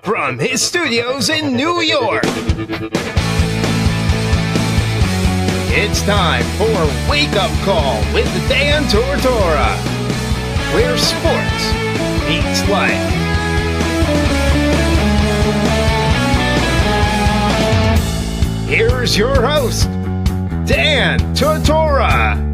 from his studios in New York, it's time for Wake Up Call with Dan Tortora, where sports meets life. Here's your host, Dan Tortora.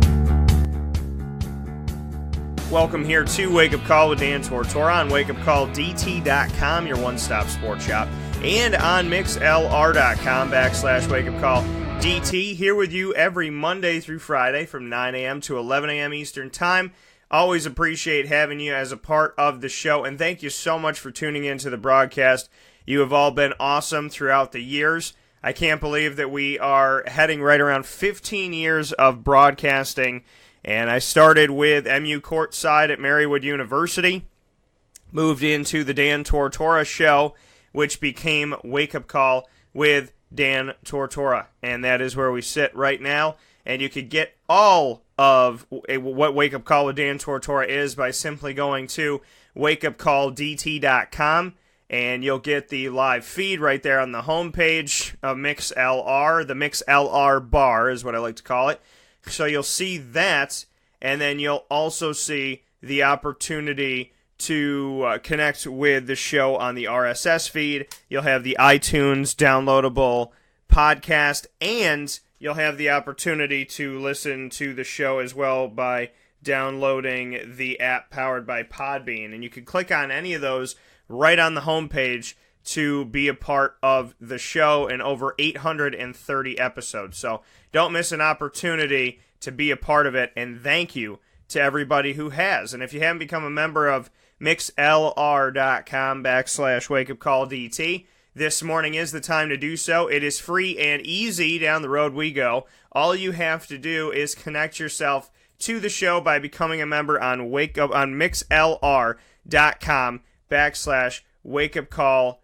Welcome here to Wake Up Call with Dan Tortora on wakeupcalldt.com, your one-stop sports shop, and on mixlr.com/wakeupcalldt. Here with you every Monday through Friday from 9 a.m. to 11 a.m. Eastern Time. Always appreciate having you as a part of the show, and thank you so much for tuning into the broadcast. You have all been awesome throughout the years. I can't believe that we are heading right around 15 years of broadcasting. And I started with MU Courtside at Marywood University, moved into the Dan Tortora Show, which became Wake Up Call with Dan Tortora. And that is where we sit right now. And you could get all of what Wake Up Call with Dan Tortora is by simply going to wakeupcalldt.com. And you'll get the live feed right there on the homepage of MixLR. The MixLR bar is what I like to call it. So you'll see that, and then you'll also see the opportunity to connect with the show on the RSS feed. You'll have the iTunes downloadable podcast, and you'll have the opportunity to listen to the show as well by downloading the app powered by Podbean. And you can click on any of those right on the homepage to be a part of the show in over 830 episodes. So don't miss an opportunity to be a part of it, and thank you to everybody who has. And if you haven't become a member of mixlr.com/wakeupcalldt, this morning is the time to do so. It is free and easy. Down the road we go. All you have to do is connect yourself to the show by becoming a member on mixlr.com/wakeupcalldt.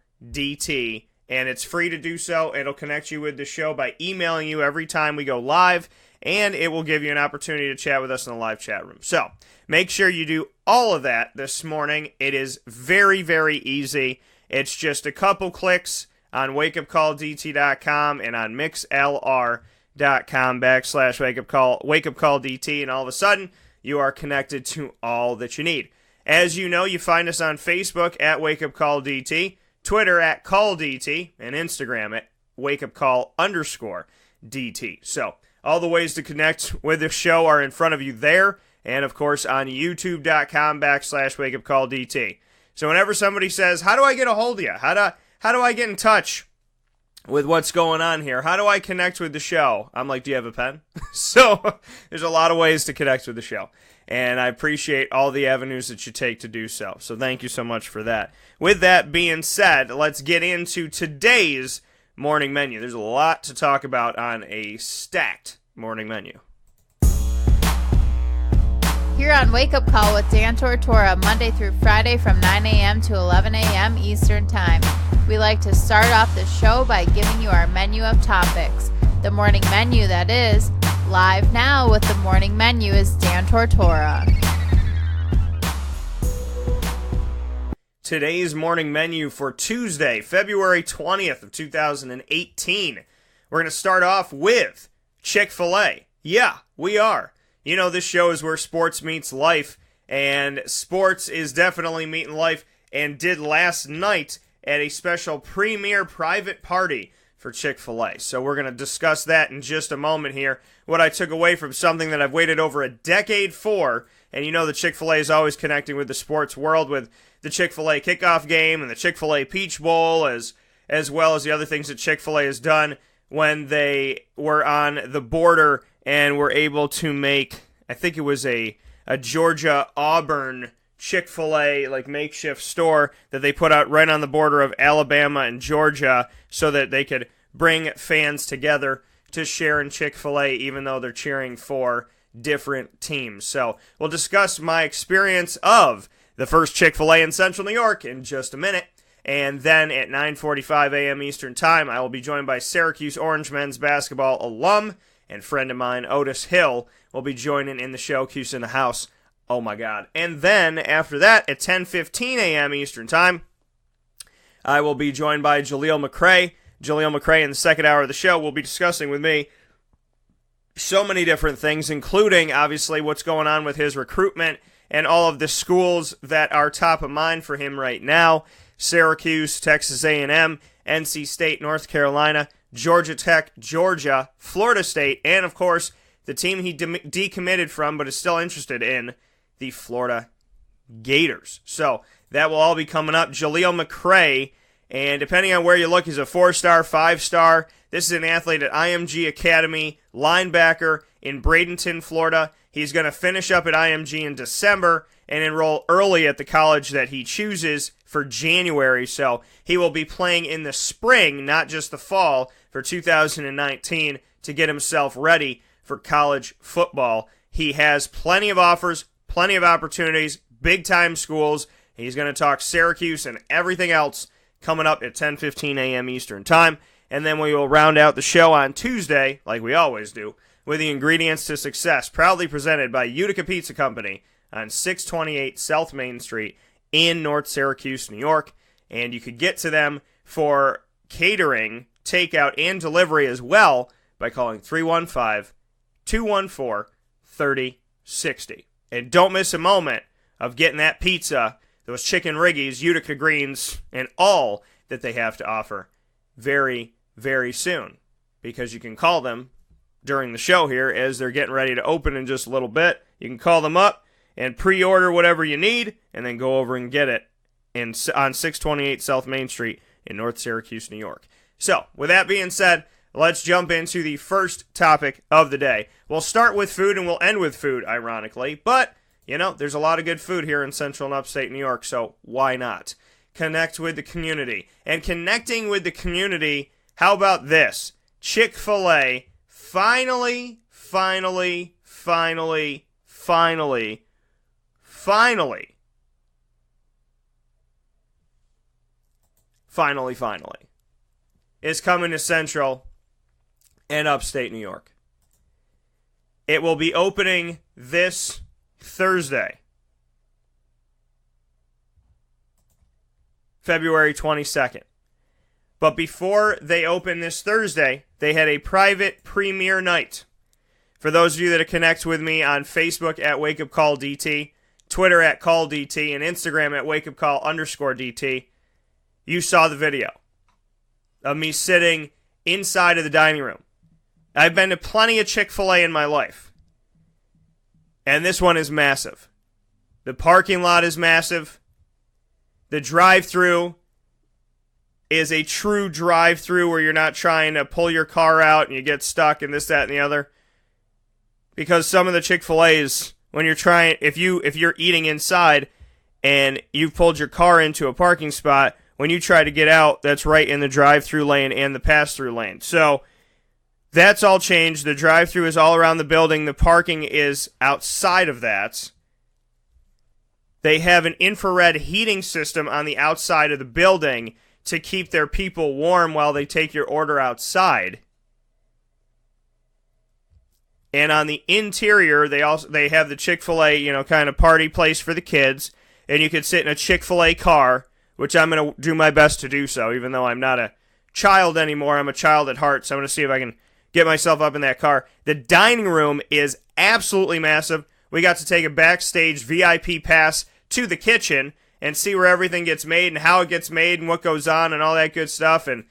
And it's free to do so. It'll connect you with the show by emailing you every time we go live, and it will give you an opportunity to chat with us in the live chat room. So make sure you do all of that this morning. It is very, very easy. It's just a couple clicks on wakeupcalldt.com and on mixlr.com/wakeupcalldt, and all of a sudden you are connected to all that you need. As you know, you find us on Facebook at wakeupcalldt, Twitter at CallDT, and Instagram at wakeupcall_DT. So all the ways to connect with the show are in front of you there, and of course on youtube.com/wakeupcalldt. So whenever somebody says, how do I get a hold of you? How do I get in touch with what's going on here? How do I connect with the show? I'm like, do you have a pen? So there's a lot of ways to connect with the show. And I appreciate all the avenues that you take to do so. So thank you so much for that. With that being said, let's get into today's morning menu. There's a lot to talk about on a stacked morning menu. Here on Wake Up Call with Dan Tortora, Monday through Friday from 9 a.m. to 11 a.m. Eastern Time. We like to start off the show by giving you our menu of topics. The morning menu, that is. Live now with the morning menu is Dan Tortora. Today's morning menu for Tuesday, February 20th of 2018. We're going to start off with Chick-fil-A. Yeah, we are. You know, this show is where sports meets life, and sports is definitely meeting life, and did last night at a special premiere private party for Chick-fil-A. So we're going to discuss that in just a moment here. What I took away from something that I've waited over a decade for, and you know that Chick-fil-A is always connecting with the sports world with the Chick-fil-A kickoff game and the Chick-fil-A Peach Bowl, as well as the other things that Chick-fil-A has done when they were on the border and were able to make, I think it was a Georgia-Auburn Chick-fil-A like makeshift store that they put out right on the border of Alabama and Georgia so that they could bring fans together to share in Chick-fil-A even though they're cheering for different teams. So we'll discuss my experience of the first Chick-fil-A in Central New York in just a minute. And then at 9:45 a.m. Eastern Time, I will be joined by Syracuse Orange men's basketball alum and friend of mine, Otis Hill, will be joining in the show. Cuse in the house. Oh my God. And then after that, at 10:15 a.m. Eastern Time, I will be joined by Jaleel McRae. Jaleel McRae in the second hour of the show will be discussing with me so many different things, including, obviously, what's going on with his recruitment and all of the schools that are top of mind for him right now. Syracuse, Texas A&M, NC State, North Carolina, Georgia Tech, Georgia, Florida State, and, of course, the team he decommitted from but is still interested in, the Florida Gators. So that will all be coming up. Jaleel McRae, and depending on where you look, he's a 4-star, 5-star. This is an athlete at IMG Academy, linebacker in Bradenton, Florida. He's going to finish up at IMG in December and enroll early at the college that he chooses for January. So he will be playing in the spring, not just the fall, for 2019 to get himself ready for college football. He has plenty of offers, plenty of opportunities, big-time schools. He's going to talk Syracuse and everything else coming up at 10:15 a.m. Eastern Time. And then we will round out the show on Tuesday, like we always do, with the ingredients to success, proudly presented by Utica Pizza Company on 628 South Main Street in North Syracuse, New York. And you could get to them for catering, takeout, and delivery as well by calling 315-214-3060. And don't miss a moment of getting that pizza, those chicken riggies, Utica greens, and all that they have to offer very, very soon. Because you can call them during the show here as they're getting ready to open in just a little bit. You can call them up and pre-order whatever you need and then go over and get it on 628 South Main Street in North Syracuse, New York. So, with that being said, let's jump into the first topic of the day. We'll start with food and we'll end with food, ironically. But, you know, there's a lot of good food here in Central and Upstate New York, so why not? Connect with the community. And connecting with the community, how about this? Chick-fil-A finally is coming to Central and Upstate New York. It will be opening this Thursday, February 22nd. But before they open this Thursday, they had a private premiere night. For those of you that connect with me on Facebook at WakeUpCallDT, Twitter at CallDT, and Instagram at WakeUpCall_DT, you saw the video of me sitting inside of the dining room. I've been to plenty of Chick-fil-A in my life, and this one is massive. The parking lot is massive. The drive-thru is a true drive-thru where you're not trying to pull your car out and you get stuck and this, that, and the other. Because some of the Chick-fil-A's, when you're trying, if you're eating inside and you've pulled your car into a parking spot, when you try to get out, that's right in the drive-thru lane and the pass-through lane. So that's all changed. The drive-thru is all around the building. The parking is outside of that. They have an infrared heating system on the outside of the building to keep their people warm while they take your order outside. And on the interior, they have the Chick-fil-A, kind of party place for the kids, and you could sit in a Chick-fil-A car, which I'm going to do my best to do so, even though I'm not a child anymore. I'm a child at heart, so I'm going to see if I can get myself up in that car. The dining room is absolutely massive. We got to take a backstage VIP pass to the kitchen and see where everything gets made and how it gets made and what goes on and all that good stuff, and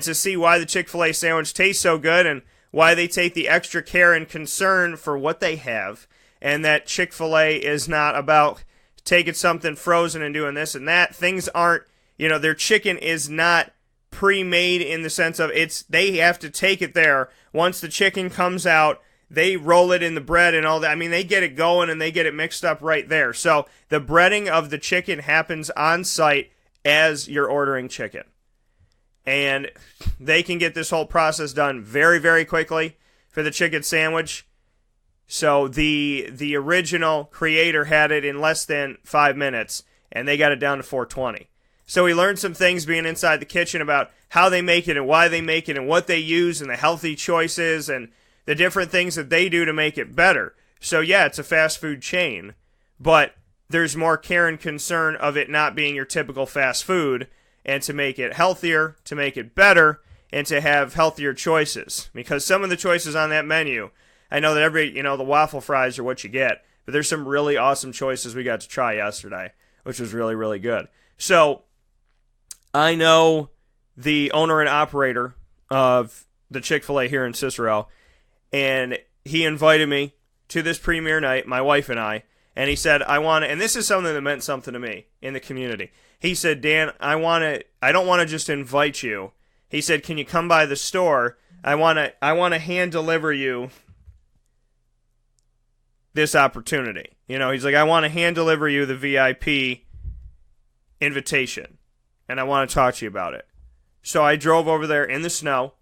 to see why the Chick-fil-A sandwich tastes so good and why they take the extra care and concern for what they have, and that Chick-fil-A is not about taking something frozen and doing this and that. Things aren't, their chicken is not pre-made in the sense of they have to take it there. Once the chicken comes out, they roll it in the bread and all that. I mean, they get it going and they get it mixed up right there. So the breading of the chicken happens on site as you're ordering chicken. And they can get this whole process done very, very quickly for the chicken sandwich. So the original creator had it in less than 5 minutes, and they got it down to 4:20. So we learned some things being inside the kitchen about how they make it and why they make it and what they use and the healthy choices and the different things that they do to make it better. So yeah, it's a fast food chain, but there's more care and concern of it not being your typical fast food and to make it healthier, to make it better, and to have healthier choices. Because some of the choices on that menu, I know that the waffle fries are what you get, but there's some really awesome choices we got to try yesterday, which was really, really good. So, I know the owner and operator of the Chick-fil-A here in Cicero, and he invited me to this premiere night, my wife and I, and he said, and this is something that meant something to me in the community. He said, Dan, I don't want to just invite you. He said, can you come by the store? I want to hand deliver you this opportunity. He's like, I want to hand deliver you the VIP invitation, and I want to talk to you about it. So I drove over there in the snow,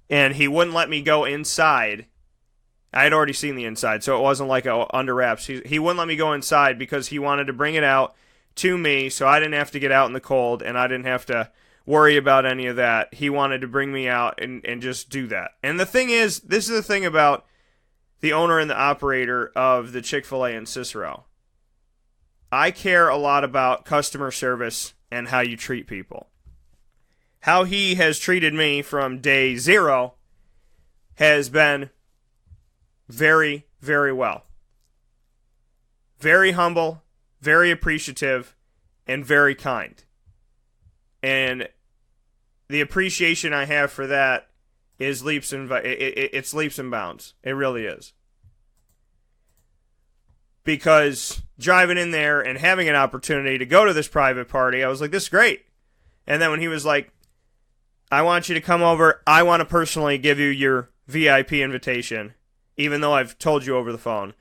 and he wouldn't let me go inside. I had already seen the inside, so it wasn't like under wraps. He wouldn't let me go inside because he wanted to bring it out to me so I didn't have to get out in the cold and I didn't have to worry about any of that. He wanted to bring me out and just do that. And the thing is, this is the thing about the owner and the operator of the Chick-fil-A in Cicero. I care a lot about customer service and how you treat people. How he has treated me from day zero has been very, very well. Very humble, very appreciative, and very kind. And the appreciation I have for that is leaps and bounds. It really is. Because driving in there and having an opportunity to go to this private party, I was like, this is great. And then when he was like, I want you to come over, I want to personally give you your VIP invitation, even though I've told you over the phone.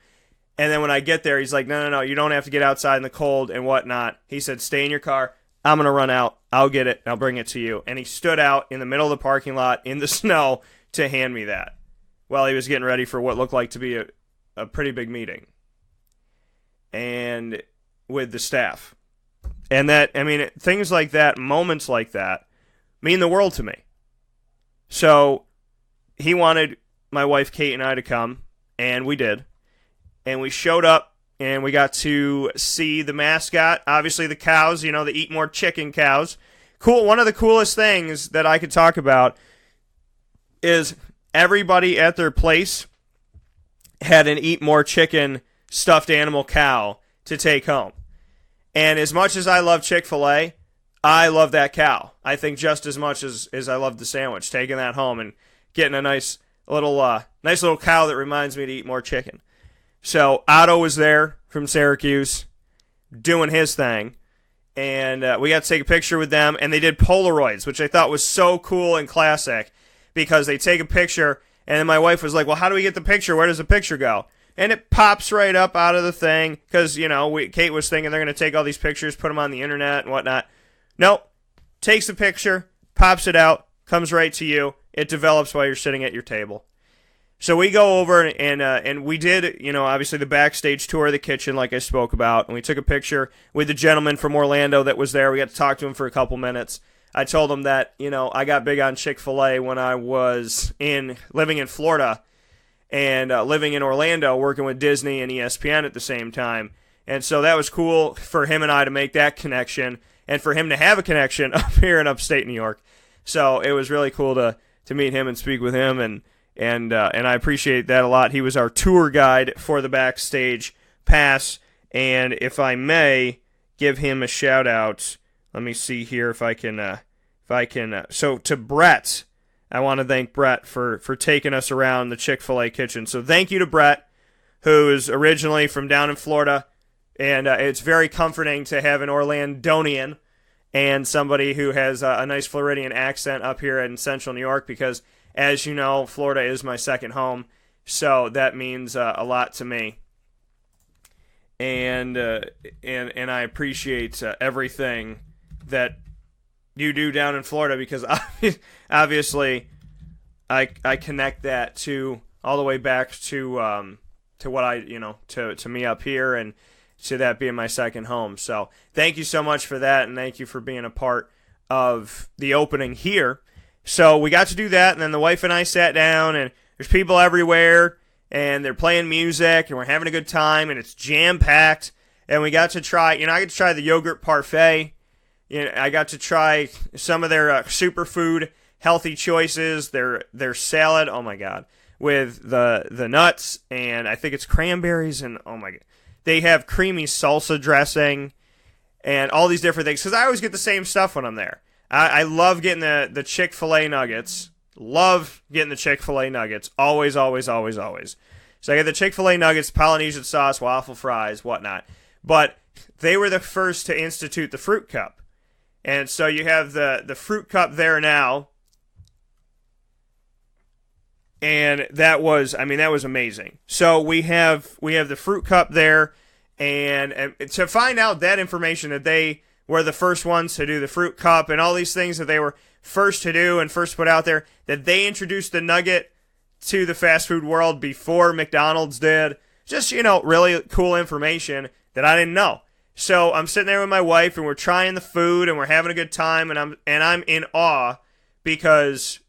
And then when I get there, he's like, no, you don't have to get outside in the cold and whatnot. He said, stay in your car. I'm going to run out. I'll get it. I'll bring it to you. And he stood out in the middle of the parking lot in the snow to hand me that while he was getting ready for what looked like to be a pretty big meeting. And with the staff. And things like that, moments like that, mean the world to me. So he wanted my wife Kate and I to come, and we did. And we showed up, and we got to see the mascot, obviously the cows, the Eat More Chicken cows. Cool. One of the coolest things that I could talk about is everybody at their place had an Eat More Chicken stuffed animal cow to take home. And as much as I love Chick-fil-A, I love that cow. I think just as much as I love the sandwich, taking that home and getting a nice little cow that reminds me to eat more chicken. So Otto was there from Syracuse doing his thing, and we got to take a picture with them, and they did Polaroids, which I thought was so cool and classic because they take a picture, and then my wife was like, well, how do we get the picture? Where does the picture go? And it pops right up out of the thing because, Kate was thinking they're going to take all these pictures, put them on the internet and whatnot. Nope. Takes the picture, pops it out, comes right to you. It develops while you're sitting at your table. So we go over and we did, obviously the backstage tour of the kitchen like I spoke about. And we took a picture with the gentleman from Orlando that was there. We got to talk to him for a couple minutes. I told him that, I got big on Chick-fil-A when I was living in Florida and living in Orlando, working with Disney and ESPN at the same time. And so that was cool for him and I to make that connection and for him to have a connection up here in upstate New York. So it was really cool to meet him and speak with him, and I appreciate that a lot. He was our tour guide for the backstage pass, and if I may give him a shout out, let me see here if I can. So to Brett, I want to thank Brett for taking us around the Chick-fil-A kitchen. So thank you to Brett, who is originally from down in Florida, and it's very comforting to have an Orlandonian and somebody who has a nice Floridian accent up here in central New York because, as you know, Florida is my second home, so that means a lot to me. And I appreciate everything that you do down in Florida because obviously I connect that to all the way back to what I to me up here and to that being my second home. So thank you so much for that, and thank you for being a part of the opening here. So we got to do that, and then the wife and I sat down, and there's people everywhere, and they're playing music, and we're having a good time, and it's jam-packed, and we got to try, I got to try the yogurt parfait, I got to try some of their superfood healthy choices, their salad, oh my god, with the nuts, and I think it's cranberries, and oh my god. They have creamy salsa dressing and all these different things, because I always get the same stuff when I'm there. I love getting the Chick-fil-A nuggets. Love getting the Chick-fil-A nuggets. Always, always, always, always. So I get the Chick-fil-A nuggets, Polynesian sauce, waffle fries, whatnot. But they were the first to institute the fruit cup. And so you have the fruit cup there now. And that was amazing. So we have the fruit cup there. And to find out that information, that they were the first ones to do the fruit cup and all these things that they were first to do and first put out there, that they introduced the nugget to the fast food world before McDonald's did. Just, really cool information that I didn't know. So I'm sitting there with my wife, and we're trying the food, and we're having a good time, and I'm in awe because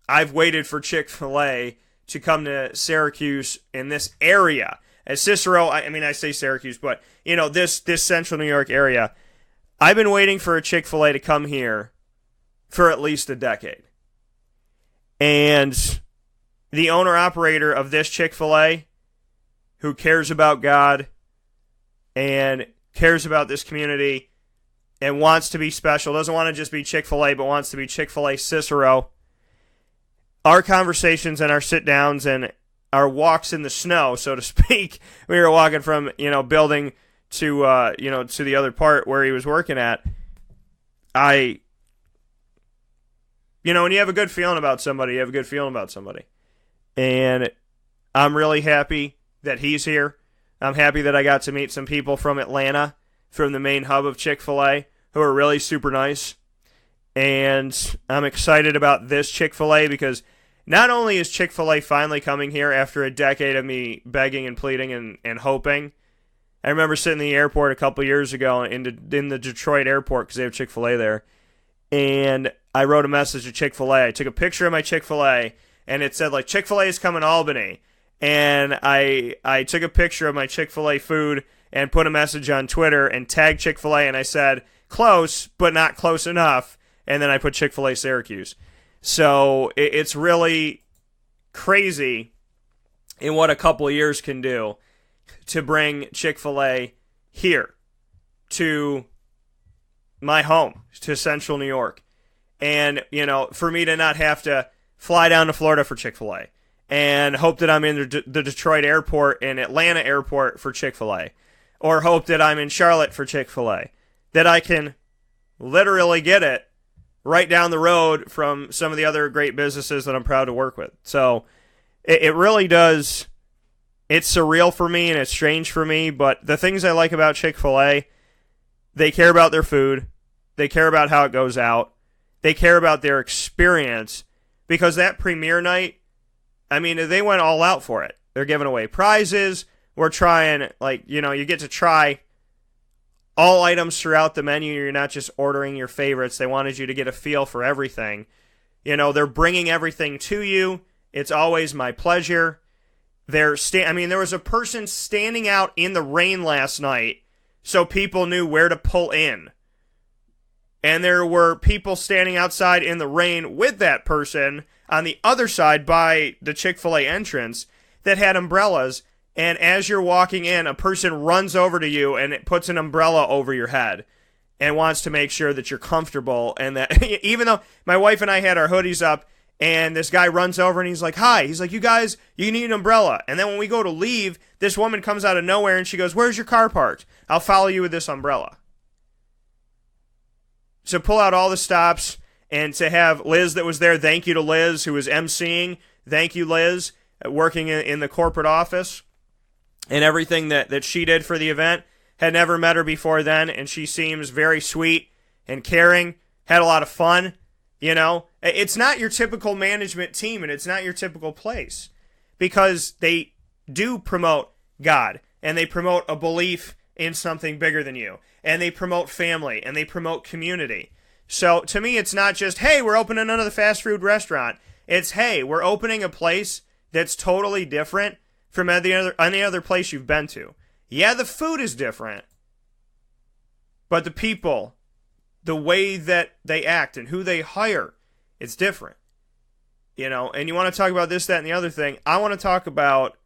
I've waited for Chick-fil-A to come to Syracuse in this area. As Cicero, I say Syracuse, but, this central New York area, I've been waiting for a Chick-fil-A to come here for at least a decade. And the owner-operator of this Chick-fil-A, who cares about God and cares about this community and wants to be special, doesn't want to just be Chick-fil-A, but wants to be Chick-fil-A Cicero, our conversations and our sit-downs and our walks in the snow, so to speak, we were walking from, building to, to the other part where he was working at. When you have a good feeling about somebody, you have a good feeling about somebody. And I'm really happy that he's here. I'm happy that I got to meet some people from Atlanta, from the main hub of Chick-fil-A, who are really super nice. And I'm excited about this Chick-fil-A because not only is Chick-fil-A finally coming here after a decade of me begging and pleading and hoping. I remember sitting in the airport a couple years ago in the Detroit airport because they have Chick-fil-A there. And I wrote a message to Chick-fil-A. I took a picture of my Chick-fil-A, and it said, Chick-fil-A is coming to Albany. And I took a picture of my Chick-fil-A food and put a message on Twitter and tagged Chick-fil-A, and I said, close, but not close enough. And then I put Chick-fil-A Syracuse. So it's really crazy in what a couple of years can do to bring Chick-fil-A here to my home, to central New York. And, for me to not have to fly down to Florida for Chick-fil-A and hope that I'm in the Detroit airport and Atlanta airport for Chick-fil-A, or hope that I'm in Charlotte for Chick-fil-A, that I can literally get it right down the road from some of the other great businesses that I'm proud to work with. So it really does, it's surreal for me and it's strange for me, but the things I like about Chick-fil-A, they care about their food, they care about how it goes out, they care about their experience, because that premiere night, they went all out for it. They're giving away prizes, we're trying, you get to try all items throughout the menu. You're not just ordering your favorites. They wanted you to get a feel for everything. They're bringing everything to you. It's always my pleasure. There was a person standing out in the rain last night so people knew where to pull in. And there were people standing outside in the rain with that person on the other side by the Chick-fil-A entrance that had umbrellas. And as you're walking in, a person runs over to you and it puts an umbrella over your head and wants to make sure that you're comfortable. And that even though my wife and I had our hoodies up, and this guy runs over and he's like, hi. He's like, you guys, you need an umbrella. And then when we go to leave, this woman comes out of nowhere and she goes, where's your car parked? I'll follow you with this umbrella. So pull out all the stops, and to have Liz that was there, thank you to Liz who was emceeing. Thank you, Liz, working in the corporate office. And everything that she did for the event. Had never met her before then, and she seems very sweet and caring. Had a lot of fun, It's not your typical management team, and it's not your typical place. Because they do promote God, and they promote a belief in something bigger than you. And they promote family, and they promote community. So, to me, it's not just, hey, we're opening another fast food restaurant. It's, hey, we're opening a place that's totally different from any other place you've been to. Yeah, the food is different, but the people the way that they act and who they hire, it's different. You know, and you want to talk about this, that, and the other thing. I want to talk about,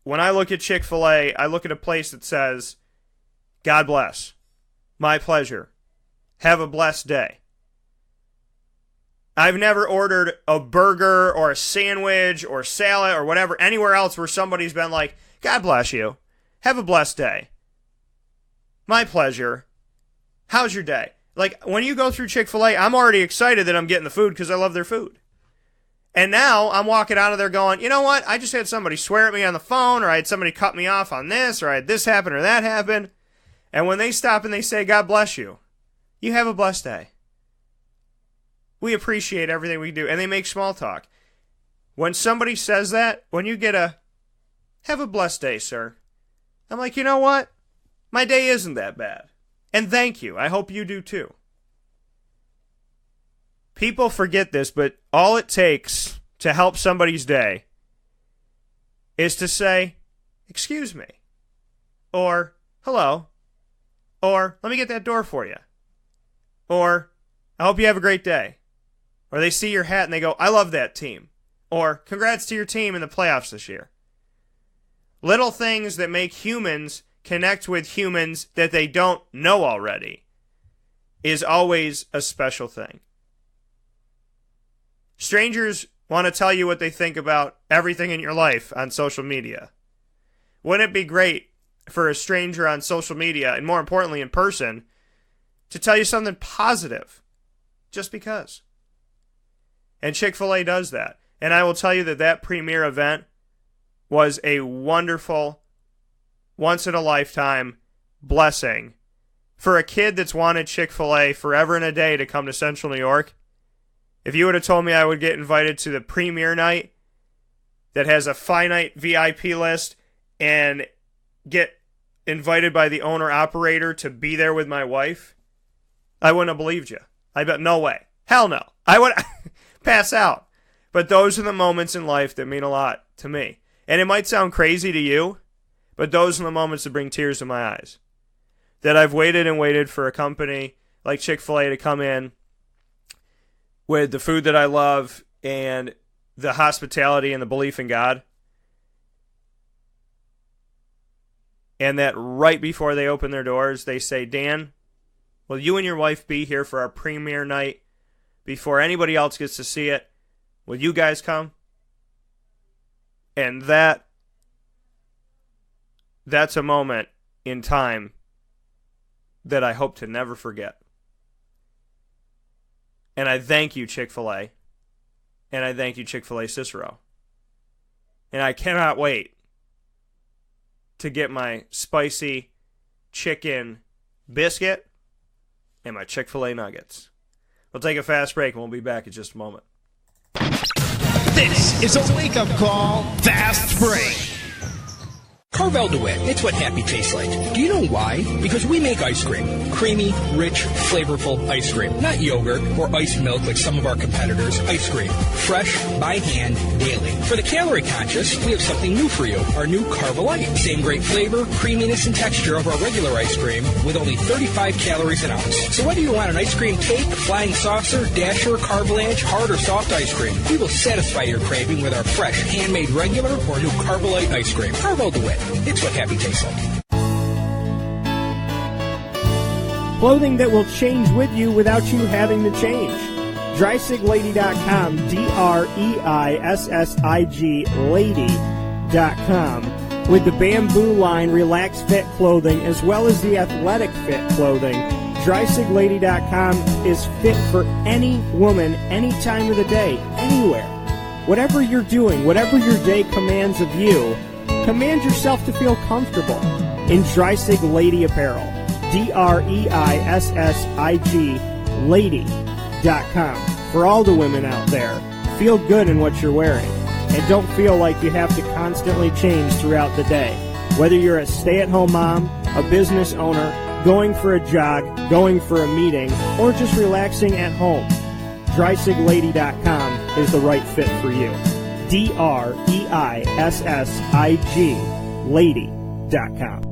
when I look at Chick-fil-A, I look at a place that says, God bless, my pleasure, have a blessed day. I've never ordered a burger or a sandwich or salad or whatever anywhere else where somebody's been like, God bless you, have a blessed day, my pleasure, how's your day? Like, when you go through Chick-fil-A, I'm already excited that I'm getting the food because I love their food. And now I'm walking out of there going, you know what? I just had somebody swear at me on the phone, or I had somebody cut me off on this, or I had this happen or that happen. And when they stop and they say, God bless you, you have a blessed day. We appreciate everything we do. And they make small talk. When somebody says that, when you get a, have a blessed day, sir, I'm like, you know what? My day isn't that bad. And thank you. I hope you do too. People forget this, but all it takes to help somebody's day is to say, excuse me, or hello, or let me get that door for you, or I hope you have a great day, or they see your hat and they go, I love that team, or congrats to your team in the playoffs this year. Little things that make humans connect with humans that they don't know already is always a special thing. Strangers want to tell you what they think about everything in your life on social media. Wouldn't it be great for a stranger on social media, and more importantly in person, to tell you something positive just because? And Chick-fil-A does that. And I will tell you that that premiere event was a wonderful, once-in-a-lifetime blessing for a kid that's wanted Chick-fil-A forever and a day to come to Central New York. If you would have told me I would get invited to the premiere night that has a finite VIP list and get invited by the owner-operator to be there with my wife, I wouldn't have believed you. I bet no way. Hell no. I would pass out. But those are the moments in life that mean a lot to me. And it might sound crazy to you, but those are the moments that bring tears to my eyes. That I've waited and waited for a company like Chick-fil-A to come in with the food that I love and the hospitality and the belief in God. And that right before they open their doors, they say, Dan, will you and your wife be here for our premiere night before anybody else gets to see it? Will you guys come? And that's a moment in time that I hope to never forget. And I thank you, Chick-fil-A. And I thank you, Chick-fil-A Cicero. And I cannot wait to get my spicy chicken biscuit and my Chick-fil-A nuggets. We'll take a fast break and we'll be back in just a moment. This is a wake-up call. Fast break. Carvel DeWitt, it's what happy tastes like. Do you know why? Because we make ice cream. Creamy, rich, flavorful ice cream. Not yogurt or ice milk like some of our competitors. Ice cream. Fresh, by hand, daily. For the calorie conscious, we have something new for you. Our new Carvelite. Same great flavor, creaminess, and texture of our regular ice cream with only 35 calories an ounce. So whether you want an ice cream cake, flying saucer, dasher, carvalanche, hard or soft ice cream, we will satisfy your craving with our fresh, handmade regular or new Carvelite ice cream. Carvel DeWitt. It's what happy tastes like. Clothing that will change with you without you having to change. DrySigLady.com, DREISSIG Lady.com. With the Bamboo line Relax Fit clothing as well as the Athletic Fit clothing, DrySigLady.com is fit for any woman, any time of the day, anywhere. Whatever you're doing, whatever your day commands of you, command yourself to feel comfortable in Drysig Lady Apparel. DREISSIG Lady.com. For all the women out there, feel good in what you're wearing. And don't feel like you have to constantly change throughout the day. Whether you're a stay-at-home mom, a business owner, going for a jog, going for a meeting, or just relaxing at home, DrySigLady.com is the right fit for you. DREISSIG Lady.com.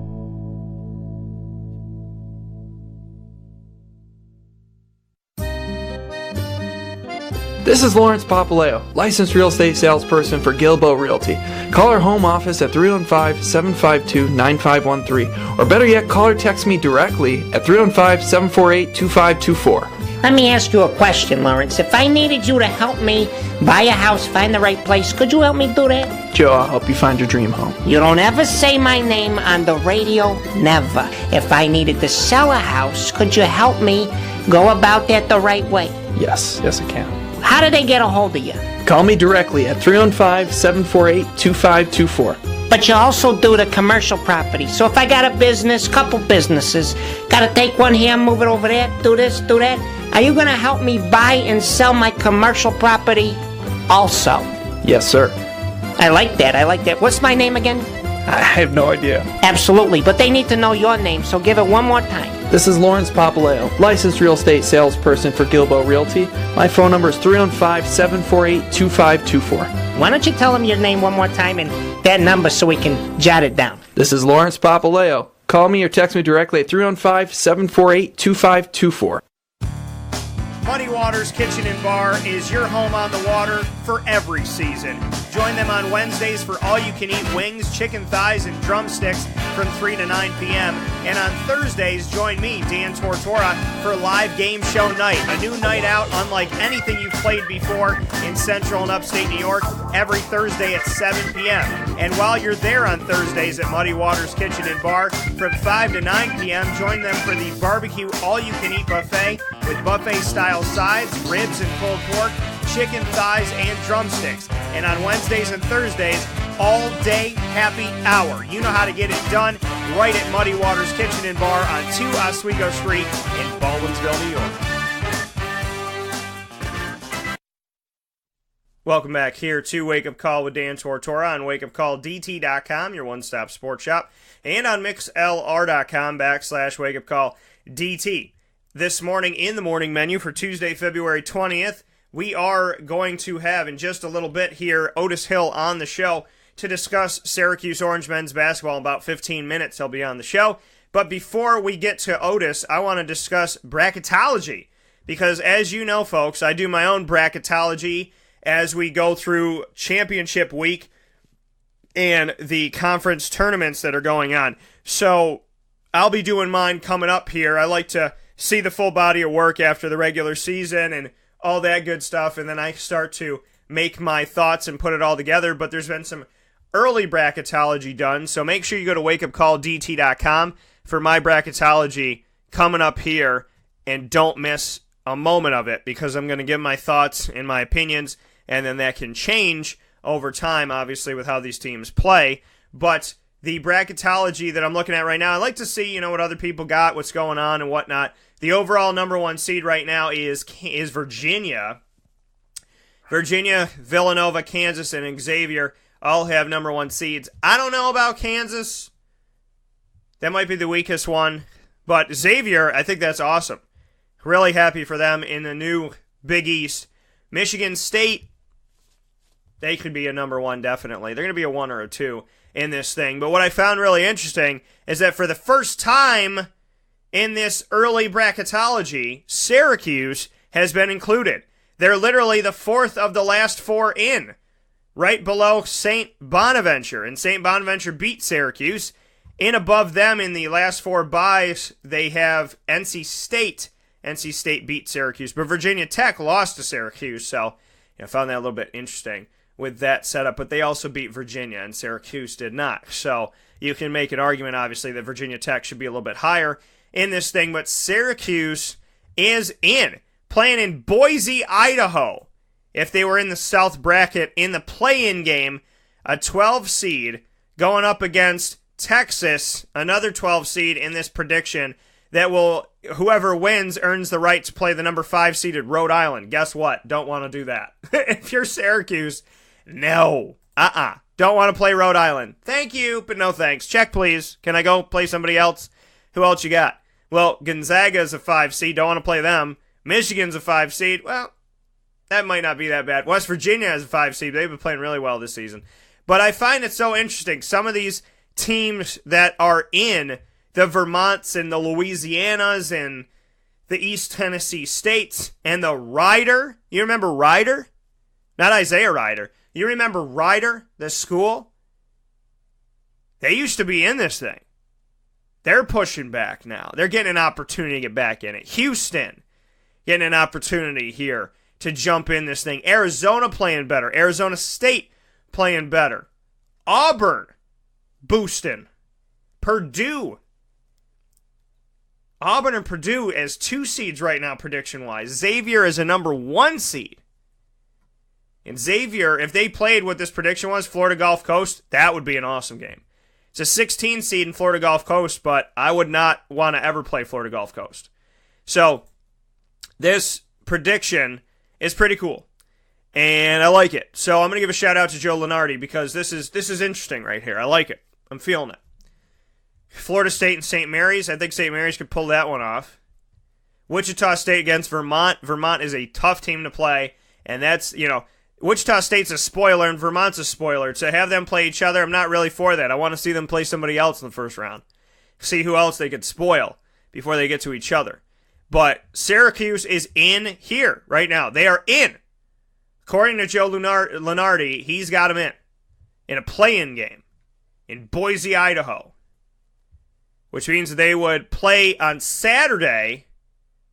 This is Lawrence Papaleo, licensed real estate salesperson for Gilbo Realty. Call our home office at 315-752-9513, or better yet, call or text me directly at 315-748-2524. Let me ask you a question, Lawrence. If I needed you to help me buy a house, find the right place, could you help me do that? Joe, I'll help you find your dream home. You don't ever say my name on the radio, never. If I needed to sell a house, could you help me go about that the right way? Yes, I can. How do they get a hold of you? Call me directly at 315-748-2524. But you also do the commercial property. So if I got a business, couple businesses, gotta take one here, move it over there, do this, do that, are you gonna help me buy and sell my commercial property also? Yes, sir. I like that. What's my name again? I have no idea. Absolutely, but they need to know your name, so give it one more time. This is Lawrence Papaleo, licensed real estate salesperson for Gilbo Realty. My phone number is 315-748-2524. Why don't you tell them your name one more time and that number so we can jot it down? This is Lawrence Papaleo. Call me or text me directly at 315-748-2524. Muddy Waters Kitchen and Bar is your home on the water for every season. Join them on Wednesdays for all-you-can-eat wings, chicken thighs, and drumsticks from 3 to 9 p.m. And on Thursdays, join me, Dan Tortora, for live game show night, a new night out unlike anything you've played before in Central and Upstate New York, every Thursday at 7 p.m. And while you're there on Thursdays at Muddy Waters Kitchen and Bar, from 5 to 9 p.m., join them for the barbecue all-you-can-eat buffet with buffet-style sides, ribs and pulled pork, chicken thighs, and drumsticks. And on Wednesdays and Thursdays, all-day happy hour. You know how to get it done right at Muddy Waters Kitchen and Bar on 2 Oswego Street in Baldwinsville, New York. Welcome back here to Wake Up Call with Dan Tortora on wakeupcalldt.com, your one-stop sports shop, and on mixlr.com/wakeupcalldt. This morning in the morning menu for Tuesday, February 20th, we are going to have in just a little bit here Otis Hill on the show to discuss Syracuse Orange men's basketball. In about 15 minutes he'll be on the show. But before we get to Otis, I want to discuss bracketology. Because as you know, folks, I do my own bracketology as we go through championship week and the conference tournaments that are going on. So I'll be doing mine coming up here. I like to see the full body of work after the regular season and all that good stuff, and then I start to make my thoughts and put it all together. But there's been some early bracketology done, so make sure you go to wakeupcalldt.com for my bracketology coming up here, and don't miss a moment of it, because I'm going to give my thoughts and my opinions, and then that can change over time, obviously, with how these teams play. But the bracketology that I'm looking at right now, I like to see, what other people got, what's going on and whatnot. The overall number one seed right now is Virginia. Virginia, Villanova, Kansas, and Xavier all have number one seeds. I don't know about Kansas. That might be the weakest one. But Xavier, I think that's awesome. Really happy for them in the new Big East. Michigan State, they could be a number one, definitely. They're going to be a 1 or a 2 in this thing. But what I found really interesting is that for the first time in this early bracketology, Syracuse has been included. They're literally the fourth of the last 4 in, right below St. Bonaventure. And St. Bonaventure beat Syracuse. In above them in the last 4 byes, they have NC State. NC State beat Syracuse, but Virginia Tech lost to Syracuse, so I found that a little bit interesting with that setup. But they also beat Virginia, and Syracuse did not. So you can make an argument, obviously, that Virginia Tech should be a little bit higher in this thing, but Syracuse is in, playing in Boise, Idaho. If they were in the South bracket in the play-in game, a 12 seed going up against Texas, another 12 seed in this prediction that will, whoever wins earns the right to play the number 5 seeded Rhode Island. Guess what? Don't want to do that. If you're Syracuse, no. Don't want to play Rhode Island. Thank you, but no thanks. Check, please. Can I go play somebody else? Who else you got? Well, Gonzaga is a 5 seed. Don't want to play them. Michigan's a 5 seed. Well, that might not be that bad. West Virginia is a 5 seed. They've been playing really well this season. But I find it so interesting. Some of these teams that are in, the Vermonts and the Louisianas and the East Tennessee States, and the Rider. You remember Rider? Not Isaiah Rider. You remember Rider, the school? They used to be in this thing. They're pushing back now. They're getting an opportunity to get back in it. Houston getting an opportunity here to jump in this thing. Arizona playing better. Arizona State playing better. Auburn boosting. Purdue. Auburn and Purdue as 2 seeds right now prediction-wise. Xavier is a number 1 seed. And Xavier, if they played what this prediction was, Florida Gulf Coast, that would be an awesome game. It's a 16 seed in Florida Gulf Coast, but I would not want to ever play Florida Gulf Coast. So, this prediction is pretty cool. And I like it. So, I'm going to give a shout out to Joe Lunardi because this is interesting right here. I like it. I'm feeling it. Florida State and St. Mary's. I think St. Mary's could pull that one off. Wichita State against Vermont. Vermont is a tough team to play. And that's, Wichita State's a spoiler and Vermont's a spoiler. To have them play each other, I'm not really for that. I want to see them play somebody else in the first round. See who else they could spoil before they get to each other. But Syracuse is in here right now. They are in. According to Joe Lunardi, he's got them in a play-in game in Boise, Idaho. Which means they would play on Saturday,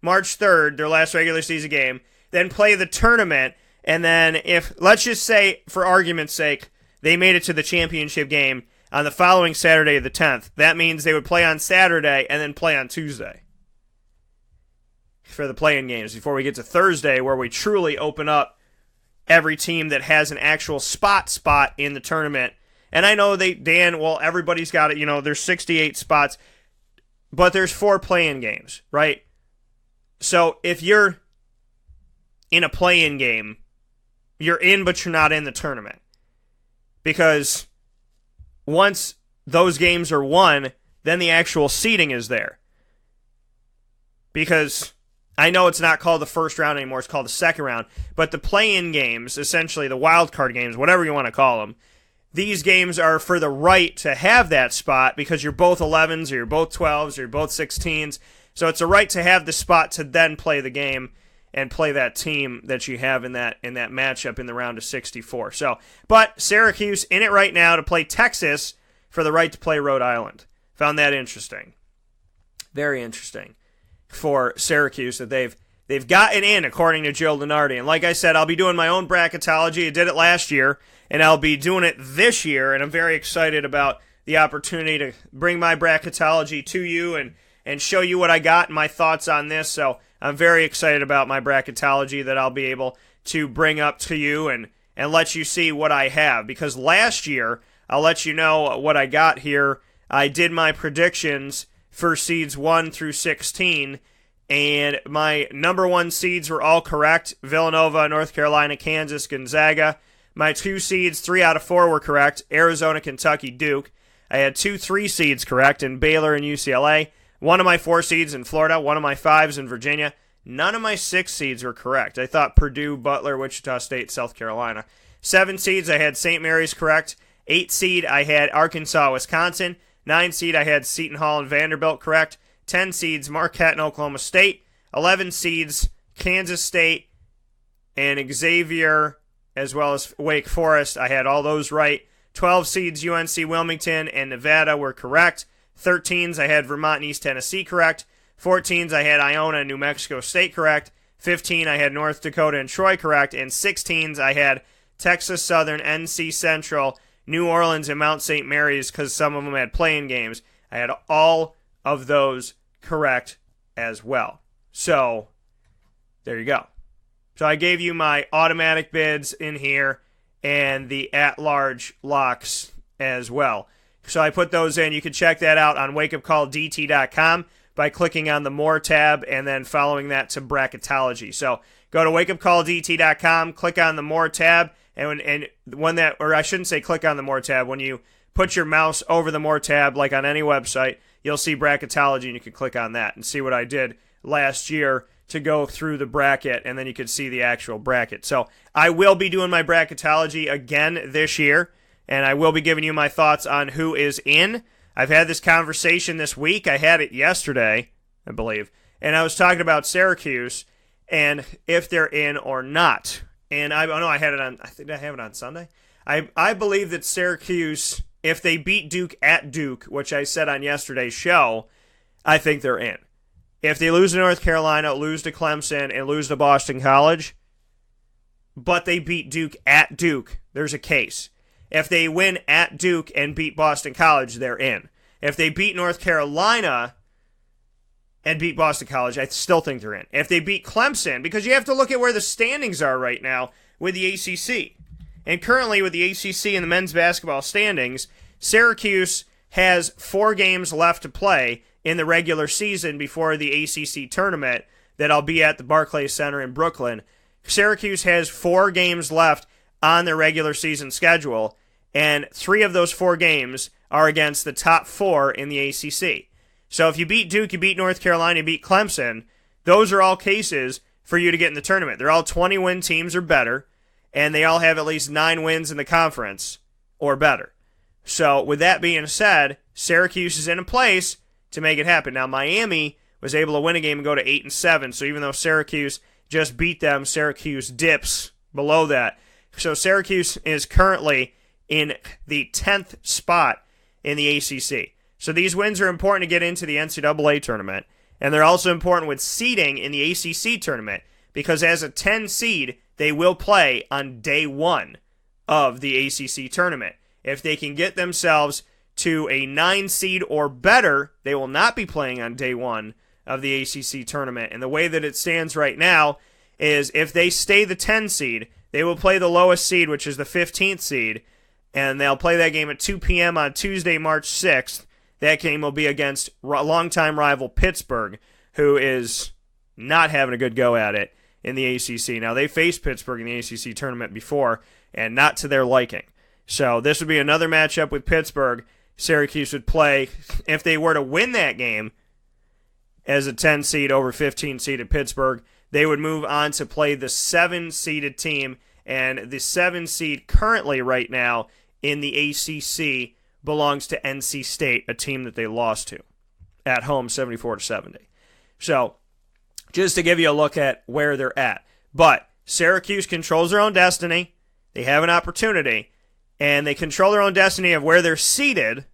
March 3rd, their last regular season game, then play the tournament, and then if, let's just say, for argument's sake, they made it to the championship game on the following Saturday, the 10th, that means they would play on Saturday and then play on Tuesday for the play-in games before we get to Thursday, where we truly open up every team that has an actual spot in the tournament. And I know everybody's got it, there's 68 spots, but there's 4 play-in games, right? So if you're in a play-in game, you're in, but you're not in the tournament. Because once those games are won, then the actual seeding is there. Because I know it's not called the first round anymore, it's called the second round, but the play-in games, essentially the wild card games, whatever you want to call them, these games are for the right to have that spot because you're both 11s or you're both 12s or you're both 16s. So it's a right to have the spot to then play the game and play that team that you have in that matchup in the round of 64. So, but Syracuse in it right now to play Texas for the right to play Rhode Island. Found that interesting. Very interesting for Syracuse that they've gotten in according to Joe Lunardi. And like I said, I'll be doing my own bracketology. I did it last year. And I'll be doing it this year, and I'm very excited about the opportunity to bring my bracketology to you and show you what I got and my thoughts on this. So I'm very excited about my bracketology that I'll be able to bring up to you and let you see what I have. Because last year, I'll let you know what I got here. I did my predictions for seeds 1 through 16, and my number 1 seeds were all correct. Villanova, North Carolina, Kansas, Gonzaga. My 2 seeds, 3 out of 4 were correct. Arizona, Kentucky, Duke. I had 2 3 seeds correct in Baylor and UCLA. 1 of my 4 seeds in Florida. 1 of my 5s in Virginia. None of my 6 seeds were correct. I thought Purdue, Butler, Wichita State, South Carolina. 7 seeds, I had St. Mary's correct. 8 seed, I had Arkansas, Wisconsin. 9 seed, I had Seton Hall and Vanderbilt correct. 10 seeds, Marquette and Oklahoma State. 11 seeds, Kansas State and Xavier, as well as Wake Forest. I had all those right. 12 seeds, UNC Wilmington and Nevada were correct. 13s, I had Vermont and East Tennessee correct. 14s, I had Iona and New Mexico State correct. 15, I had North Dakota and Troy correct. And 16s, I had Texas Southern, NC Central, New Orleans, and Mount St. Mary's because some of them had play-in games. I had all of those correct as well. So, there you go. So I gave you my automatic bids in here and the at-large locks as well. So I put those in. You can check that out on wakeupcalldt.com by clicking on the More tab and then following that to Bracketology. So go to wakeupcalldt.com, click on the More tab, and when that, or I shouldn't say click on the More tab, when you put your mouse over the More tab, like on any website, you'll see Bracketology, and you can click on that and see what I did last year to go through the bracket, and then you can see the actual bracket. So I will be doing my bracketology again this year, and I will be giving you my thoughts on who is in. I've had this conversation this week. I had it yesterday, I believe, and I was talking about Syracuse and if they're in or not. And I think I have it on Sunday. I believe that Syracuse, if they beat Duke at Duke, which I said on yesterday's show, I think they're in. If they lose to North Carolina, lose to Clemson, and lose to Boston College, but they beat Duke at Duke, there's a case. If they win at Duke and beat Boston College, they're in. If they beat North Carolina and beat Boston College, I still think they're in. If they beat Clemson, because you have to look at where the standings are right now with the ACC. And currently with the ACC and the men's basketball standings, Syracuse has 4 games left to play in the regular season before the ACC tournament that'll be at the Barclays Center in Brooklyn. Syracuse has 4 games left on their regular season schedule, and 3 of those 4 games are against the top 4 in the ACC. So if you beat Duke, you beat North Carolina, you beat Clemson, those are all cases for you to get in the tournament. They're all 20-win teams or better, and they all have at least 9 wins in the conference or better. So with that being said, Syracuse is in a place to make it happen. Now, Miami was able to win a game and go to 8-7, so even though Syracuse just beat them, Syracuse dips below that. So Syracuse is currently in the 10th spot in the ACC. So these wins are important to get into the NCAA tournament, and they're also important with seeding in the ACC tournament, because as a 10 seed, they will play on day 1 of the ACC tournament. If they can get themselves to a 9 seed or better, they will not be playing on day 1 of the ACC tournament. And the way that it stands right now is if they stay the 10 seed, they will play the lowest seed, which is the 15th seed, and they'll play that game at 2 p.m. on Tuesday, March 6th. That game will be against longtime rival Pittsburgh, who is not having a good go at it in the ACC. Now, they faced Pittsburgh in the ACC tournament before, and not to their liking. So this would be another matchup with Pittsburgh. Syracuse would play, if they were to win that game, as a 10 seed over 15 seeded Pittsburgh, they would move on to play the 7-seeded team, and the 7 seed currently right now in the ACC belongs to NC State, a team that they lost to at home 74-70. So just to give you a look at where they're at. But Syracuse controls their own destiny. They have an opportunity, and they control their own destiny of where they're seated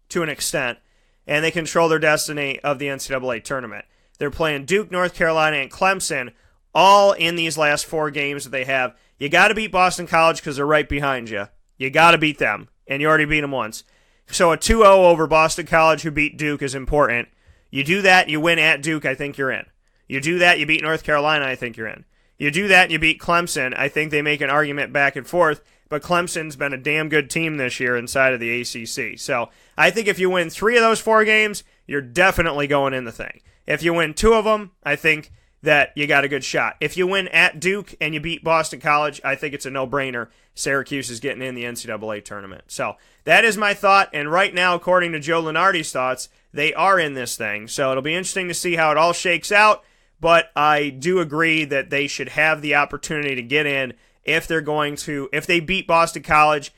to an extent, and they control their destiny of the NCAA tournament. They're playing Duke, North Carolina, and Clemson all in these last 4 games that they have. You got to beat Boston College because they're right behind you. You got to beat them, and you already beat them once. So a 2-0 over Boston College, who beat Duke, is important. You do that, you win at Duke, I think you're in. You do that, you beat North Carolina, I think you're in. You do that, and you beat Clemson. I think they make an argument back and forth, but Clemson's been a damn good team this year inside of the ACC. So I think if you win 3 of those 4 games, you're definitely going in the thing. If you win 2 of them, I think that you got a good shot. If you win at Duke and you beat Boston College, I think it's a no-brainer. Syracuse is getting in the NCAA tournament. So that is my thought, and right now, according to Joe Lunardi's thoughts, they are in this thing. So it'll be interesting to see how it all shakes out, but I do agree that they should have the opportunity to get in if they beat Boston College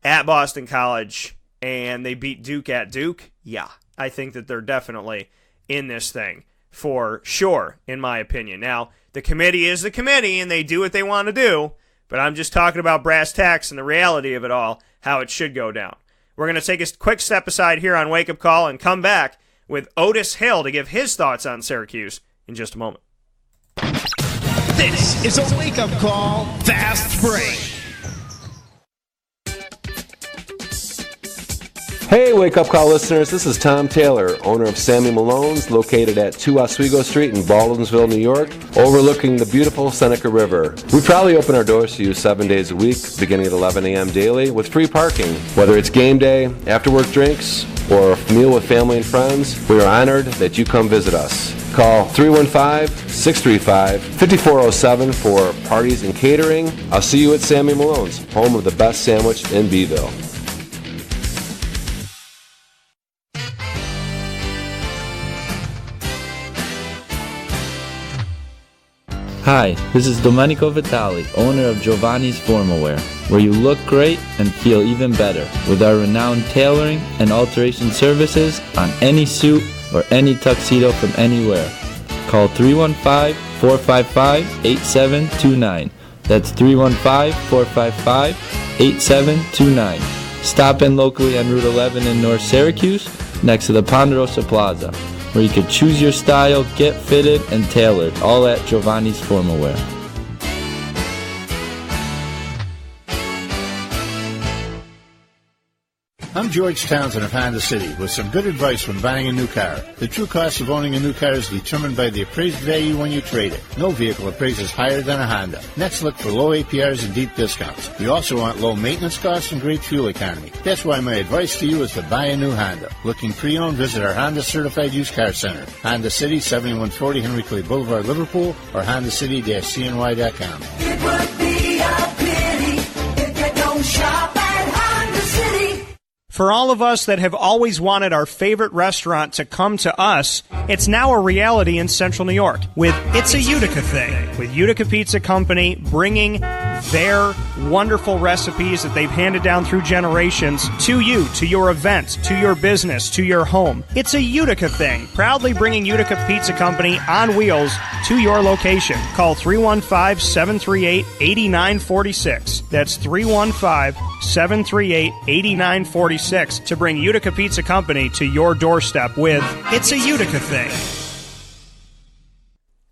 at Boston College and they beat Duke at Duke. Yeah, I think that they're definitely in this thing for sure, in my opinion. Now, the committee is the committee, and they do what they want to do, but I'm just talking about brass tacks and the reality of it all, how it should go down. We're going to take a quick step aside here on Wake Up Call and come back with Otis Hill to give his thoughts on Syracuse in just a moment. This is a Wake Up Call Fast Break. Hey, Wake Up Call listeners, this is Tom Taylor, owner of Sammy Malone's, located at 2 Oswego Street in Baldwinsville, New York, overlooking the beautiful Seneca River. We proudly open our doors to you 7 days a week, beginning at 11 a.m. daily, with free parking. Whether it's game day, after-work drinks, or a meal with family and friends, we are honored that you come visit us. Call 315-635-5407 for parties and catering. I'll see you at Sammy Malone's, home of the best sandwich in Beeville. Hi, this is Domenico Vitali, owner of Giovanni's Formal Wear, where you look great and feel even better with our renowned tailoring and alteration services on any suit, or any tuxedo from anywhere. Call 315-455-8729. That's 315-455-8729. Stop in locally on Route 11 in North Syracuse, next to the Ponderosa Plaza, where you can choose your style, get fitted, and tailored, all at Giovanni's Formal Wear. I'm George Townsend of Honda City with some good advice when buying a new car. The true cost of owning a new car is determined by the appraised value when you trade it. No vehicle appraises higher than a Honda. Next, look for low APRs and deep discounts. You also want low maintenance costs and great fuel economy. That's why my advice to you is to buy a new Honda. Looking pre-owned, visit our Honda Certified Used Car Center. Honda City, 7140 Henry Clay Boulevard, Liverpool, or HondaCity-CNY.com. It would be a pity if you don't shop at Honda City. For all of us that have always wanted our favorite restaurant to come to us, it's now a reality in Central New York with It's a Utica Thing, with Utica Pizza Company bringing their wonderful recipes that they've handed down through generations to you, to your event, to your business, to your home. It's a Utica Thing, proudly bringing Utica Pizza Company on wheels to your location. Call 315-738-8946. That's 315-738-8946 to bring Utica Pizza Company to your doorstep with It's a Utica Thing.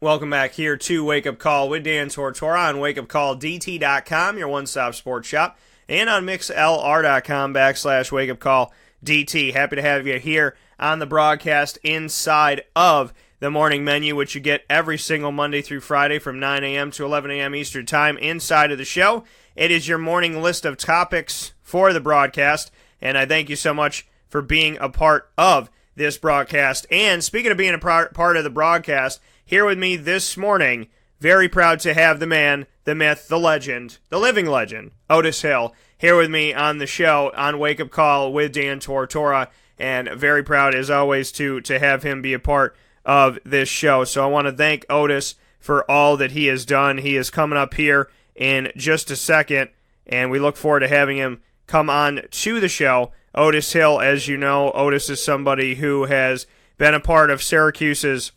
Welcome back here to Wake Up Call with Dan Tortora on wakeupcalldt.com, your one-stop sports shop, and on mixlr.com/wakeupcalldt. Happy to have you here on the broadcast inside of the morning menu, which you get every single Monday through Friday from 9 a.m. to 11 a.m. Eastern Time inside of the show. It is your morning list of topics for the broadcast, and I thank you so much for being a part of this broadcast. And speaking of being a part of the broadcast, here with me this morning, very proud to have the man, the myth, the legend, the living legend, Otis Hill, here with me on the show on Wake Up Call with Dan Tortora, and very proud, as always, to have him be a part of this show. So I want to thank Otis for all that he has done. He is coming up here in just a second, and we look forward to having him come on to the show. Otis Hill, as you know, Otis is somebody who has been a part of Syracuse's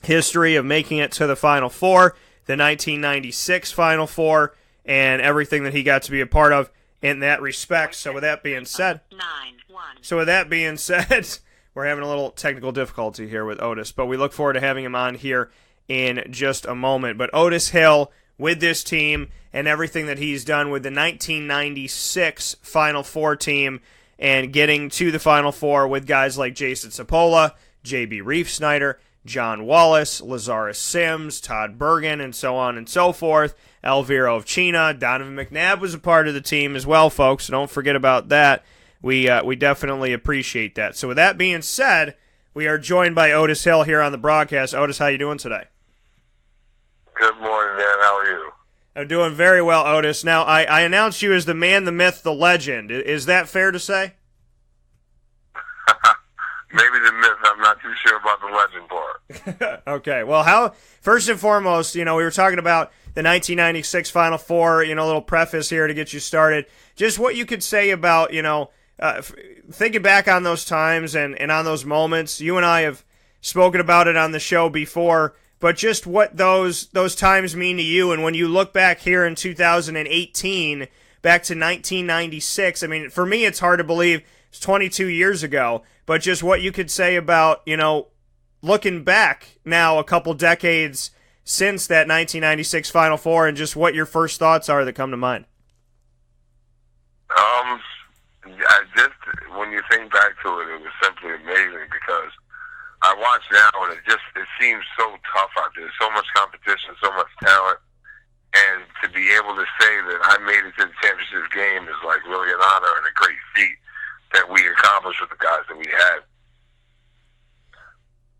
history of making it to the Final Four, the 1996 Final Four, and everything that he got to be a part of in that respect. So with that being said, we're having a little technical difficulty here with Otis, but we look forward to having him on here in just a moment. But Otis Hill, with this team and everything that he's done with the 1996 Final Four team and getting to the Final Four with guys like Jason Cipolla, J.B. Reef-Snyder, John Wallace, Lazarus Sims, Todd Bergen, and so on and so forth. Elvira Ovchina, Donovan McNabb was a part of the team as well, folks, so don't forget about that. We definitely appreciate that. So with that being said, we are joined by Otis Hill here on the broadcast. Otis, how you doing today? Good morning, Dan. How are you? I'm doing very well, Otis. Now, I announced you as the man, the myth, the legend. Is that fair to say? Maybe the myth. I'm not too sure about the legend part. Okay. Well, first and foremost, we were talking about the 1996 Final Four, a little preface here to get you started. Just what you could say about, thinking back on those times and on those moments. You and I have spoken about it on the show before, but just what those times mean to you. And when you look back here in 2018, back to 1996, I mean, for me, it's hard to believe it's 22 years ago, but just what you could say about, looking back now a couple decades since that 1996 Final Four and just what your first thoughts are that come to mind. When you think back to it, it was simply amazing because I watch now and it seems so tough out there. So much competition, so much talent. And to be able to say that I made it to the championship game is like really an honor and a great feat that we accomplished with the guys that we had.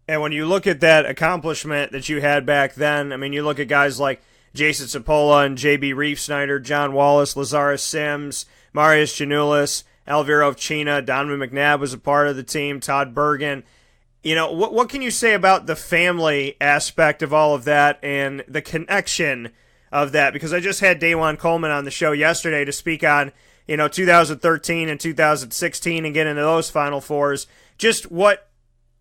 And when you look at that accomplishment that you had back then, I mean, you look at guys like Jason Cipolla and J.B. Reef-Snyder, John Wallace, Lazarus Sims, Marius Giannoulis, Elvira Ovchina, Donovan McNabb was a part of the team, Todd Bergen. What can you say about the family aspect of all of that and the connection of that? Because I just had Dajuan Coleman on the show yesterday to speak on, 2013 and 2016 and get into those Final Fours. Just what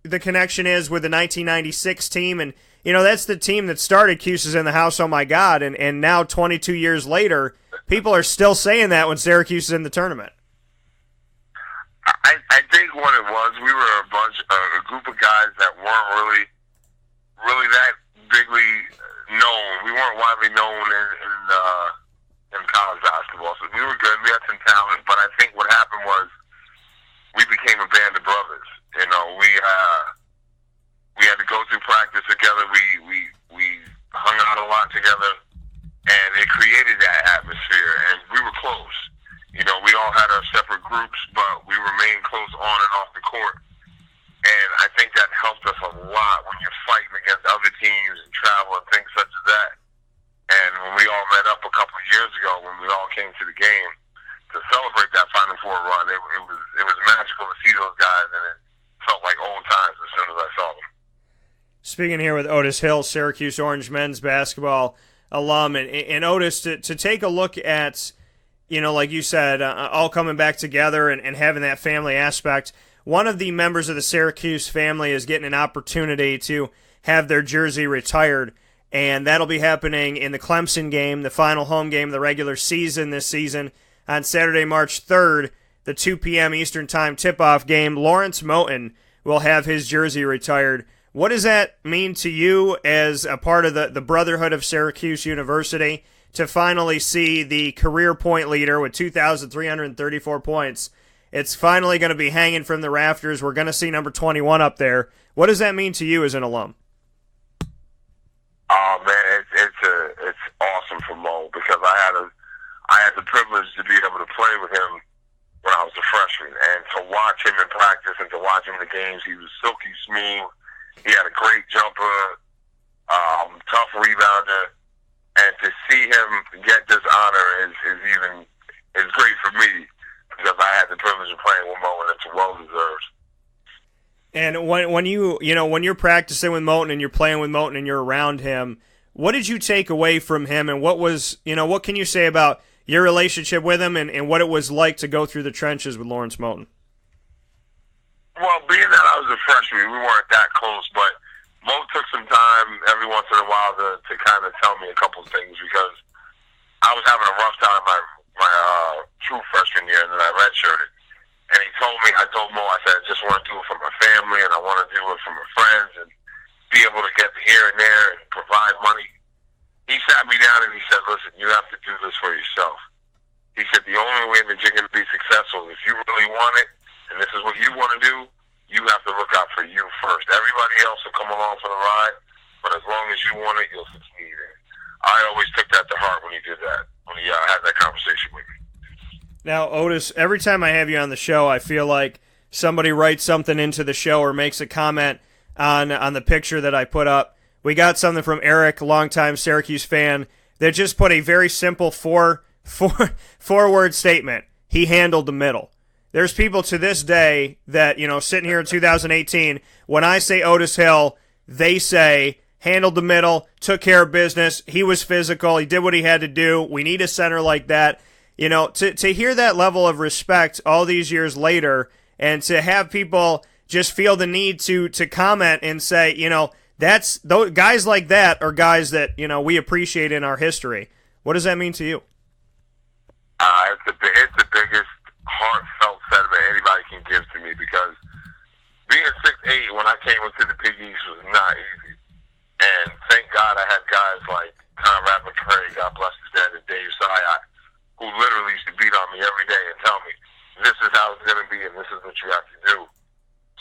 the connection is with the 1996 team, and that's the team that started Cuse's in the house. Oh my God! And now 22 years later, people are still saying that when Syracuse is in the tournament. I think what it was, we were a group of guys that weren't really that bigly known. We weren't widely known in college basketball, so we were good. We had some talent, but I think what happened was we became a band of brothers. We had to go through practice together. We hung out a lot together, and it created that atmosphere. And we were close. We all had our separate groups, but we remained close on and off the court. And I think that helped us a lot when you're fighting against other teams and travel and things such as that. And when we all met up a couple of years ago, when we all came to the game to celebrate that Final Four run, it was magical to see those guys, and it felt like old times as soon as I saw them. Speaking here with Otis Hill, Syracuse Orange men's basketball alum, and Otis, to take a look at, like you said, all coming back together and having that family aspect. One of the members of the Syracuse family is getting an opportunity to have their jersey retired, and that'll be happening in the Clemson game, the final home game of the regular season this season, on Saturday, March 3rd, the 2 p.m. Eastern Time tip-off game. Lawrence Moten will have his jersey retired. What does that mean to you as a part of the Brotherhood of Syracuse University to finally see the career point leader with 2,334 points? It's finally going to be hanging from the rafters. We're going to see number 21 up there. What does that mean to you as an alum? Oh man, it's awesome for Mo, because I had the privilege to be able to play with him when I was a freshman, and to watch him in practice and to watch him in the games. He was silky smooth. He had a great jumper, tough rebounder, and to see him get this honor is great for me, because I had the privilege of playing with Mo, and it's well deserved. And when you're practicing with Moten and you're playing with Moten and you're around him, what did you take away from him, and what can you say about your relationship with him and what it was like to go through the trenches with Lawrence Moten? Well, being that I was a freshman, we weren't that close, but Mo took some time every once in a while to kind of tell me a couple of things, because I was having a rough time my true freshman year, and then I redshirted. And I told Mo, I said, I just want to do it for my family, and I want to do it for my friends, and be able to get here and there and provide money. He sat me down and he said, listen, you have to do this for yourself. He said, the only way that you're going to be successful, if you really want it, and this is what you want to do, you have to look out for you first. Everybody else will come along for the ride, but as long as you want it, you'll succeed. And I always took that to heart when he did that, when he had that conversation with me. Now, Otis, every time I have you on the show, I feel like somebody writes something into the show or makes a comment on the picture that I put up. We got something from Eric, longtime Syracuse fan, that just put a very simple four-word statement. He handled the middle. There's people to this day that, sitting here in 2018, when I say Otis Hill, they say, handled the middle, took care of business, he was physical, he did what he had to do, we need a center like that. To hear that level of respect all these years later, and to have people just feel the need to comment and say, that's those guys like that are guys that, we appreciate in our history. What does that mean to you? It's the biggest heartfelt sentiment anybody can give to me, because being 6'8" when I came into the Big East was not easy. And thank God I had guys like Jaleel McRae, God bless his dad, and Dave Sy, who literally used to beat on me every day and tell me, this is how it's going to be and this is what you have to do.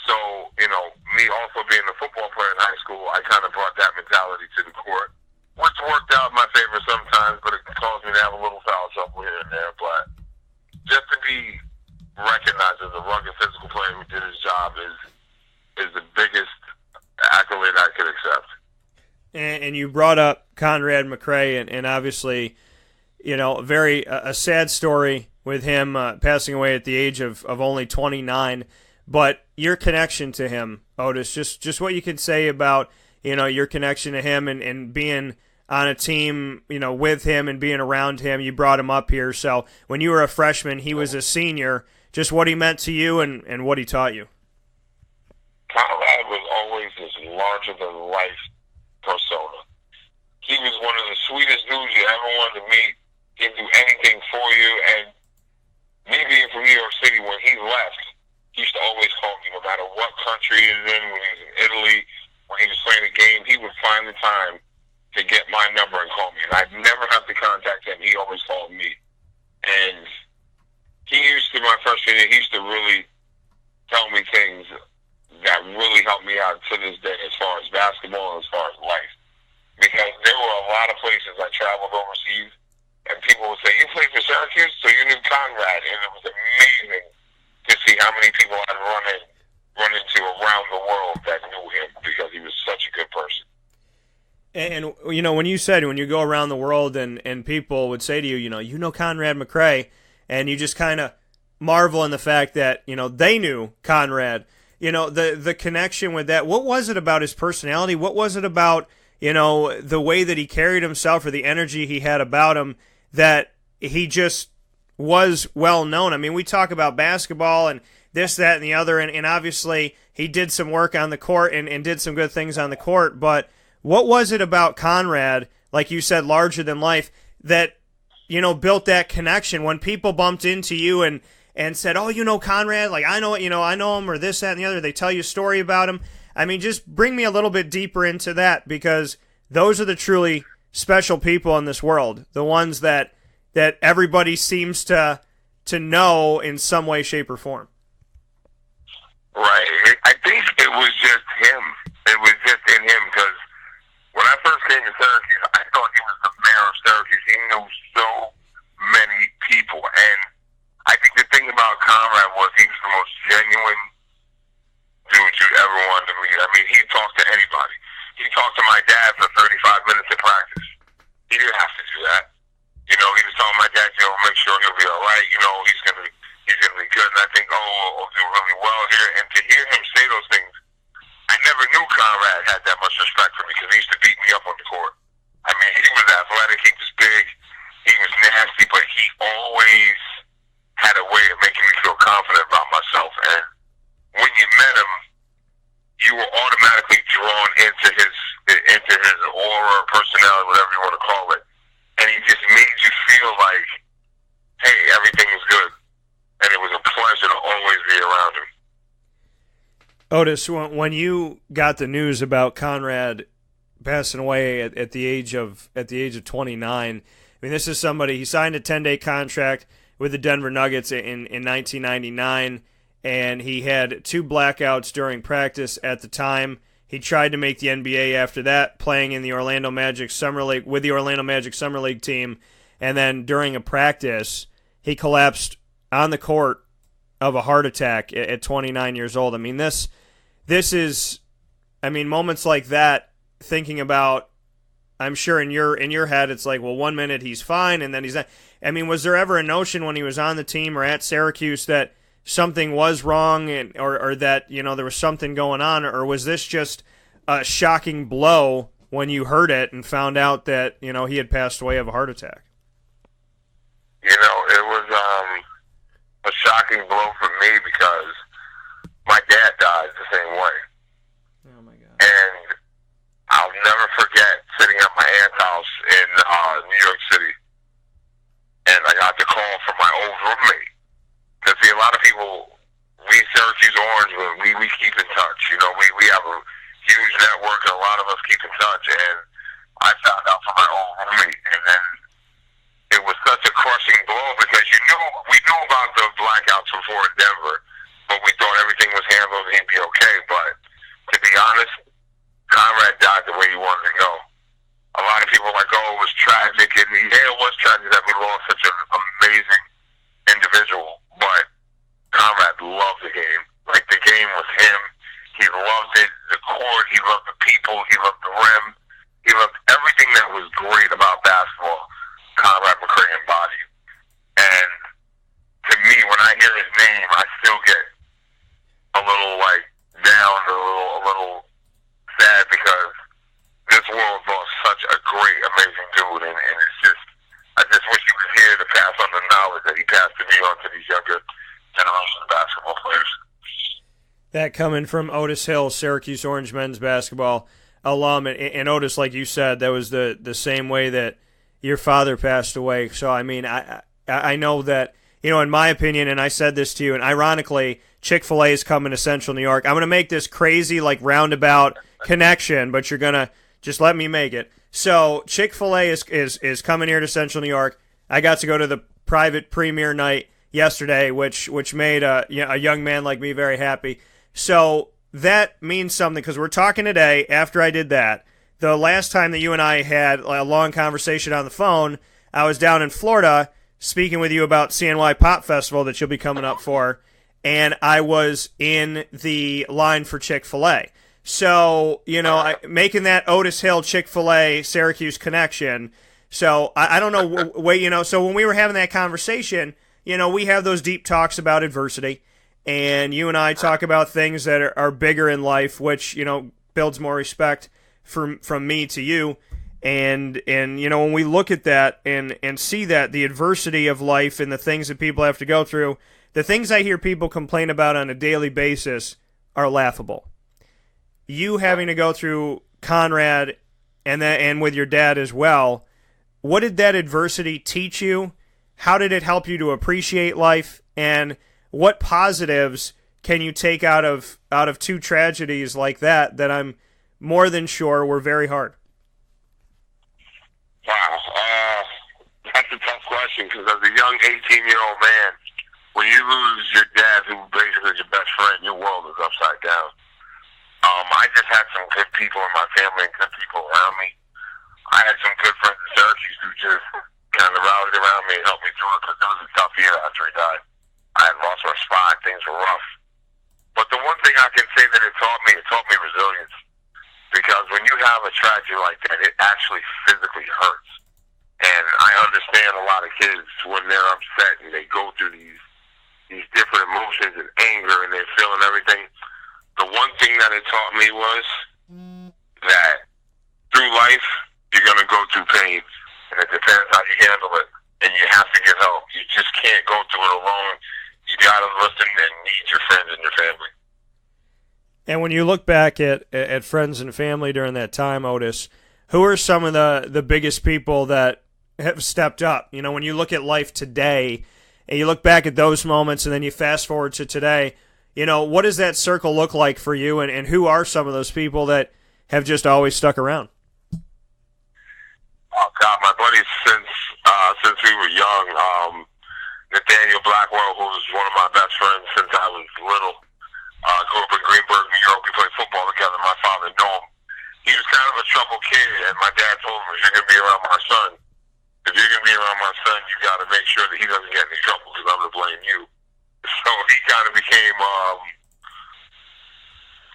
So, me also being a football player in high school, I kind of brought that mentality to the court, which worked out in my favor sometimes, but it caused me to have a little foul trouble here and there. But just to be recognized as a rugged physical player who did his job is the biggest accolade I could accept. And you brought up Conrad McRae, and obviously, a sad story with him passing away at the age of only 29. But your connection to him, Otis, just what you can say about, your connection to him and being on a team, with him and being around him. You brought him up here. So when you were a freshman, he was a senior. Just what he meant to you and what he taught you. Conrad was always this larger-than-life persona. He was one of the sweetest dudes you ever wanted to meet. He'd do anything for you, and me being from New York City, when he left, he used to always call me, no matter what country he was in, when he was in Italy, when he was playing a game, he would find the time to get my number and call me. And I'd never have to contact him. He always called me. And he used to, my freshman year, he used to really tell me things that really helped me out to this day as far as basketball and as far as life. Because there were a lot of places I traveled overseas, and people would say, you played for Syracuse, so you knew Conrad. And it was amazing to see how many people I'd run into around the world that knew him because he was such a good person. And when you said when you go around the world and people would say to you, you know Conrad McRae, and you just kind of marvel in the fact that, they knew Conrad. The connection with that, what was it about his personality? What was it about, the way that he carried himself or the energy he had about him that he just was well known? I mean, we talk about basketball and this, that, and the other, and obviously he did some work on the court and did some good things on the court, but what was it about Conrad, like you said, larger than life, that, built that connection when people bumped into you and said, oh, Conrad, like I know him, or this, that, and the other, they tell you a story about him. I mean, just bring me a little bit deeper into that, because those are the truly special people in this world, the ones that everybody seems to know in some way, shape, or form. Right. I think it was just him. It was just in him, because when I first came to Syracuse, I thought he was the mayor of Syracuse. He knew so many people. And I think the thing about Conrad was he was the most genuine dude you ever wanted to meet. I mean, he talked to anybody. He talked to my dad for 35 minutes at practice. He didn't have to do that. He was telling my dad, make sure he'll be all right. He's gonna be good. And I think, we'll do really well here. And to hear him say those things, I never knew Conrad had that much respect for me, because he used to beat me up on the court. I mean, he was athletic, he was big, he was nasty, but he always had a way of making me feel confident about myself. And when you met him, you were automatically drawn into his aura, personality, whatever you want to call it. And he just made you feel like, hey, everything is good. And it was a pleasure to always be around him. Otis, when you got the news about Conrad passing away at the age of 29, I mean, this is somebody, he signed a 10-day contract with the Denver Nuggets in 1999, and he had 2 blackouts during practice at the time. He tried to make the NBA after that, playing in the Orlando Magic Summer League with the Orlando Magic Summer League team, and then during a practice, he collapsed on the court of a heart attack at 29 years old. I mean, this is, I mean, moments like that, thinking about, I'm sure in your head, it's like, well, 1 minute he's fine, and then he's not. I mean, was there ever a notion when he was on the team or at Syracuse that something was wrong, or that, there was something going on, or was this just a shocking blow when you heard it and found out that, he had passed away of a heart attack? It was a shocking blow for me, because my dad died the same way. Oh, my God. And I'll never forget sitting at my aunt's house in New York City, and I got the call from my old roommate. Because, see, a lot of people, we Syracuse Orange, we keep in touch. We have a huge network, and a lot of us keep in touch. And I found out from my old roommate, and then it was such a crushing blow, because we knew about the blackouts before in Denver, but we thought everything was handled and he'd be okay. But to be honest, Conrad died the way he wanted to go. A lot of people were like, oh, it was tragic, and it was tragic that we lost such an amazing individual. But Conrad loved the game. Like, the game was him. He loved it, the court, he loved the people, he loved the rim, he loved everything that was great about basketball. Conrad McRae embodied. And to me, when I hear his name, I still get a little down, a little sad, because this world lost such a great, amazing dude, and it's just, I just wish he was here to pass on the knowledge that he passed to me on to these younger generation of basketball players. That coming from Otis Hill, Syracuse Orange men's basketball alum. And Otis, like you said, that was the same way that your father passed away. So, I mean, I know that, in my opinion, and I said this to you, and ironically, Chick-fil-A is coming to Central New York. I'm going to make this crazy, roundabout connection, but you're going to just let me make it. So, Chick-fil-A is coming here to Central New York. I got to go to the private premiere night yesterday, which made a young man like me very happy. So that means something, because we're talking today after I did that. The last time that you and I had a long conversation on the phone, I was down in Florida speaking with you about CNY Pop Festival that you'll be coming up for, and I was in the line for Chick-fil-A. So, making that Otis Hill Chick-fil-A Syracuse connection. So I don't know, so when we were having that conversation, we have those deep talks about adversity. And you and I talk about things that are bigger in life, which, builds more respect from me to you. And when we look at that and see that, the adversity of life and the things that people have to go through, the things I hear people complain about on a daily basis are laughable. You having to go through Conrad and with your dad as well, what did that adversity teach you? How did it help you to appreciate life? And what positives can you take out of two tragedies like that I'm more than sure were very hard? Wow. That's a tough question, because as a young 18-year-old man, when you lose your dad, who basically is your best friend, your world is upside down. I just had some good people in my family and good people around me. I had some good friends in Syracuse who just kind of rallied around me and helped me through it, because it was a tough year after he died. I had lost my spot. Things were rough. But the one thing I can say that it taught me resilience. Because when you have a tragedy like that, it actually physically hurts. And I understand a lot of kids, when they're upset and they go through these different emotions and anger and they're feeling everything, the one thing that it taught me was that through life, you're going to go through pain. And it depends how you handle it. And you have to get help. You just can't go through it alone. You got to listen and need your friends and your family. And when you look back at friends and family during that time, Otis, who are some of the biggest people that have stepped up? When you look at life today and you look back at those moments and then you fast forward to today, what does that circle look like for you? And who are some of those people that have just always stuck around? Oh, God, my buddies since we were young, Nathaniel Blackwell, who was one of my best friends since I was little, grew up in Greenburgh, New York. We played football together. My father knew him. He was kind of a troubled kid, and my dad told him, if you're going to be around my son, you got to make sure that he doesn't get in any trouble, because I'm going to blame you. So he kind of became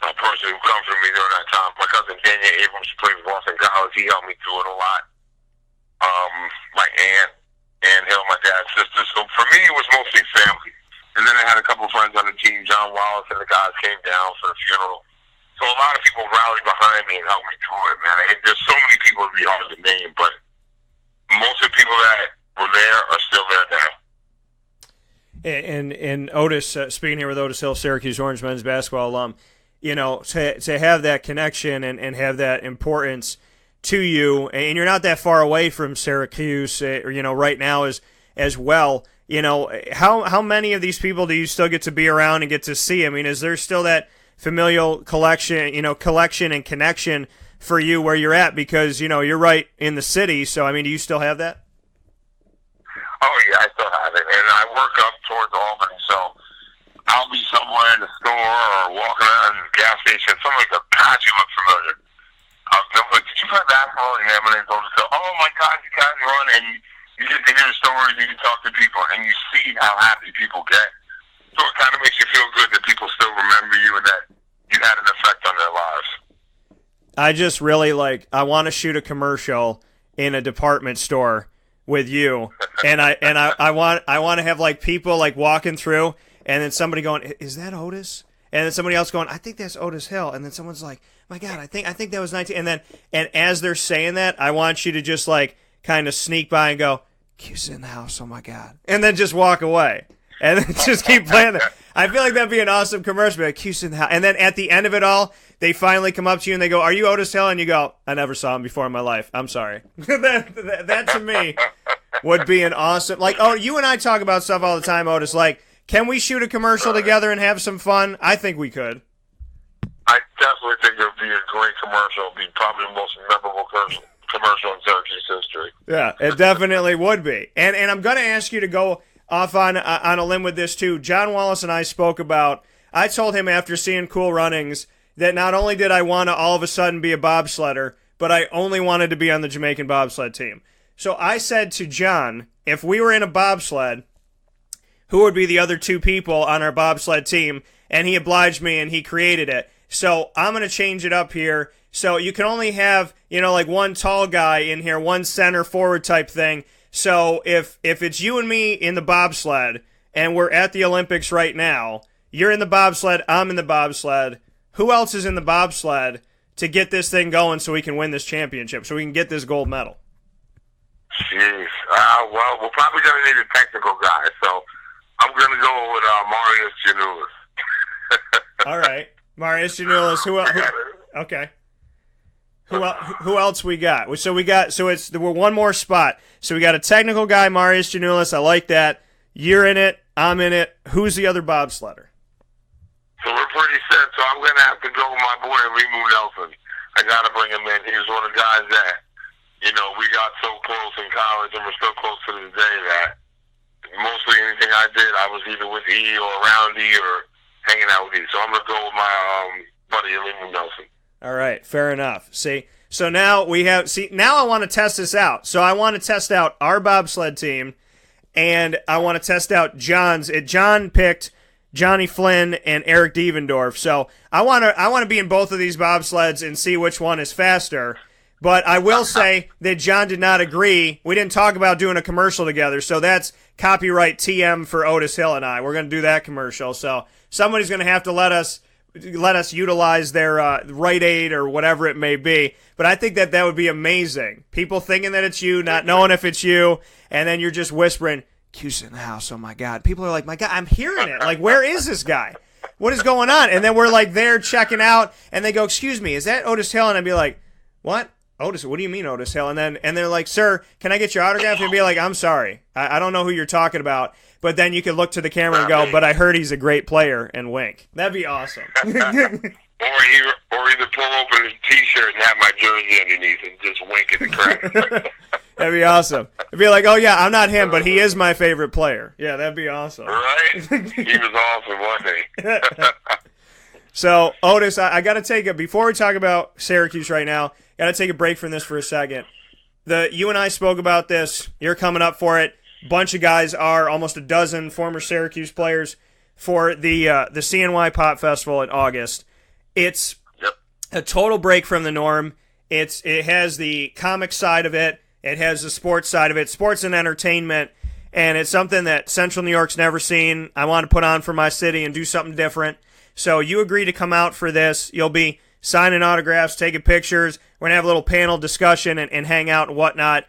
a person who comforted me during that time. My cousin Daniel Abrams, who played with Boston College, he helped me through it a lot. My aunt, Ann Hill, my dad's sister. So for me, it was mostly family. And then I had a couple of friends on the team. John Wallace and the guys came down for the funeral. So a lot of people rallied behind me and helped me through it, man. There's so many people it would be hard to name, but most of the people that were there are still there now. And Otis, speaking here with Otis Hill, Syracuse Orange men's basketball alum, to have that connection and have that importance to you, and you're not that far away from Syracuse, right now as well. How many of these people do you still get to be around and get to see? I mean, is there still that familial collection and connection for you where you're at? Because, you're right in the city, so, I mean, do you still have that? Oh, yeah, I still have it. And I work up towards Albany, so I'll be somewhere in the store or walking around in the gas station. Someone's like, God, you look familiar. I'm like, did you play basketball? Yeah, my name's Otis Hill. Oh, my God, you guys run. And you get to hear stories, you can talk to people, and you see how happy people get. So it kind of makes you feel good that people still remember you and that you had an effect on their lives. I just really I want to shoot a commercial in a department store with you, and I want to have people walking through, and then somebody going, is that Otis? And then somebody else going, I think that's Otis Hill, and then someone's like, my God, I think that was 19. And as they're saying that, I want you to just kind of sneak by and go, Q's in the house, oh my God, and then just walk away, and then just keep playing that. I feel like that'd be an awesome commercial. Like, Houston, and then at the end of it all, they finally come up to you and they go, "Are you Otis Hill?" And you go, "I never saw him before in my life. I'm sorry." that to me would be an awesome. Like, oh, you and I talk about stuff all the time, Otis. Like, can we shoot a commercial together and have some fun? I think we could. I definitely think it would be a great commercial. It would be probably the most memorable commercial in Syracuse history. Yeah, it definitely would be. And I'm going to ask you to go off on a limb with this too. John Wallace and I spoke about, I told him after seeing Cool Runnings that not only did I want to all of a sudden be a bobsledder, but I only wanted to be on the Jamaican bobsled team. So I said to John, if we were in a bobsled, who would be the other two people on our bobsled team? And he obliged me and he created it. So I'm going to change it up here. So you can only have, like one tall guy in here, one center forward type thing. So if it's you and me in the bobsled, and we're at the Olympics right now, you're in the bobsled, I'm in the bobsled, who else is in the bobsled to get this thing going so we can win this championship, so we can get this gold medal? Jeez. Well, we're probably going to need a technical guy, so I'm going to go with Marius Janulis. All right. Marius Janulis. Okay. Who else we got? We're one more spot. So we got a technical guy, Marius Janulis. I like that. You're in it. I'm in it. Who's the other bobsledder? So we're pretty set. So I'm going to have to go with my boy, Remu Nelson. I got to bring him in. He was one of the guys that, we got so close in college, and we're still close to this day that mostly anything I did, I was either with E or around E or hanging out with E. So I'm going to go with my buddy, Remu Nelson. All right, fair enough. See, so now now I want to test this out. So I want to test out our bobsled team, and I want to test out John's. John picked Johnny Flynn and Eric Devendorf. So I want to be in both of these bobsleds and see which one is faster. But I will say that John did not agree. We didn't talk about doing a commercial together, so that's copyright TM for Otis Hill and I. We're going to do that commercial. So somebody's going to have to let us utilize their Rite Aid or whatever it may be. But I think that would be amazing. People thinking that it's you, not knowing if it's you, and then you're just whispering, "Q's in the house, oh my God." People are like, "My God, I'm hearing it. Like, where is this guy? What is going on?" And then we're like there checking out, and they go, "Excuse me, is that Otis Hill?" And I'd be like, "What? Otis, what do you mean Otis Hill?" And they're like, "Sir, can I get your autograph?" And be like, "I'm sorry. I don't know who you're talking about." But then you could look to the camera and go, "But I heard he's a great player," and wink. That'd be awesome. or either pull open his T-shirt and have my jersey underneath and just wink at the crowd. That'd be awesome. It'd be like, "Oh yeah, I'm not him, but he is my favorite player." Yeah, that'd be awesome. Right? He was awesome, wasn't he? So, Otis, I got to take before we talk about Syracuse right now, got to take a break from this for a second. You and I spoke about this. You're coming up for it. Bunch of guys are, almost a dozen former Syracuse players for the CNY Pop Festival in August. It's a total break from the norm. It has the comic side of it. It has the sports side of it, sports and entertainment, and it's something that Central New York's never seen. I want to put on for my city and do something different. So you agree to come out for this. You'll be signing autographs, taking pictures. We're going to have a little panel discussion and hang out and whatnot.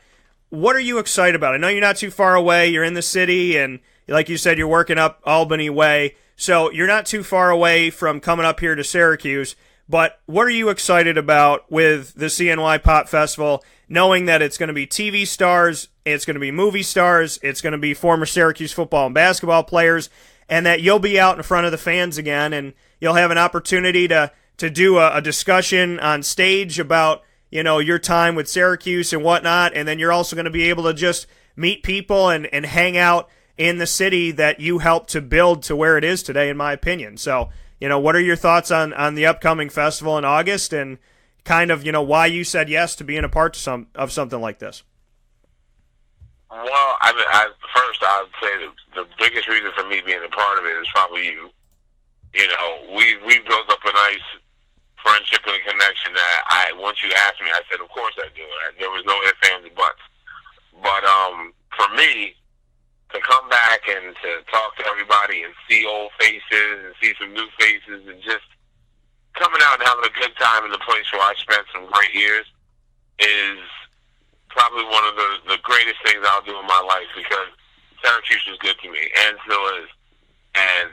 What are you excited about? I know you're not too far away. You're in the city, and like you said, you're working up Albany way. So you're not too far away from coming up here to Syracuse. But what are you excited about with the CNY Pop Festival, knowing that it's going to be TV stars, it's going to be movie stars, it's going to be former Syracuse football and basketball players, and that you'll be out in front of the fans again, and you'll have an opportunity to do a discussion on stage about, your time with Syracuse and whatnot, and then you're also going to be able to just meet people and hang out in the city that you helped to build to where it is today, in my opinion. So, what are your thoughts on the upcoming festival in August, and kind of, why you said yes to being a part of something like this? Well, first I would say the biggest reason for me being a part of it is probably you. We built up a nice friendship and a connection that once you asked me, I said, of course I do. There was no ifs, ands, and buts. But for me, to come back and to talk to everybody and see old faces and see some new faces and just coming out and having a good time in the place where I spent some great years is probably one of the greatest things I'll do in my life, because Syracuse is good to me and still is. And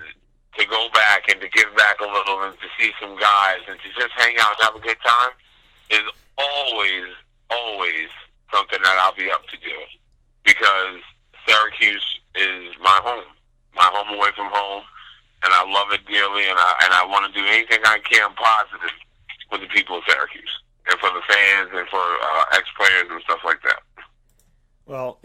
to to go back and to give back a little and to see some guys and to just hang out and have a good time is always, always something that I'll be up to do, because Syracuse is my home away from home, and I love it dearly, and I want to do anything I can positive for the people of Syracuse and for the fans and for ex-players and stuff like that. Well,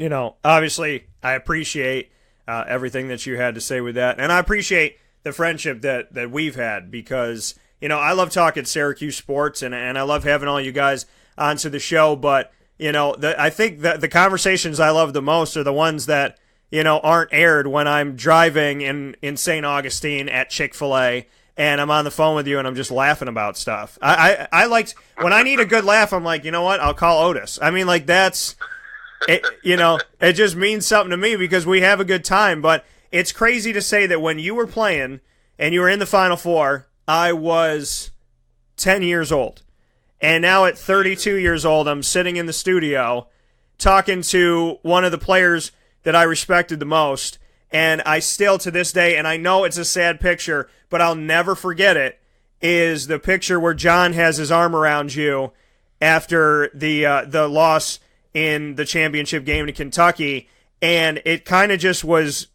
obviously I appreciate everything that you had to say with that, and I appreciate the friendship that we've had, because, I love talking Syracuse sports, and I love having all you guys onto the show, but, I think that the conversations I love the most are the ones that, aren't aired when I'm driving in St. Augustine at Chick-fil-A, and I'm on the phone with you and I'm just laughing about stuff. I like, when I need a good laugh, I'm like, you know what, I'll call Otis. I mean, like, that's, it just means something to me because we have a good time. But it's crazy to say that when you were playing and you were in the Final Four, I was 10 years old. And now at 32 years old, I'm sitting in the studio talking to one of the players that I respected the most. And I still, to this day, and I know it's a sad picture, but I'll never forget it, is the picture where John has his arm around you after the loss in the championship game to Kentucky. And it kind of just was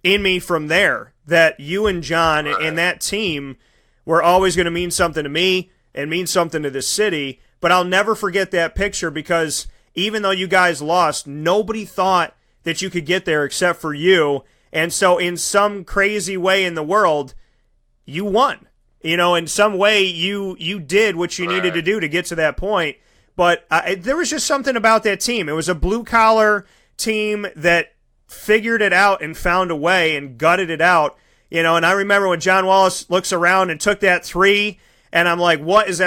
in me from there that you and John and that team were always going to mean something to me and mean something to the city. But I'll never forget that picture, because even though you guys lost, nobody thought that you could get there except for you. And so in some crazy way in the world, you won. In some way you did what you needed to do to get to that point. But there was just something about that team. It was a blue-collar team that figured it out and found a way and gutted it out. And I remember when John Wallace looks around and took that three, and I'm like, what's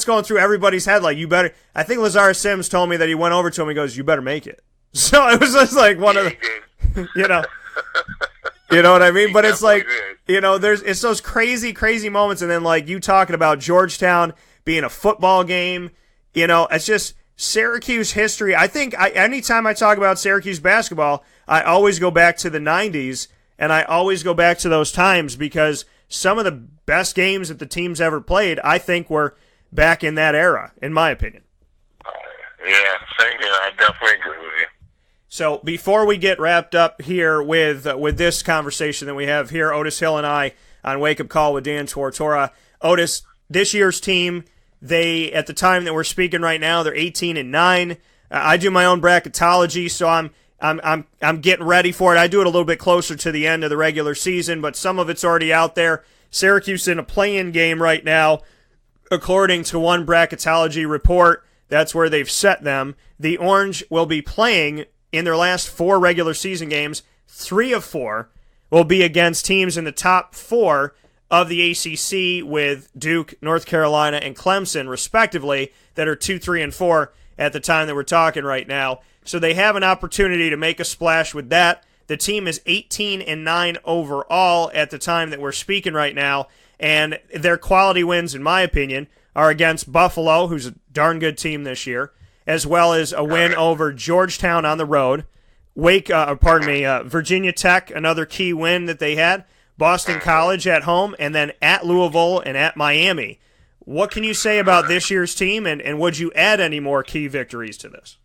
going through everybody's head? Like, you better, I think Lazar Sims told me that he went over to him, he goes, you better make it. So it was just like one of the, you know what I mean? But it's like, it's those crazy, crazy moments. And then like you talking about Georgetown being a football game, it's just Syracuse history. I think anytime I talk about Syracuse basketball, I always go back to the 90s, and I always go back to those times, because some of the best games that the team's ever played, I think, were back in that era, in my opinion. Yeah, same here. I definitely agree with you. So before we get wrapped up here with this conversation that we have here, Otis Hill and I on Wake Up Call with Dan Tortora. Otis, this year's team, they, at the time that we're speaking right now, they're 18-9. I do my own bracketology, so I'm getting ready for it. I do it a little bit closer to the end of the regular season, but some of it's already out there. Syracuse in a play-in game right now, according to one bracketology report. That's where they've set them. The Orange will be playing in their last 4 regular season games. 3 of 4 will be against teams in the top 4 of the ACC, with Duke, North Carolina, and Clemson, respectively, that are 2, 3, and 4 at the time that we're talking right now. So they have an opportunity to make a splash with that. The team is 18-9 overall at the time that we're speaking right now, and their quality wins, in my opinion, are against Buffalo, who's a darn good team this year, as well as a win over Georgetown on the road. Virginia Tech, another key win that they had. Boston College at home, and then at Louisville and at Miami. What can you say about this year's team, and would you add any more key victories to this?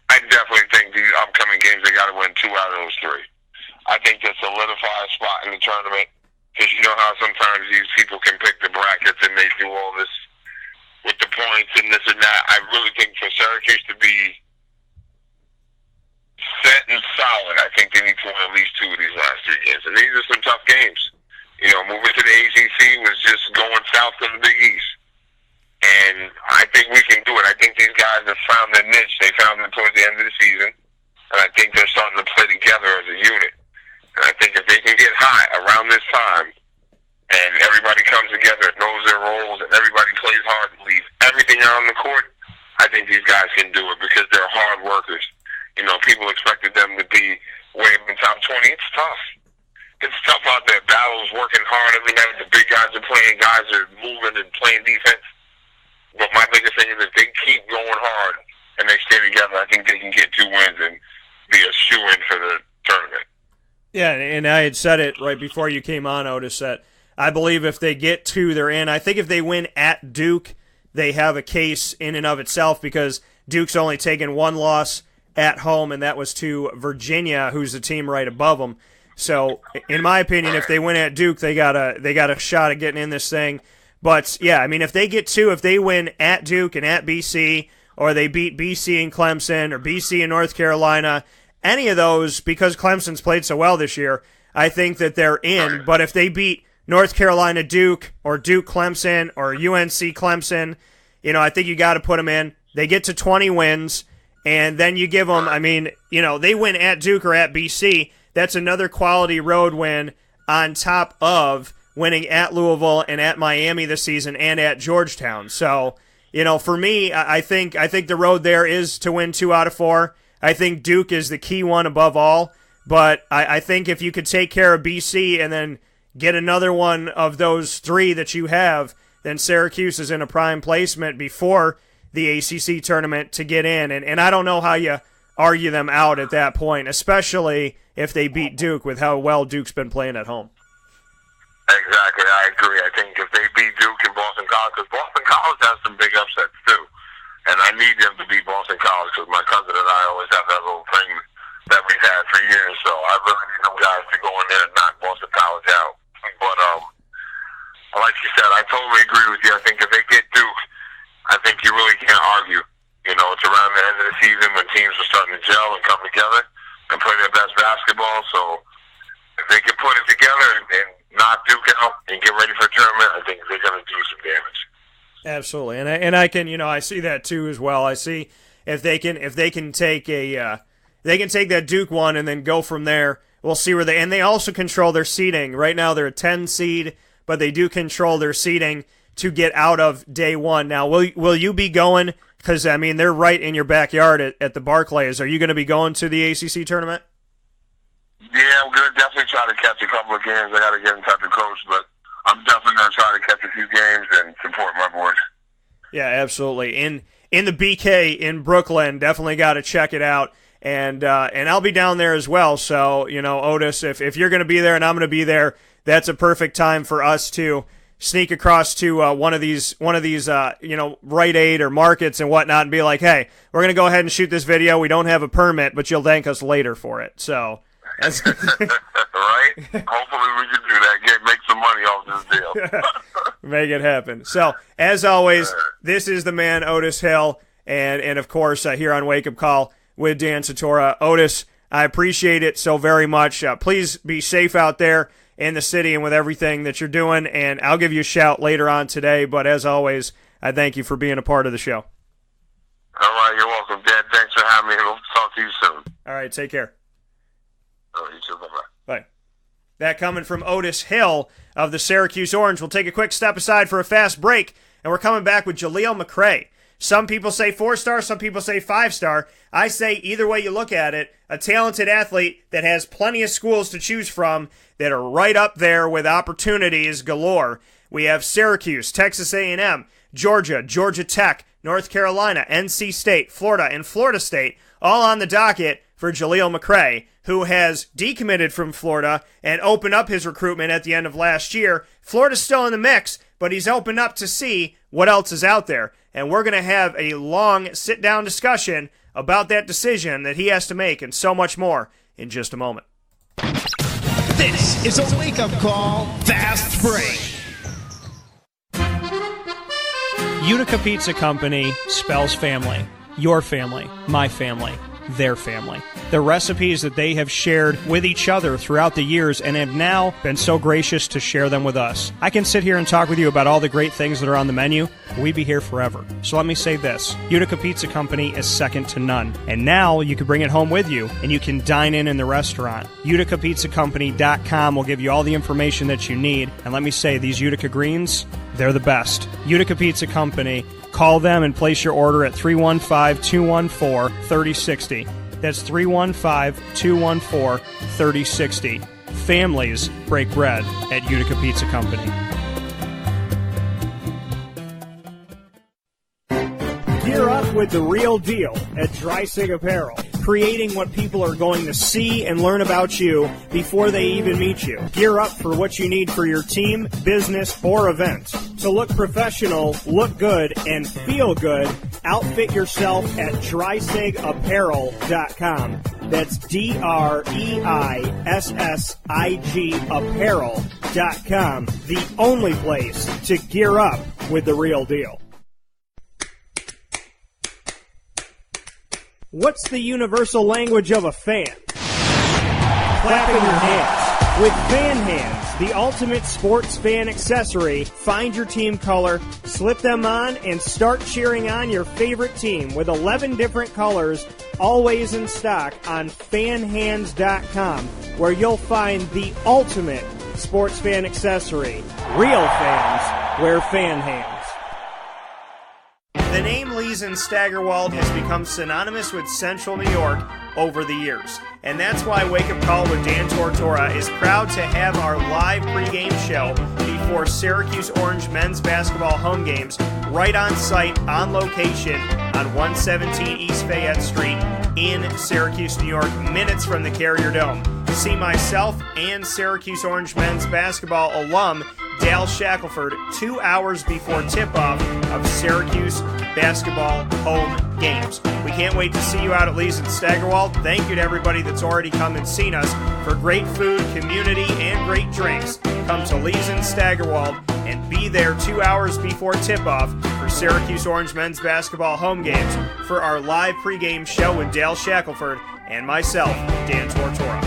I definitely think the upcoming games, they got to win 2 out of those 3. I think to solidify a spot in the tournament, because you know how sometimes these people can pick the brackets and they do all this with the points and this and that. I really think for Syracuse to be set and solid, I think they need to win at least 2 of these last 3 games. And these are some tough games. Moving to the ACC was just going south to the Big East. And I think we can do it. I think these guys have found their niche. They found it towards the end of the season. And I think they're starting to play together as a unit. And I think if they can get high around this time, and everybody comes together, knows their roles, and everybody plays hard and leaves everything out on the court, I think these guys can do it because they're hard workers. People expected them to be way in the top 20. It's tough. It's tough out there. Battles, working hard every night. The big guys are playing. Guys are moving and playing defense. But my biggest thing is if they keep going hard and they stay together, I think they can get 2 wins and be a shoo-in for the tournament. Yeah, and I had said it right before you came on, Otis, that I believe if they get 2, they're in. I think if they win at Duke, they have a case in and of itself because Duke's only taken 1 loss at home, and that was to Virginia, who's the team right above them. So, in my opinion, if they win at Duke, they got a shot at getting in this thing. But, yeah, I mean, if they get 2, if they win at Duke and at BC, or they beat BC and Clemson, or BC and North Carolina, any of those, because Clemson's played so well this year, I think that they're in. But if they beat North Carolina Duke, or Duke Clemson, or UNC Clemson, I think you got to put them in. They get to 20 wins, and then you give them, I mean, they win at Duke or at BC. That's another quality road win on top of winning at Louisville and at Miami this season and at Georgetown. So, for me, I think the road there is to win 2 out of 4. I think Duke is the key one above all. But I think if you could take care of BC and then get another one of those 3 that you have, then Syracuse is in a prime placement before the ACC tournament to get in. And I don't know how you argue them out at that point, especially if they beat Duke with how well Duke's been playing at home. Exactly, I agree. I think if they beat Duke and Boston College, because Boston College has some big upsets too, and I need them to beat Boston College because my cousin and I always have that little thing that we've had for years, so I really need them guys to go in there and knock Boston College out. But like you said, I totally agree with you. I think if they get Duke, I think you really can't argue. It's around the end of the season when teams are starting to gel and come together and play their best basketball, so if they can put it together and knock Duke out and get ready for a tournament, I think they're going to do some damage. Absolutely, and I can I see that too as well. I see if they can take they can take that Duke one and then go from there. We'll see where they also control their seeding. Right now they're a 10 seed, but they do control their seeding to get out of day one. Now, will you be going? Because I mean they're right in your backyard at the Barclays. Are you going to be going to the ACC tournament? Yeah, I'm going to definitely try to catch a couple of games. I got to get in touch with Coach, but I'm definitely going to try to catch a few games and support my boys. Yeah, absolutely. In the BK in Brooklyn, definitely got to check it out. And I'll be down there as well. So, Otis, if you're going to be there and I'm going to be there, that's a perfect time for us to sneak across to one of these Rite Aid or markets and whatnot and be like, hey, we're going to go ahead and shoot this video. We don't have a permit, but you'll thank us later for it. So. Right? Hopefully we can do that. Make some money off this deal. Make it happen. So, as always, this is the man, Otis Hill, and of course, here on Wake Up Call with Dan Tortora. Otis, I appreciate it so very much. Please be safe out there in the city and with everything that you're doing, and I'll give you a shout later on today, but as always, I thank you for being a part of the show. All right, you're welcome, Dan. Thanks for having me. We'll talk to you soon. All right, take care. Oh, you too. Bye-bye. Bye. That coming from Otis Hill of the Syracuse Orange. We'll take a quick step aside for a fast break, and we're coming back with Jaleel McRae. Some people say 4-star, some people say 5-star. I say either way you look at it, a talented athlete that has plenty of schools to choose from that are right up there with opportunities galore. We have Syracuse, Texas A&M, Georgia, Georgia Tech, North Carolina, NC State, Florida, and Florida State, all on the docket for Jaleel McRae, who has decommitted from Florida and opened up his recruitment at the end of last year. Florida's still in the mix, but he's opened up to see what else is out there. And we're going to have a long sit-down discussion about that decision that he has to make and so much more in just a moment. This is a wake-up call fast break. Utica Pizza Company spells family. Your family, my family, their family. The recipes that they have shared with each other throughout the years and have now been so gracious to share them with us. I can sit here and talk with you about all the great things that are on the menu. We'd be here forever. So let me say this. Utica Pizza Company is second to none. And now you can bring it home with you and you can dine in the restaurant. UticaPizzaCompany.com will give you all the information that you need. And let me say, these Utica greens, they're the best. Utica Pizza Company. Call them and place your order at 315-214-3060. That's 315-214-3060. Families break bread at Utica Pizza Company. Gear up with the real deal at Dry Sig Apparel. creating what people are going to see and learn about you before they even meet you. Gear up for what you need for your team, business, or event. To look professional, look good, and feel good, outfit yourself at DreissigApparel.com. That's DREISSIG Apparel.com. The only place to gear up with the real deal. What's the universal language of a fan? Clapping your hands. With Fan Hands, the ultimate sports fan accessory, find your team color, slip them on, and start cheering on your favorite team with 11 different colors, always in stock on fanhands.com, where you'll find the ultimate sports fan accessory. Real fans wear Fan Hands. The name Lees and Staggerwald has become synonymous with Central New York over the years. And that's why Wake Up Call with Dan Tortora is proud to have our live pregame show before Syracuse Orange men's basketball home games right on site, on location, on 117 East Fayette Street in Syracuse, New York, minutes from the Carrier Dome. To see myself and Syracuse Orange men's basketball alum Dale Shackelford 2 hours before tip-off of Syracuse basketball home games. We can't wait to see you out at Lee's and Staggerwald. Thank you to everybody that's already come and seen us for great food, community, and great drinks. Come to Lee's and Staggerwald and be there 2 hours before tip-off for Syracuse Orange men's basketball home games for our live pregame show with Dale Shackelford and myself, Dan Tortora.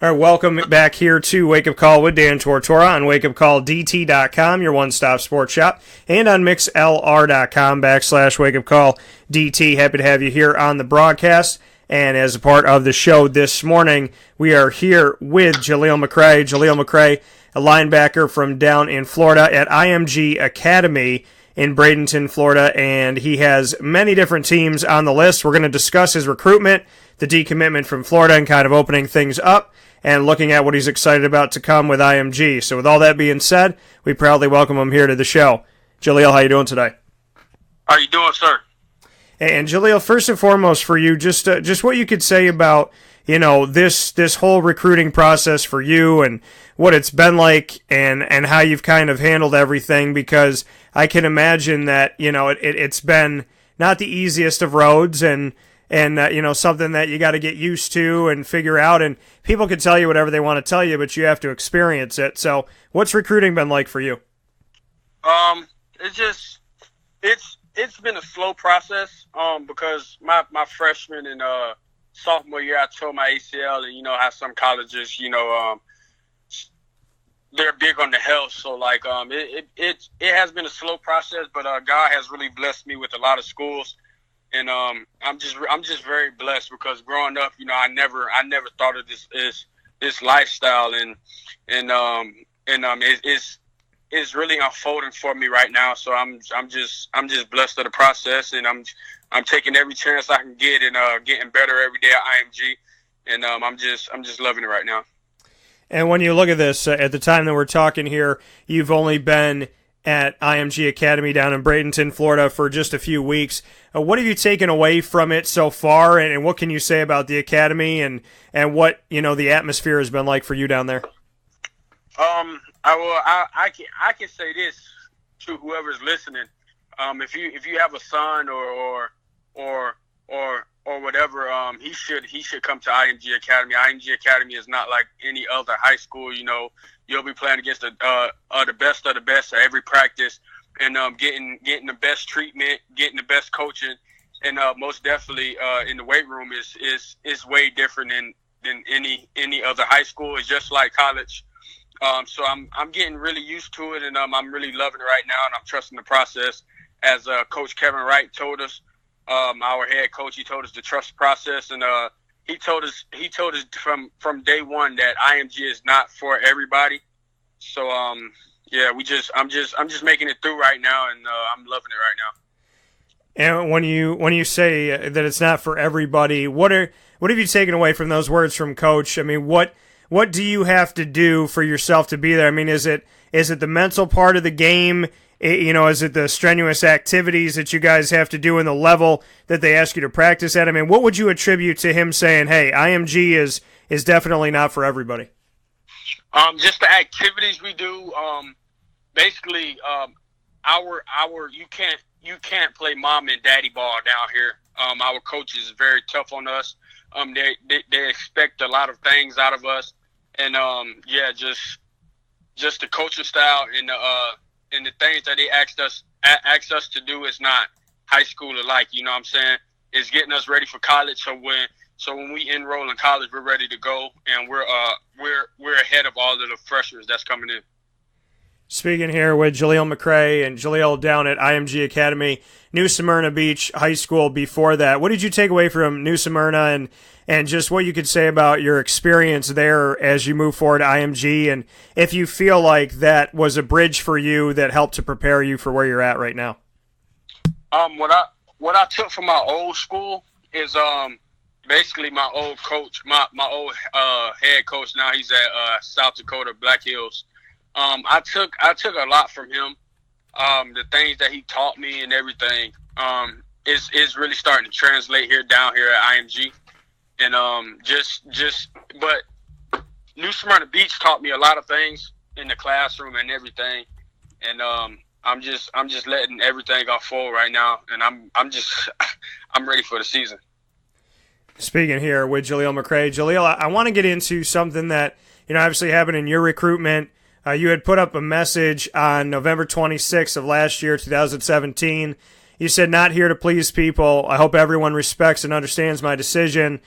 All right, welcome back here to Wake Up Call with Dan Tortora on wakeupcalldt.com, your one-stop sports shop, and on mixlr.com/wakeupcalldt. Happy to have you here on the broadcast. And as a part of the show this morning, we are here with Jaleel McRae. Jaleel McRae, a linebacker from down in Florida at IMG Academy in Bradenton, Florida, and he has many different teams on the list. We're going to discuss his recruitment, the decommitment from Florida, and kind of opening things up, and looking at what he's excited about to come with IMG. So with all that being said, we proudly welcome him here to the show. Jaleel, how you doing today? How you doing, sir? And Jaleel, first and foremost for you, just what you could say about, you know, this whole recruiting process for you and what it's been like and how you've kind of handled everything, because I can imagine that, you know, it's been not the easiest of roads and you know, something that you got to get used to and figure out, and people can tell you whatever they want to tell you, but you have to experience it. So what's recruiting been like for you? It's been a slow process, because my freshman and sophomore year, I tore my ACL, and you know how some colleges, you know, they're big on the health. So like, it has been a slow process, but God has really blessed me with a lot of schools. And I'm just very blessed, because growing up, you know, I never thought of this lifestyle, and it's really unfolding for me right now. So I'm just blessed with the process, and I'm taking every chance I can get, and getting better every day at IMG, and I'm just loving it right now. And when you look at this, at the time that we're talking here, you've only been at IMG Academy down in Bradenton, Florida for just a few weeks. What have you taken away from it so far, and what can you say about the academy and what, you know, the atmosphere has been like for you down there? I can say this to whoever's listening. If you have a son or whatever, he should come to IMG Academy. IMG Academy is not like any other high school. You know, you'll be playing against the best of the best at every practice, and getting the best treatment, getting the best coaching, and most definitely in the weight room is way different than any other high school. It's just like college. So I'm getting really used to it, and I'm really loving it right now, and I'm trusting the process. As Coach Kevin Wright told us, our head coach, he told us to trust the process, and he told us from day one that IMG is not for everybody. So yeah, I'm just making it through right now, and I'm loving it right now. And when you say that it's not for everybody, what have you taken away from those words from Coach? I mean, what do you have to do for yourself to be there? I mean, is it the mental part of the game? Is it the strenuous activities that you guys have to do in the level that they ask you to practice at? I mean, what would you attribute to him saying, hey, IMG is definitely not for everybody? Just the activities we do. Basically, you can't play mom and daddy ball down here. Our coaches is very tough on us. They expect a lot of things out of us, and just the coaching style and the things that they asked us to do is not high school alike. You know what I'm saying? It's getting us ready for college. So when we enroll in college, we're ready to go, and we're ahead of all of the freshers that's coming in. Speaking here with Jaleel McRae, and Jaleel down at IMG Academy, New Smyrna Beach High School before that. What did you take away from New Smyrna and just what you could say about your experience there as you move forward to IMG, and if you feel like that was a bridge for you that helped to prepare you for where you're at right now? What I took from my old school is basically my old coach, my old head coach. Now he's at South Dakota Black Hills. I took a lot from him. The things that he taught me and everything is really starting to translate down here at IMG. And but New Smyrna Beach taught me a lot of things in the classroom and everything. And I'm just letting everything go forward right now, and I'm ready for the season. Speaking here with Jaleel McRae, Jaleel, I want to get into something that obviously happened in your recruitment. You had put up a message on November 26th of last year, 2017. You said, "Not here to please people. I hope everyone respects and understands my decision."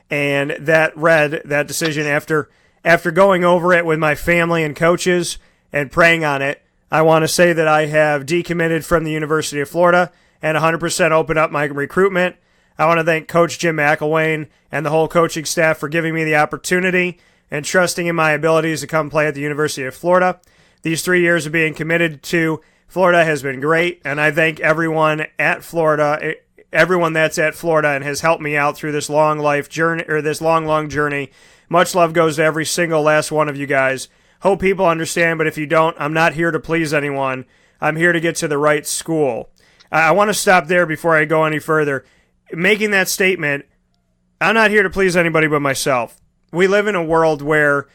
And that decision after going over it with my family and coaches and praying on it. I want to say that I have decommitted from the University of Florida and 100% opened up my recruitment. I want to thank Coach Jim McElwain and the whole coaching staff for giving me the opportunity and trusting in my abilities to come play at the University of Florida. These 3 years of being committed to Florida has been great, and I thank everyone at Florida, everyone that's at Florida and has helped me out through this long life journey, or this long journey. Much love goes to every single last one of you guys. Hope people understand, but if you don't, I'm not here to please anyone. I'm here to get to the right school. I want to stop there before I go any further. Making that statement, I'm not here to please anybody but myself. We live in a world where,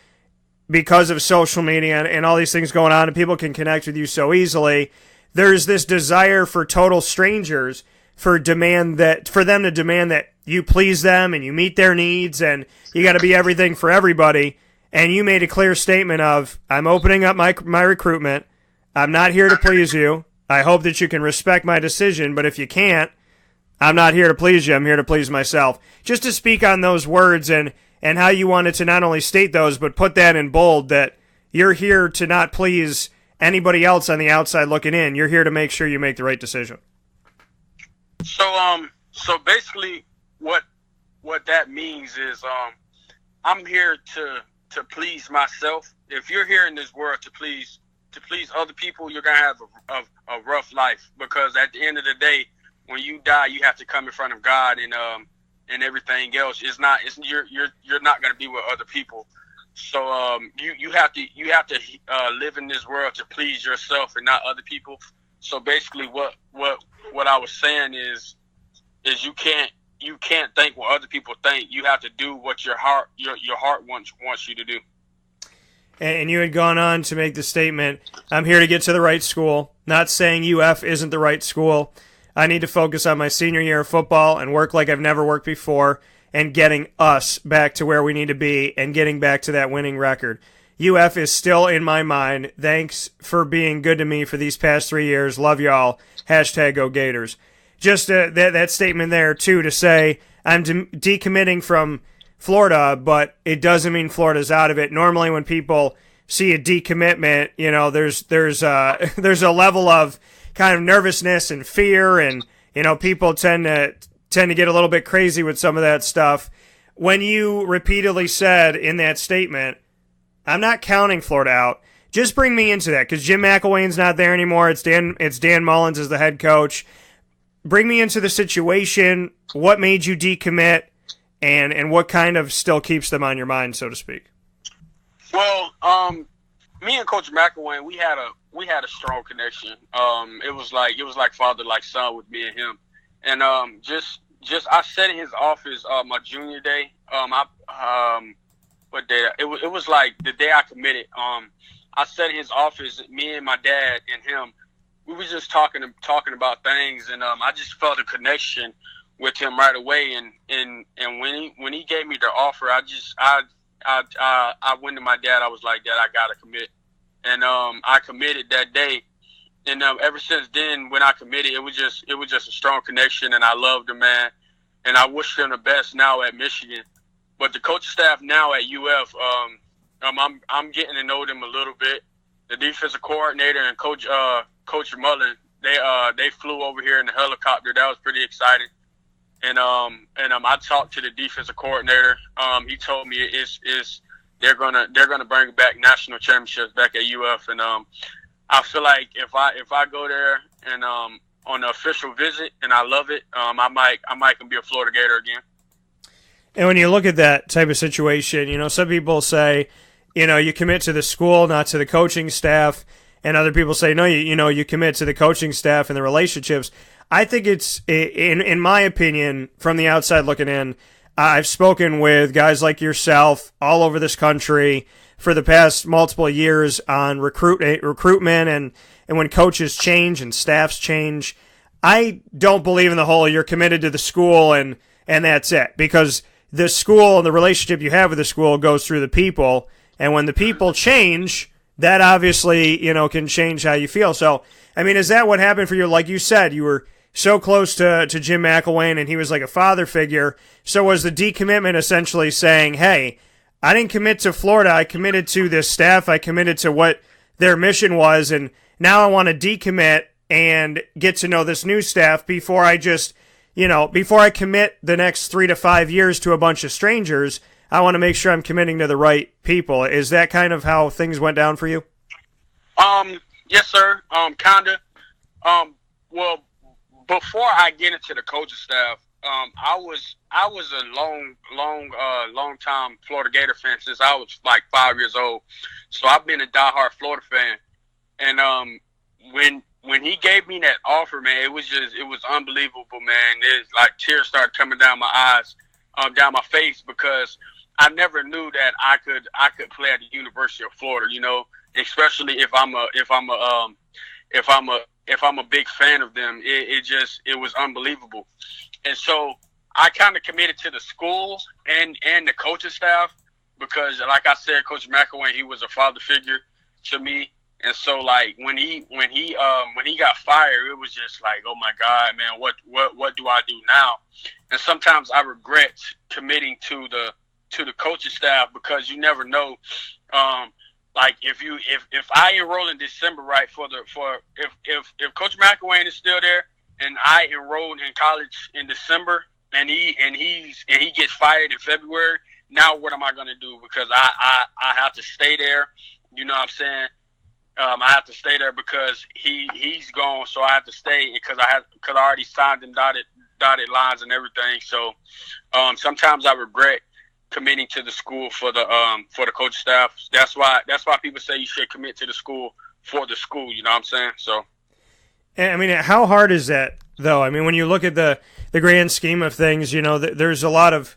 because of social media and all these things going on, and people can connect with you so easily, there's this desire for total strangers for them to demand that you please them and you meet their needs and you got to be everything for everybody. And you made a clear statement of, I'm opening up my recruitment. I'm not here to please you. I hope that you can respect my decision, but if you can't, I'm not here to please you. I'm here to please myself. Just to speak on those words and how you wanted to not only state those, but put that in bold, that you're here to not please anybody else on the outside looking in. You're here to make sure you make the right decision. So basically what that means is, I'm here to please myself. If you're here in this world to please other people, you're gonna have a rough life, because at the end of the day, when you die, you have to come in front of God and everything else. You're not gonna be with other people. So you have to live in this world to please yourself and not other people. So basically, what I was saying is you can't think what other people think. You have to do what your heart wants you to do. And you had gone on to make the statement, I'm here to get to the right school. Not saying UF isn't the right school. I need to focus on my senior year of football and work like I've never worked before and getting us back to where we need to be and getting back to that winning record. UF is still in my mind. Thanks for being good to me for these past 3 years. Love y'all. #Go Gators. Just that statement there, too, to say I'm decommitting from Florida, but it doesn't mean Florida's out of it. Normally when people see a decommitment, there's a level of kind of nervousness and fear, and people tend to get a little bit crazy with some of that stuff. When you repeatedly said in that statement, I'm not counting Florida out, just bring me into that, because Jim McElwain's not there anymore. It's Dan Mullins as the head coach. Bring me into the situation. What made you decommit, and what kind of still keeps them on your mind, so to speak? Well, me and Coach McElwain, we had a strong connection. It was like father like son with me and him, and just I sat in his office my junior day. What day? It was like the day I committed. I sat in his office, me and my dad and him. We were just talking about things, and I just felt a connection with him right away. And when he gave me the offer, I went to my dad. I was like, Dad, I gotta commit, and I committed that day. And ever since then, when I committed, it was just a strong connection, and I loved him, man. And I wish him the best now at Michigan. But the coaching staff now at UF, I'm getting to know them a little bit. The defensive coordinator and Coach Mullen, they flew over here in the helicopter. That was pretty exciting. And I talked to the defensive coordinator. He told me they're gonna bring back national championships back at UF. And I feel like if I go there and on the official visit and I love it, I might be a Florida Gator again. And when you look at that type of situation, some people say, you commit to the school, not to the coaching staff, and other people say, no, you commit to the coaching staff and the relationships. I think it's, in my opinion, from the outside looking in, I've spoken with guys like yourself all over this country for the past multiple years on recruitment and when coaches change and staffs change. I don't believe in the whole you're committed to the school and that's it, because the school and the relationship you have with the school goes through the people, and when the people change, that obviously, can change how you feel. So, I mean, is that what happened for you? Like you said, you were so close to Jim McElwain, and he was like a father figure. So was the decommitment essentially saying, hey, I didn't commit to Florida, I committed to this staff, I committed to what their mission was, and now I want to decommit and get to know this new staff before I just, before I commit the next 3 to 5 years to a bunch of strangers, I want to make sure I'm committing to the right people. Is that kind of how things went down for you? Yes, sere. Kinda. Well, before I get into the coaching staff, I was a long time Florida Gator fan since I was like 5 years old. So I've been a diehard Florida fan. And when he gave me that offer, man, it was unbelievable, man. It's like tears started coming down my eyes, down my face, because I never knew that I could play at the University of Florida, especially if I'm a big fan of them. It was unbelievable. And so I kind of committed to the school and the coaching staff, because like I said, Coach McElwain, he was a father figure to me. And so, like, when he got fired, it was just like, oh my God, man, what do I do now? And sometimes I regret committing to the coaching staff, because you never know. Like if I enroll in December, right, if Coach McElwain is still there and I enrolled in college in December and he gets fired in February, now what am I going to do? Because I have to stay there. You know what I'm saying? I have to stay there because he's gone, so I have to stay because I already signed and dotted lines and everything. So sometimes I regret committing to the school for the coach staff. That's why people say you should commit to the school for the school. You know what I'm saying? So, I mean, how hard is that though? I mean, when you look at the grand scheme of things, there's a lot of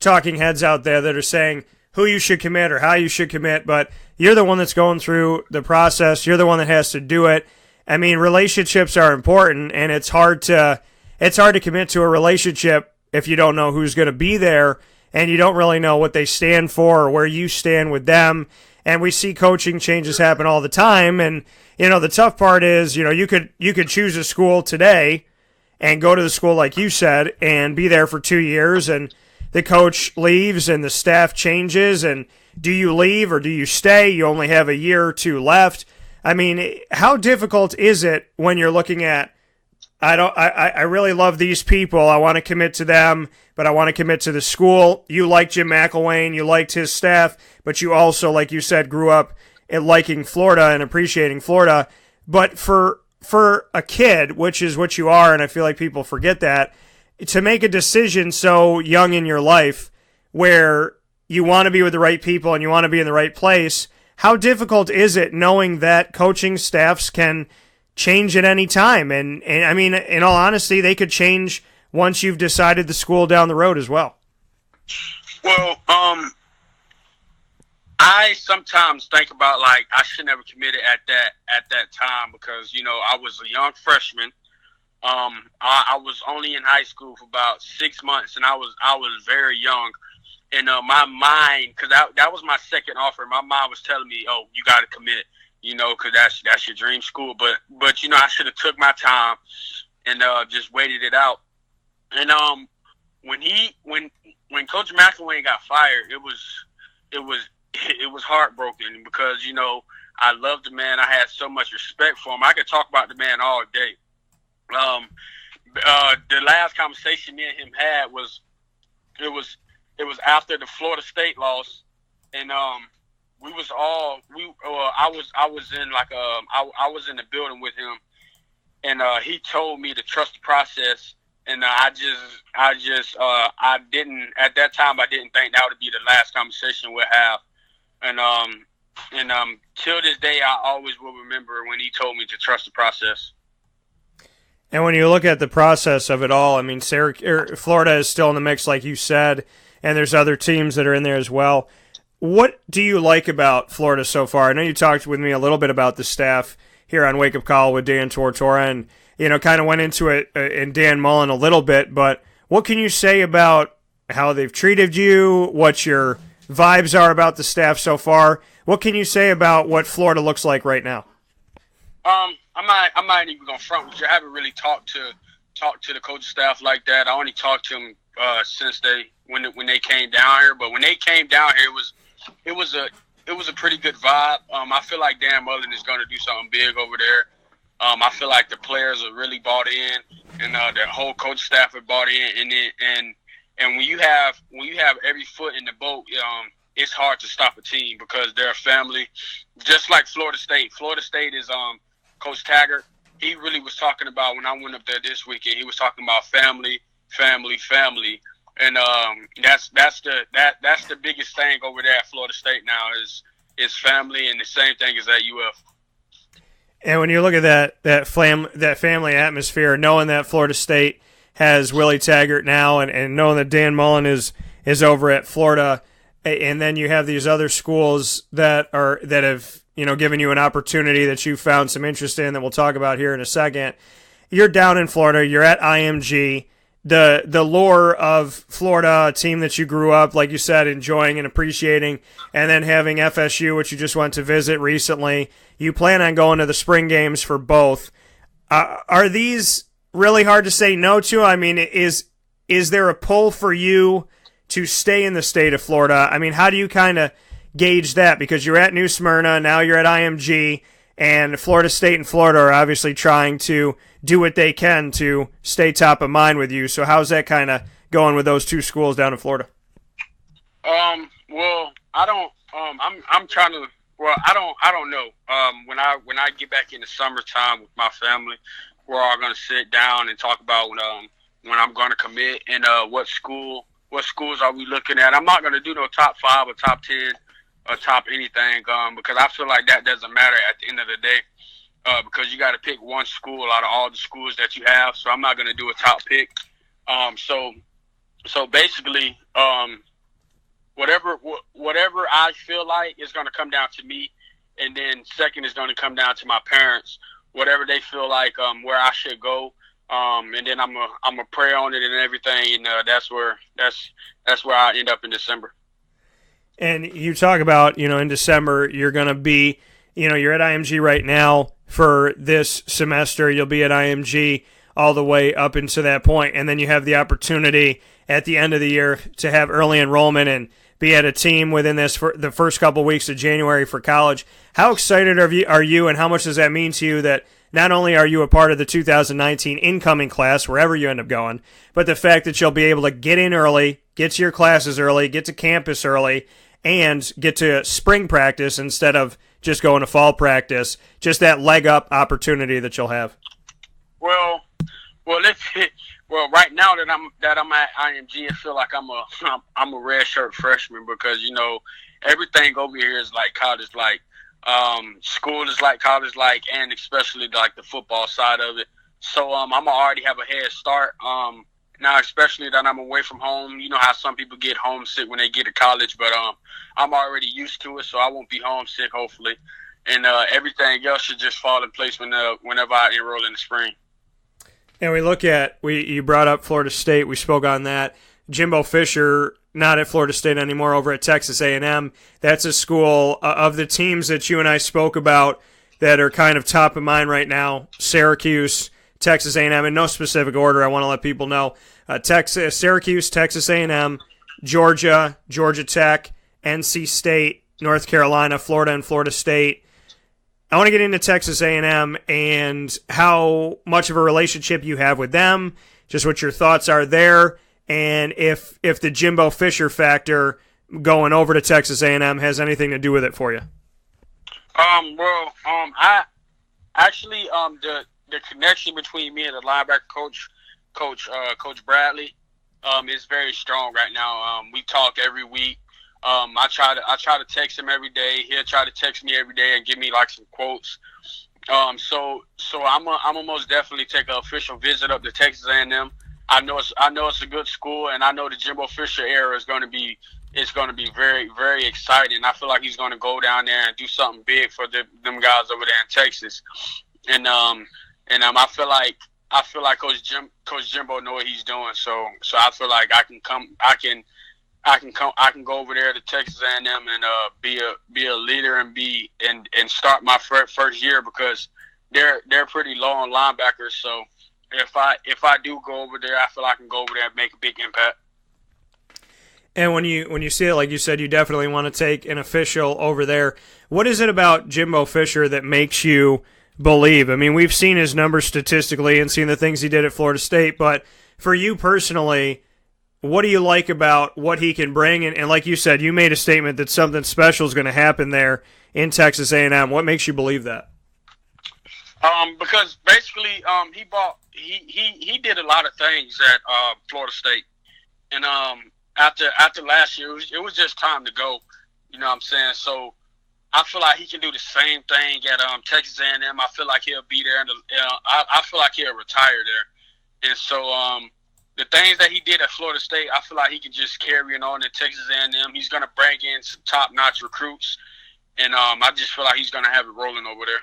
talking heads out there that are saying who you should commit or how you should commit, but you're the one that's going through the process. You're the one that has to do it. I mean, relationships are important, and it's hard to commit to a relationship if you don't know who's going to be there, and you don't really know what they stand for or where you stand with them. And we see coaching changes happen all the time, and the tough part is, you could choose a school today and go to the school like you said and be there for 2 years, and the coach leaves and the staff changes, and do you leave or do you stay? You only have a year or two left. I mean, how difficult is it when you're looking at, I really love these people, I want to commit to them, but I want to commit to the school. You like Jim McElwain, you liked his staff, but you also, like you said, grew up liking Florida and appreciating Florida. But for a kid, which is what you are, and I feel like people forget that, to make a decision so young in your life where you want to be with the right people and you want to be in the right place, how difficult is it knowing that coaching staffs can change at any time? And I mean, in all honesty, they could change once you've decided the school down the road as well. Well, I sometimes think about, like, I should never committed at that time because, you know, I was a young freshman. I was only in high school for about 6 months, and I was very young. And my mind, because that was my second offer, my mind was telling me, "Oh, you got to commit," you know, because that's your dream school. But you know, I should have took my time and just waited it out. And when Coach McElwain got fired, it was heartbroken because, you know, I loved the man. I had so much respect for him. I could talk about the man all day. The last conversation me and him had was after the Florida State loss, and I was in the building with him, and he told me to trust the process, and I didn't at that time. I didn't think that would be the last conversation we'll have, and till this day, I always will remember when he told me to trust the process. And when you look at the process of it all, I mean, Florida is still in the mix, like you said, and there's other teams that are in there as well. What do you like about Florida so far? I know you talked with me a little bit about the staff here on Wake Up Call with Dan Tortora, and, you know, kind of went into it in Dan Mullen a little bit, but what can you say about how they've treated you, what your vibes are about the staff so far? What can you say about what Florida looks like right now? I'm not even gonna front with you. I haven't really talked to the coaching staff like that. I only talked to them since when they came down here. But when they came down here, it was a pretty good vibe. I feel like Dan Mullen is gonna do something big over there. I feel like the players are really bought in, and the whole coach staff are bought in. And when you have every foot in the boat, it's hard to stop a team because they're a family, just like Florida State. Florida State is Coach Taggart. He really was talking about, when I went up there this weekend, he was talking about family, and that's the biggest thing over there at Florida State now is family, and the same thing is at UF. And when you look at that family atmosphere, knowing that Florida State has Willie Taggart now, and knowing that Dan Mullen is over at Florida, and then you have these other schools that have, you know, given you an opportunity that you found some interest in that we'll talk about here in a second. You're down in Florida. You're at IMG. The lore of Florida, a team that you grew up, like you said, enjoying and appreciating, and then having FSU, which you just went to visit recently. You plan on going to the spring games for both. Are these really hard to say no to? I mean, is there a pull for you to stay in the state of Florida? I mean, how do you kind of gauge that? Because you're at New Smyrna, now you're at IMG, and Florida State and Florida are obviously trying to do what they can to stay top of mind with you. So how's that kind of going with those two schools down in Florida? Well, I don't. I'm trying to. Well, I don't know. When I get back in the summertime with my family, we're all gonna sit down and talk about when I'm gonna commit and what schools are we looking at. I'm not gonna do no top 5 or top 10 or top anything because I feel like that doesn't matter at the end of the day because you got to pick one school out of all the schools that you have. So I'm not gonna do a top pick. So basically, whatever I feel like is going to come down to me, and then second is going to come down to my parents. Whatever they feel like where I should go, and then I'm a pray on it and everything, and that's where I end up in December. And you talk about, in December you're going to be, you're at IMG right now for this semester. You'll be at IMG all the way up into that point, and then you have the opportunity at the end of the year to have early enrollment and be at a team within this for the first couple weeks of January for college. How excited are you, and how much does that mean to you that not only are you a part of the 2019 incoming class, wherever you end up going, but the fact that you'll be able to get in early, get to your classes early, get to campus early, and get to spring practice instead of just going to fall practice, just that leg up opportunity that you'll have? Well, right now that I'm at IMG, I feel like I'm a redshirt freshman because everything over here is like college. Like School is like, college like, and especially like the football side of it. So I'm gonna already have a head start. Now, especially that I'm away from home. You know how some people get homesick when they get to college, but I'm already used to it, so I won't be homesick, hopefully. And everything else should just fall in place whenever I enroll in the spring. And we look at, you brought up Florida State. We spoke on that. Jimbo Fisher, not at Florida State anymore, over at Texas A&M. That's a school of the teams that you and I spoke about that are kind of top of mind right now. Syracuse, Texas A&M, in no specific order. I want to let people know. Syracuse, Texas A&M, Georgia, Georgia Tech, NC State, North Carolina, Florida, and Florida State. I want to get into Texas A&M and how much of a relationship you have with them, just what your thoughts are there, and if the Jimbo Fisher factor going over to Texas A&M has anything to do with it for you. I actually the connection between me and the linebacker coach Bradley is very strong right now. We talk every week. I try to text him every day. He'll try to text me every day and give me like some quotes. So I'm gonna most definitely take an official visit up to Texas A&M. I know it's a good school, and I know the Jimbo Fisher era is going to be very, very exciting. I feel like he's going to go down there and do something big for them guys over there in Texas. And I feel like Coach Jimbo know what he's doing. So I feel like I can go over there to Texas A&M and be a leader and start my first year, because they're pretty low on linebackers. So if I do go over there, I feel I can go over there and make a big impact. And when you see it, like you said, you definitely want to take an official over there. What is it about Jimbo Fisher that makes you believe? I mean, we've seen his numbers statistically and seen the things he did at Florida State, but for you personally, what do you like about what he can bring? And like you said, you made a statement that something special is going to happen there in Texas A&M. What makes you believe that? Because basically, he did a lot of things at Florida State, and after last year, it was just time to go. You know what I'm saying? So I feel like he can do the same thing at Texas A&M. I feel like he'll be there, and I feel like he'll retire there. And so the things that he did at Florida State, I feel like he can just carry it on at Texas A&M. He's going to bring in some top-notch recruits, and I just feel like he's going to have it rolling over there.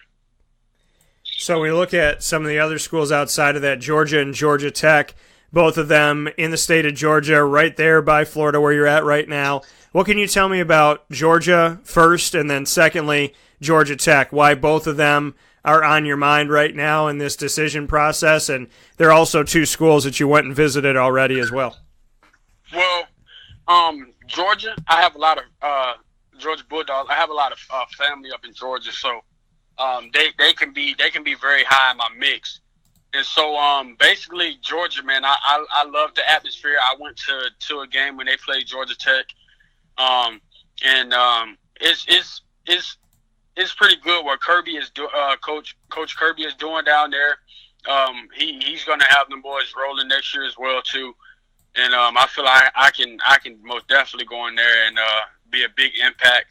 So we look at some of the other schools outside of that, Georgia and Georgia Tech, both of them in the state of Georgia, right there by Florida where you're at right now. What can you tell me about Georgia first, and then secondly, Georgia Tech, why both of them are on your mind right now in this decision process? And there are also two schools that you went and visited already as well. Well, Georgia, I have a lot of Georgia Bulldogs. I have a lot of family up in Georgia, so they can be very high in my mix. And so basically Georgia, man, I love the atmosphere. I went to a game when they played Georgia Tech, and it's pretty good what Kirby is Coach Kirby is doing down there. He's going to have them boys rolling next year as well too. And I feel like I can most definitely go in there and be a big impact.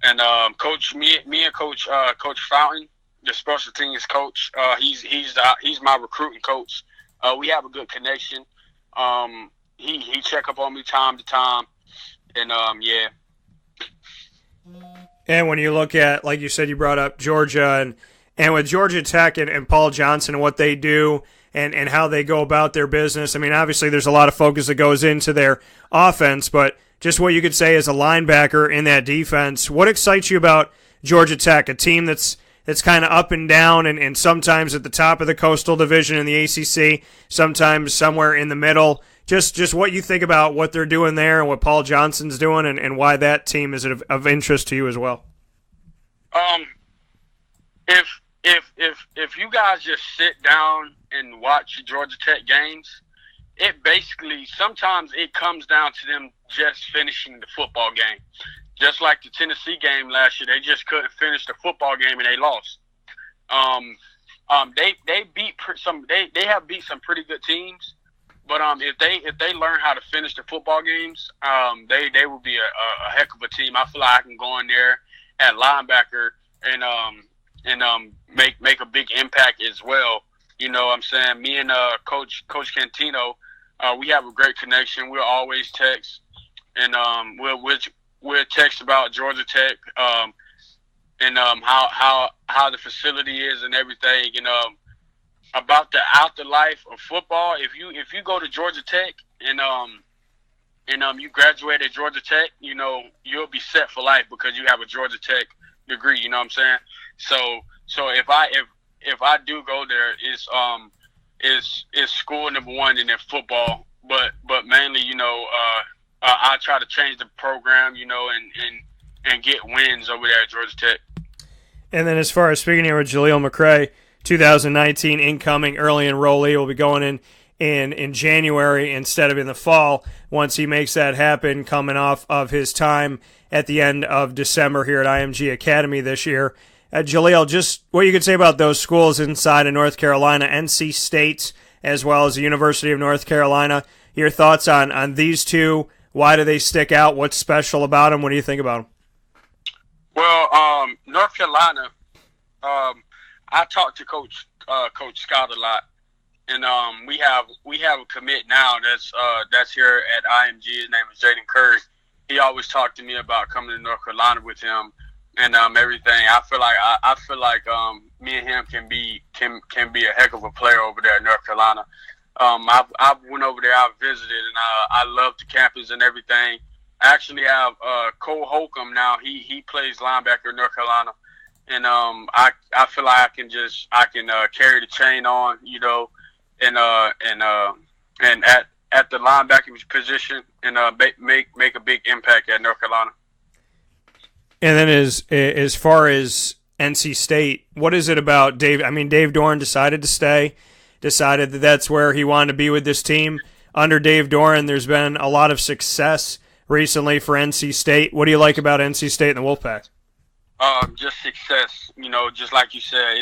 And me and Coach Fountain, the special teams coach, he's my recruiting coach. We have a good connection. He check up on me time to time, and yeah. And when you look at, like you said, you brought up Georgia, and with Georgia Tech and Paul Johnson and what they do and how they go about their business, I mean, obviously there's a lot of focus that goes into their offense, but just what you could say as a linebacker in that defense, what excites you about Georgia Tech, a team that's kind of up and down and sometimes at the top of the Coastal Division in the ACC, sometimes somewhere in the middle? Just what you think about what they're doing there and what Paul Johnson's doing and why that team is of interest to you as well. If you guys just sit down and watch Georgia Tech games, it basically sometimes it comes down to them just finishing the football game. Just like the Tennessee game last year, they just couldn't finish the football game and they lost. They have beat some pretty good teams. But if they learn how to finish the football games, they will be a heck of a team. I feel like I can go in there at linebacker make a big impact as well. You know what I'm saying? Me and Coach Cantino, we have a great connection. We'll always text, and we'll text about Georgia Tech, and how the facility is and everything, and about the afterlife of football. If you go to Georgia Tech and you graduate at Georgia Tech, you know, you'll be set for life because you have a Georgia Tech degree. You know what I'm saying? So if I do go there, it's school number one and then football, but mainly, you know, I try to change the program, you know, and get wins over there at Georgia Tech. And then as far as speaking here with Jaleel McRae, 2019 incoming early enrollee, will be going in January instead of in the fall once he makes that happen, coming off of his time at the end of December here at IMG Academy this year. Jaleel, just what you could say about those schools inside of North Carolina, NC State as well as the University of North Carolina. Your thoughts on these two? Why do they stick out? What's special about them? What do you think about them? Well, North Carolina, I talked to Coach Scott a lot, and we have a commit now that's here at IMG. His name is Jaden Curry. He always talked to me about coming to North Carolina with him and everything. I feel like me and him can be a heck of a player over there in North Carolina. I went over there, I visited, and I love the campus and everything. I actually have Cole Holcomb now. He plays linebacker in North Carolina, and I feel like I can carry the chain on, you know, and at the linebacker position and make a big impact at North Carolina. And then as far as NC State, what is it about Dave? I mean, Dave Doran decided to stay, decided that that's where he wanted to be with this team. Under Dave Doran, there's been a lot of success recently for NC State. What do you like about NC State and the Wolfpack? Just success, you know, just like you said.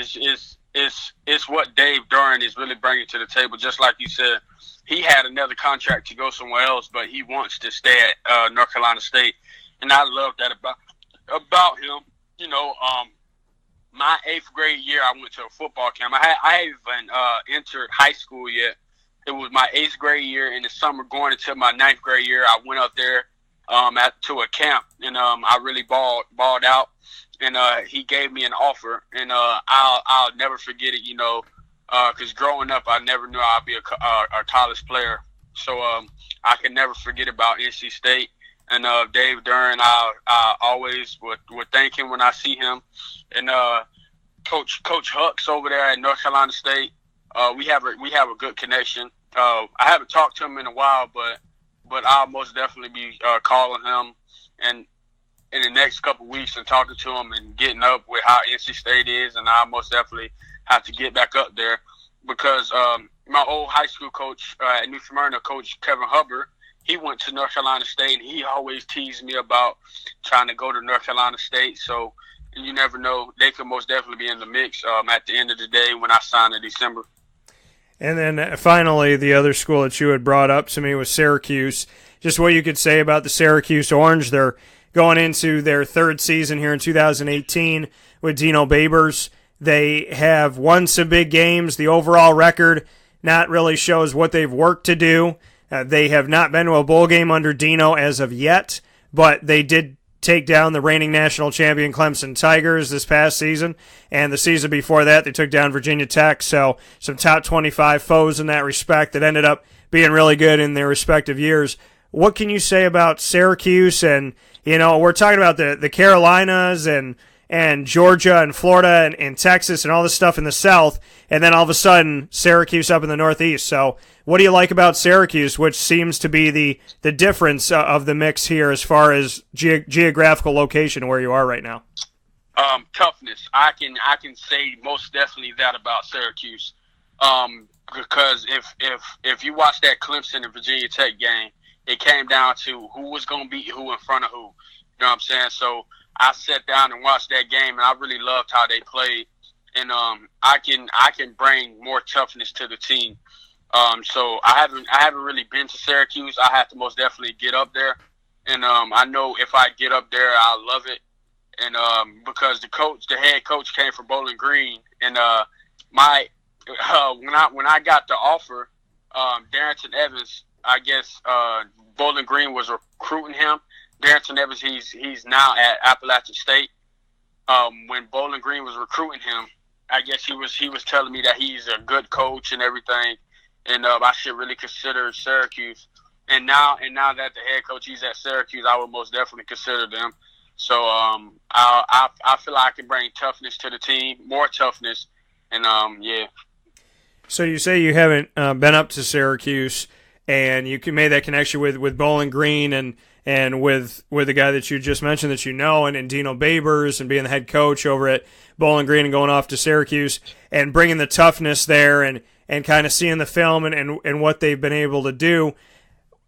It's what Dave Doran is really bringing to the table. Just like you said, he had another contract to go somewhere else, but he wants to stay at North Carolina State, and I love that about him. You know, my 8th grade year, I went to a football camp. I haven't entered high school yet. It was my 8th grade year in the summer, going into my 9th grade year. I went up there to a camp, and I really balled out. And he gave me an offer, and I'll never forget it. You know, because growing up, I never knew I'd be a college player. So I can never forget about NC State. And Dave Doran, I always would thank him when I see him. And Coach Hucks over there at North Carolina State, we have a good connection. I haven't talked to him in a while, but I'll most definitely be calling him and in the next couple of weeks and talking to him and getting up with how NC State is, and I'll most definitely have to get back up there because my old high school coach at New Smyrna, Coach Kevin Hubbard, he went to North Carolina State, and he always teased me about trying to go to North Carolina State. So you never know. They could most definitely be in the mix at the end of the day when I sign in December. And then finally, the other school that you had brought up to me was Syracuse. Just what you could say about the Syracuse Orange. They're going into their 3rd season here in 2018 with Dino Babers. They have won some big games. The overall record not really shows what they've worked to do. They have not been to a bowl game under Dino as of yet, but they did take down the reigning national champion Clemson Tigers this past season, and the season before that they took down Virginia Tech, so some top 25 foes in that respect that ended up being really good in their respective years. What can you say about Syracuse? And, you know, we're talking about the Carolinas and Georgia and Florida and Texas and all this stuff in the South, and then all of a sudden Syracuse up in the Northeast. So what do you like about Syracuse, which seems to be the difference of the mix here as far as geographical location where you are right now? Toughness. I can say most definitely that about Syracuse. Because if you watch that Clemson and Virginia Tech game, it came down to who was going to beat who in front of who. You know what I'm saying? So I sat down and watched that game, and I really loved how they played. And I can bring more toughness to the team. So I haven't really been to Syracuse. I have to most definitely get up there, and I know if I get up there, I'll love it. and because the head coach came from Bowling Green, and when I got the offer, Darrington Evans, I guess Bowling Green was recruiting him. Darrington Evans, he's now at Appalachian State. When Bowling Green was recruiting him, I guess he was telling me that he's a good coach and everything, and I should really consider Syracuse. And now that the head coach he's at Syracuse, I would most definitely consider them. So I feel like I can bring toughness to the team, more toughness, and yeah. So you say you haven't been up to Syracuse, and you made that connection with Bowling Green and with the guy that you just mentioned that you know, and Dino Babers, and being the head coach over at Bowling Green and going off to Syracuse and bringing the toughness there and kind of seeing the film and what they've been able to do.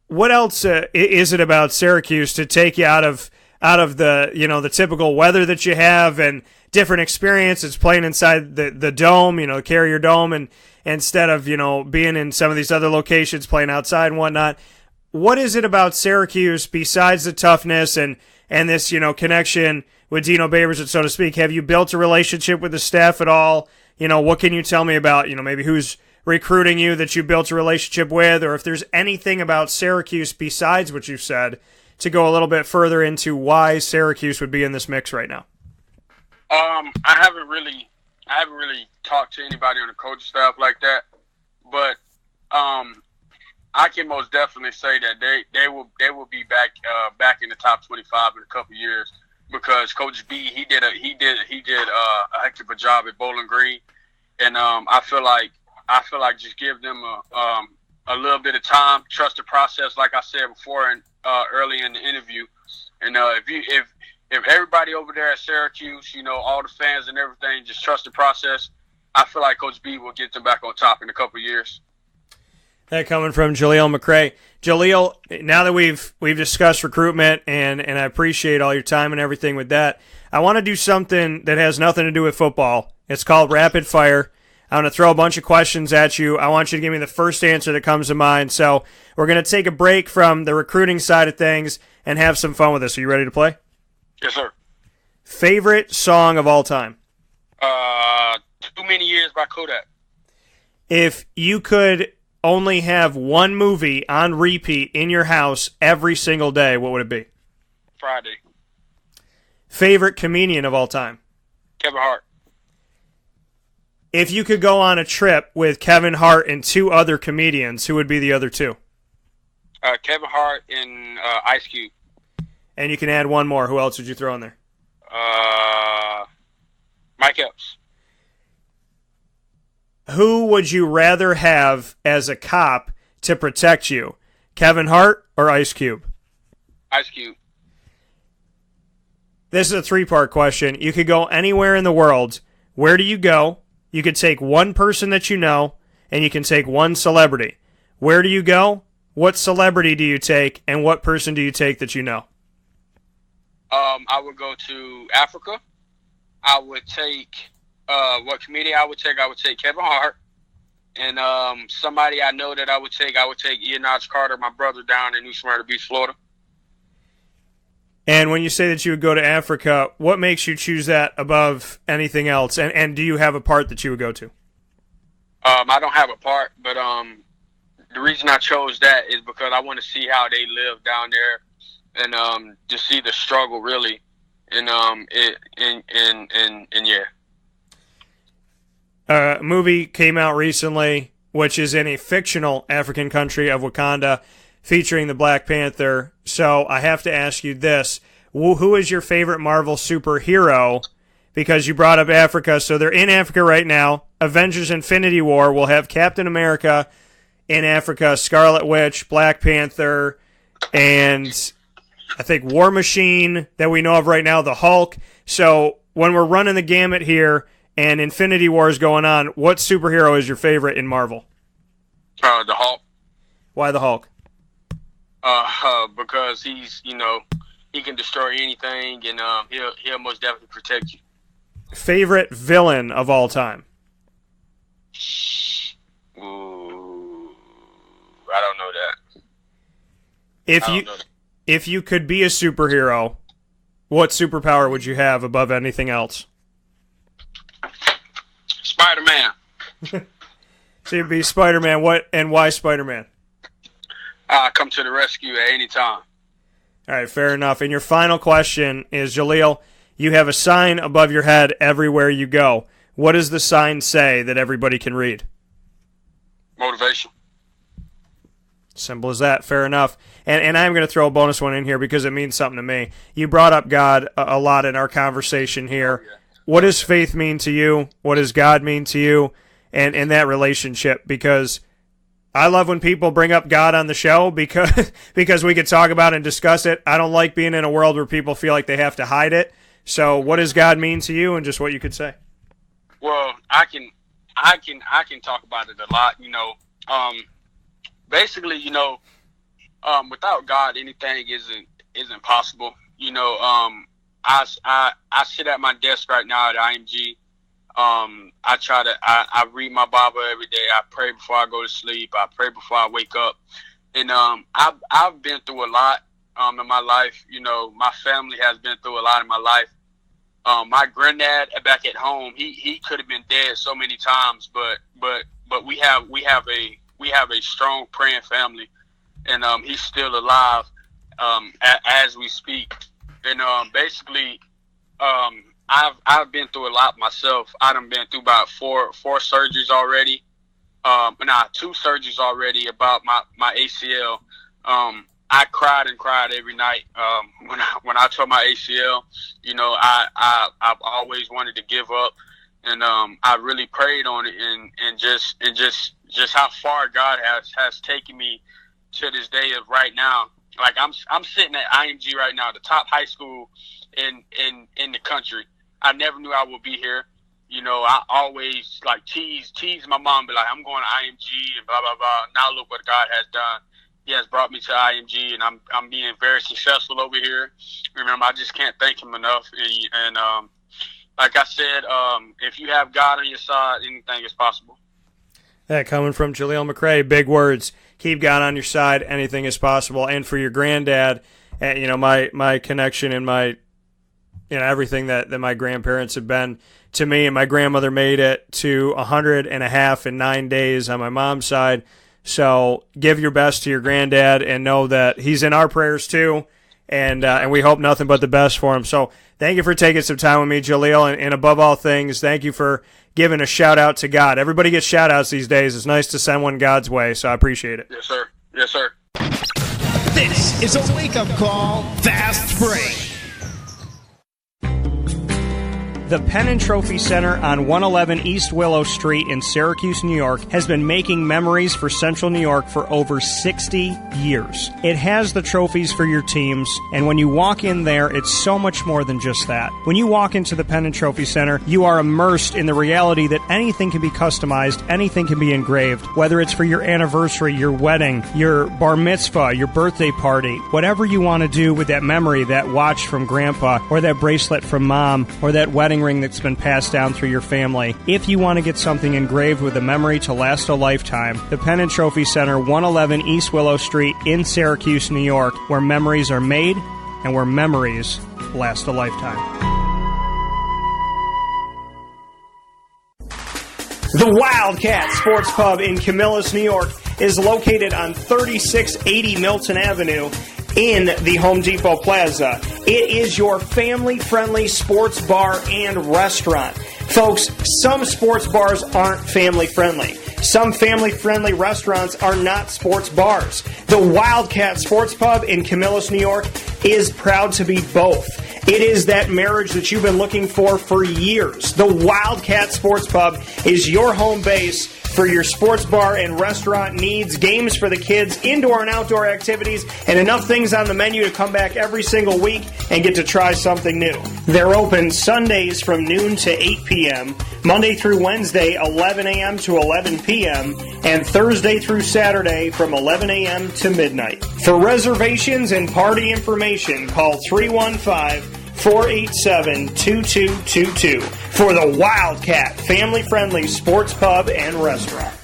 What else is it about Syracuse to take you out of the the typical weather that you have and different experiences playing inside the dome, the Carrier Dome, and instead of being in some of these other locations playing outside and whatnot? What is it about Syracuse besides the toughness and this connection with Dino Babers, so to speak? Have you built a relationship with the staff at all? What can you tell me about maybe who's recruiting you that you built a relationship with, or if there's anything about Syracuse besides what you've said to go a little bit further into why Syracuse would be in this mix right now? I haven't really talked to anybody on the coaching staff like that, but I can most definitely say that they will be back in the top 25 in a couple of years, because Coach B he did a heck of a job at Bowling Green, and I feel like just give them a little bit of time, trust the process, like I said before and early in the interview. And if everybody over there at Syracuse, all the fans and everything, just trust the process, I feel like Coach B will get them back on top in a couple of years. That coming from Jaleel McRae. Jaleel, now that we've discussed recruitment and I appreciate all your time and everything with that, I want to do something that has nothing to do with football. It's called Rapid Fire. I'm going to throw a bunch of questions at you. I want you to give me the first answer that comes to mind. So we're going to take a break from the recruiting side of things and have some fun with this. Are you ready to play? Yes, sir. Favorite song of all time? Too Many Years by Kodak. If you could only have one movie on repeat in your house every single day, what would it be? Friday. Favorite comedian of all time? Kevin Hart. If you could go on a trip with Kevin Hart and two other comedians, who would be the other two? Kevin Hart and Ice Cube. And you can add one more. Who else would you throw in there? Mike Epps. Who would you rather have as a cop to protect you? Kevin Hart or Ice Cube? Ice Cube. This is a three-part question. You could go anywhere in the world. Where do you go? You could take one person that you know, and you can take one celebrity. Where do you go? What celebrity do you take, and what person do you take that you know? I would go to Africa. I would take what comedian I would take? I would take Kevin Hart, and somebody I know that I would take Ian Carter, my brother down in New Smyrna Beach, Florida. And when you say that you would go to Africa, what makes you choose that above anything else? And do you have a part that you would go to? I don't have a part, but the reason I chose that is because I want to see how they live down there, and to see the struggle really, and yeah. A movie came out recently, which is in a fictional African country of Wakanda, featuring the Black Panther. So I have to ask you this. Who is your favorite Marvel superhero? Because you brought up Africa, so they're in Africa right now. Avengers Infinity War will have Captain America in Africa, Scarlet Witch, Black Panther, and I think War Machine that we know of right now, the Hulk. So when we're running the gamut here and Infinity War is going on, what superhero is your favorite in Marvel? The Hulk. Why the Hulk? Because he's, he can destroy anything, and he'll most definitely protect you. Favorite villain of all time? Ooh, I don't know that. If you could be a superhero, what superpower would you have above anything else? Spider-Man. So you'd be Spider-Man. What and why Spider-Man? Come to the rescue at any time. All right, fair enough. And your final question is, Jaleel, you have a sign above your head everywhere you go. What does the sign say that everybody can read? Motivation. Simple as that. Fair enough. And I'm going to throw a bonus one in here because it means something to me. You brought up God a lot in our conversation here. What does faith mean to you? What does God mean to you? And that relationship, because I love when people bring up God on the show because we could talk about it and discuss it. I don't like being in a world where people feel like they have to hide it. So what does God mean to you, and just what you could say? Well, I can talk about it a lot. Basically, without God, anything isn't possible. I sit at my desk right now at IMG. I read my Bible every day. I pray before I go to sleep. I pray before I wake up. And I've been through a lot in my life. My family has been through a lot in my life. My granddad back at home, he could have been dead so many times, but we have a strong praying family, and he's still alive as we speak. And basically, I've been through a lot myself. I done been through about four surgeries already. 2 surgeries already about my ACL. I cried and cried every night when I tore my ACL. I've always wanted to give up, and I really prayed on it, and just how far God has taken me to this day of right now. Like I'm sitting at IMG right now, the top high school in the country. I never knew I would be here. I always tease my mom, be like, I'm going to IMG and blah blah blah. Now look what God has done. He has brought me to IMG, and I'm being very successful over here. Remember, I just can't thank him enough. And like I said, if you have God on your side, anything is possible. That coming from Jaleel McRae, big words. Keep God on your side, anything is possible. And for your granddad, my connection and my everything that my grandparents have been to me, and my grandmother made it to 100.5 in 9 days on my mom's side. So give your best to your granddad and know that he's in our prayers too, and we hope nothing but the best for him. So thank you for taking some time with me, Jaleel, and above all things, thank you for giving a shout-out to God. Everybody gets shout-outs these days. It's nice to send one God's way, so I appreciate it. Yes, sir. Yes, sir. This is a wake-up call, Fast Break. The Penn & Trophy Center on 111 East Willow Street in Syracuse, New York, has been making memories for Central New York for over 60 years. It has the trophies for your teams, and when you walk in there, it's so much more than just that. When you walk into the Penn & Trophy Center, you are immersed in the reality that anything can be customized, anything can be engraved, whether it's for your anniversary, your wedding, your bar mitzvah, your birthday party, whatever you want to do with that memory, that watch from Grandpa, or that bracelet from Mom, or that wedding ring that's been passed down through your family. If you want to get something engraved with a memory to last a lifetime, the Penn & Trophy Center, 111 East Willow Street in Syracuse, New York, where memories are made and where memories last a lifetime. The Wildcat Sports Pub in Camillus, New York is located on 3680 Milton Avenue in the Home Depot Plaza. It is your family-friendly sports bar and restaurant. Folks, some sports bars aren't family-friendly. Some family-friendly restaurants are not sports bars. The Wildcat Sports Pub in Camillus, New York is proud to be both. It is that marriage that you've been looking for years. The Wildcat Sports Pub is your home base for your sports bar and restaurant needs, games for the kids, indoor and outdoor activities, and enough things on the menu to come back every single week and get to try something new. They're open Sundays from noon to 8 p.m., Monday through Wednesday, 11 a.m. to 11 p.m., and Thursday through Saturday from 11 a.m. to midnight. For reservations and party information, call 315-487-2222 for the Wildcat family-friendly sports pub and restaurant.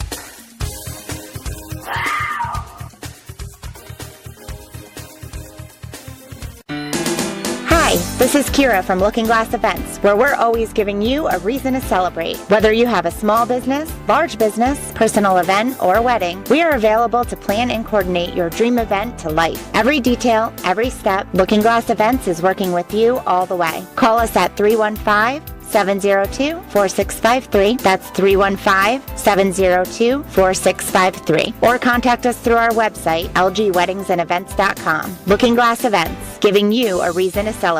Hi, Hi, this is Kira from Looking Glass Events, where we're always giving you a reason to celebrate. Whether you have a small business, large business, personal event, or wedding, we are available to plan and coordinate your dream event to life. Every detail, every step, Looking Glass Events is working with you all the way. Call us at 315-702-4653. That's 315-702-4653. Or contact us through our website, lgweddingsandevents.com. Looking Glass Events, giving you a reason to celebrate.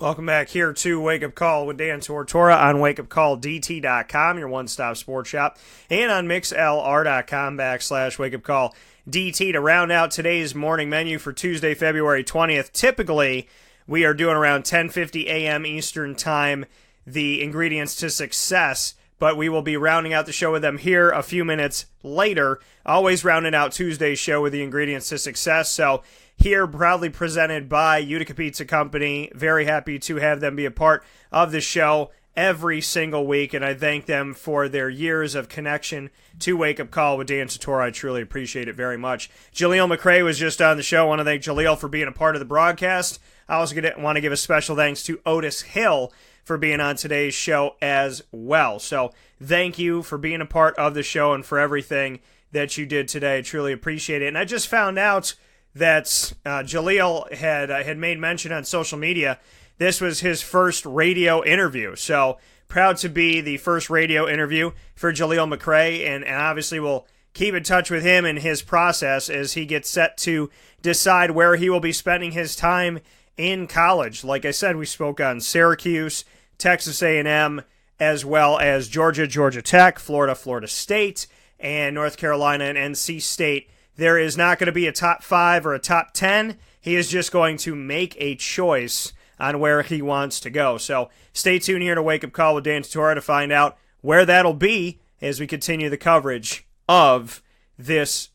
Welcome back here to Wake Up Call with Dan Tortora on wakeupcalldt.com, your one-stop sports shop, and on mixlr.com/wakeupcalldt to round out today's morning menu for Tuesday, February 20th. Typically, we are doing around 10:50 a.m. Eastern Time, the ingredients to success, but we will be rounding out the show with them here a few minutes later, always rounding out Tuesday's show with the ingredients to success. So here, proudly presented by Utica Pizza Company. Very happy to have them be a part of the show every single week, and I thank them for their years of connection to Wake Up Call with Dan Tortora. I truly appreciate it very much. Jaleel McRae was just on the show. I want to thank Jaleel for being a part of the broadcast. I also want to give a special thanks to Otis Hill for being on today's show as well. So thank you for being a part of the show and for everything that you did today. I truly appreciate it. And I just found out that Jaleel had made mention on social media. This was his first radio interview. So proud to be the first radio interview for Jaleel McRae, and obviously we'll keep in touch with him and his process as he gets set to decide where he will be spending his time in college. Like I said, we spoke on Syracuse, Texas A&M, as well as Georgia, Georgia Tech, Florida, Florida State, and North Carolina and NC State. There is not going to be a top 5 or a top 10. He is just going to make a choice on where he wants to go. So stay tuned here to Wake Up Call with Dan Tortora to find out where that'll be as we continue the coverage of this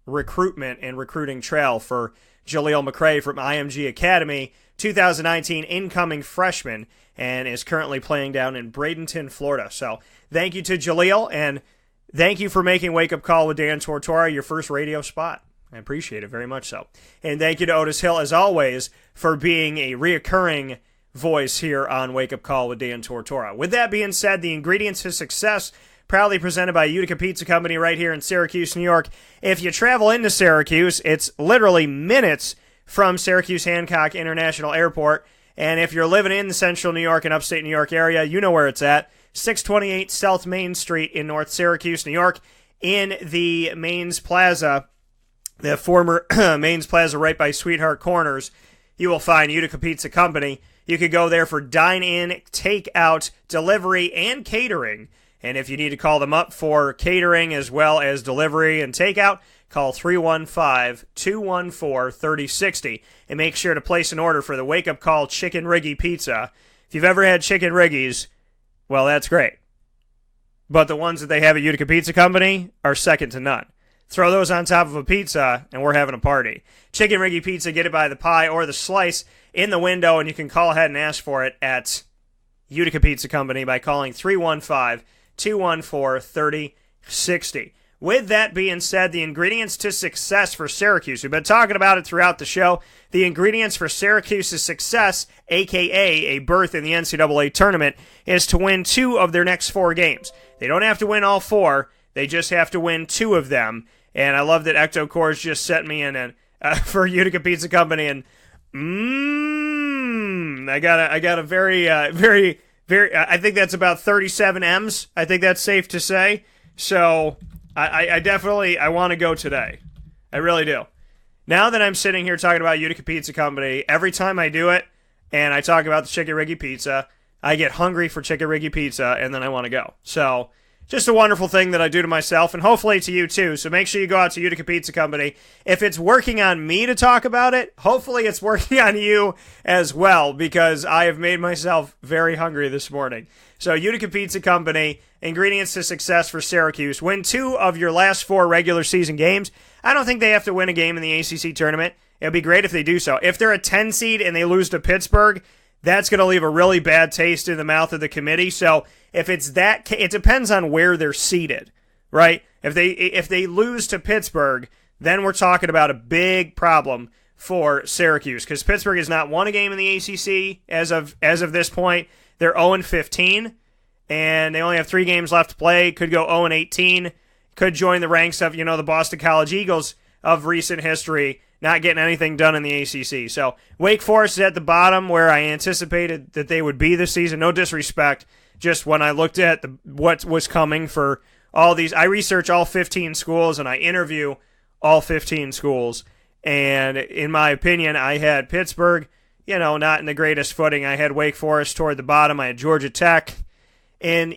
recruitment and recruiting trail for Jaleel McRae from IMG Academy, 2019 incoming freshman, and is currently playing down in Bradenton, Florida. So thank you to Jaleel, and thank you for making Wake Up Call with Dan Tortora your first radio spot. I appreciate it very much so. And thank you to Otis Hill, as always, for being a reoccurring voice here on Wake Up Call with Dan Tortora. With that being said, the ingredients to success, proudly presented by Utica Pizza Company right here in Syracuse, New York. If you travel into Syracuse, it's literally minutes from Syracuse Hancock International Airport. And if you're living in the central New York and upstate New York area, you know where it's at. 628 South Main Street in North Syracuse, New York, in the Mains Plaza, the former Mains Plaza right by Sweetheart Corners. You will find Utica Pizza Company. You could go there for dine-in, take-out, delivery, and catering. And if you need to call them up for catering as well as delivery and takeout, call 315-214-3060. And make sure to place an order for the Wake Up Call Chicken Riggy Pizza. If you've ever had Chicken Riggies, well, that's great. But the ones that they have at Utica Pizza Company are second to none. Throw those on top of a pizza, and we're having a party. Chicken Riggy Pizza, get it by the pie or the slice in the window, and you can call ahead and ask for it at Utica Pizza Company by calling 315-214-3060. With that being said, the ingredients to success for Syracuse. We've been talking about it throughout the show. The ingredients for Syracuse's success, a.k.a. a berth in the NCAA Tournament, is to win 2 of their next 4 games. They don't have to win all 4. They just have to win 2 of them. And I love that Ecto Cores just sent me in for Utica Pizza Company. And I got a very, very, I think that's about 37 M's. I think that's safe to say. So I definitely want to go today. I really do. Now that I'm sitting here talking about Utica Pizza Company, every time I do it and I talk about the Chicken Riggy Pizza, I get hungry for Chicken Riggy Pizza and then I want to go. So just a wonderful thing that I do to myself and hopefully to you too. So make sure you go out to Utica Pizza Company. If it's working on me to talk about it, hopefully it's working on you as well, because I have made myself very hungry this morning. So Utica Pizza Company, ingredients to success for Syracuse. Win 2 of your last 4 regular season games. I don't think they have to win a game in the ACC tournament. It would be great if they do so. If they're a 10 seed and they lose to Pittsburgh, that's going to leave a really bad taste in the mouth of the committee. So if it's that, it depends on where they're seated, right? If they lose to Pittsburgh, then we're talking about a big problem for Syracuse, because Pittsburgh has not won a game in the ACC as of this point. They're 0-15, and they only have 3 games left to play. Could go 0-18. Could join the ranks of, the Boston College Eagles of recent history, not getting anything done in the ACC. So Wake Forest is at the bottom where I anticipated that they would be this season. No disrespect, just when I looked at what was coming for all these. I research all 15 schools, and I interview all 15 schools. And in my opinion, I had Pittsburgh, not in the greatest footing. I had Wake Forest toward the bottom. I had Georgia Tech in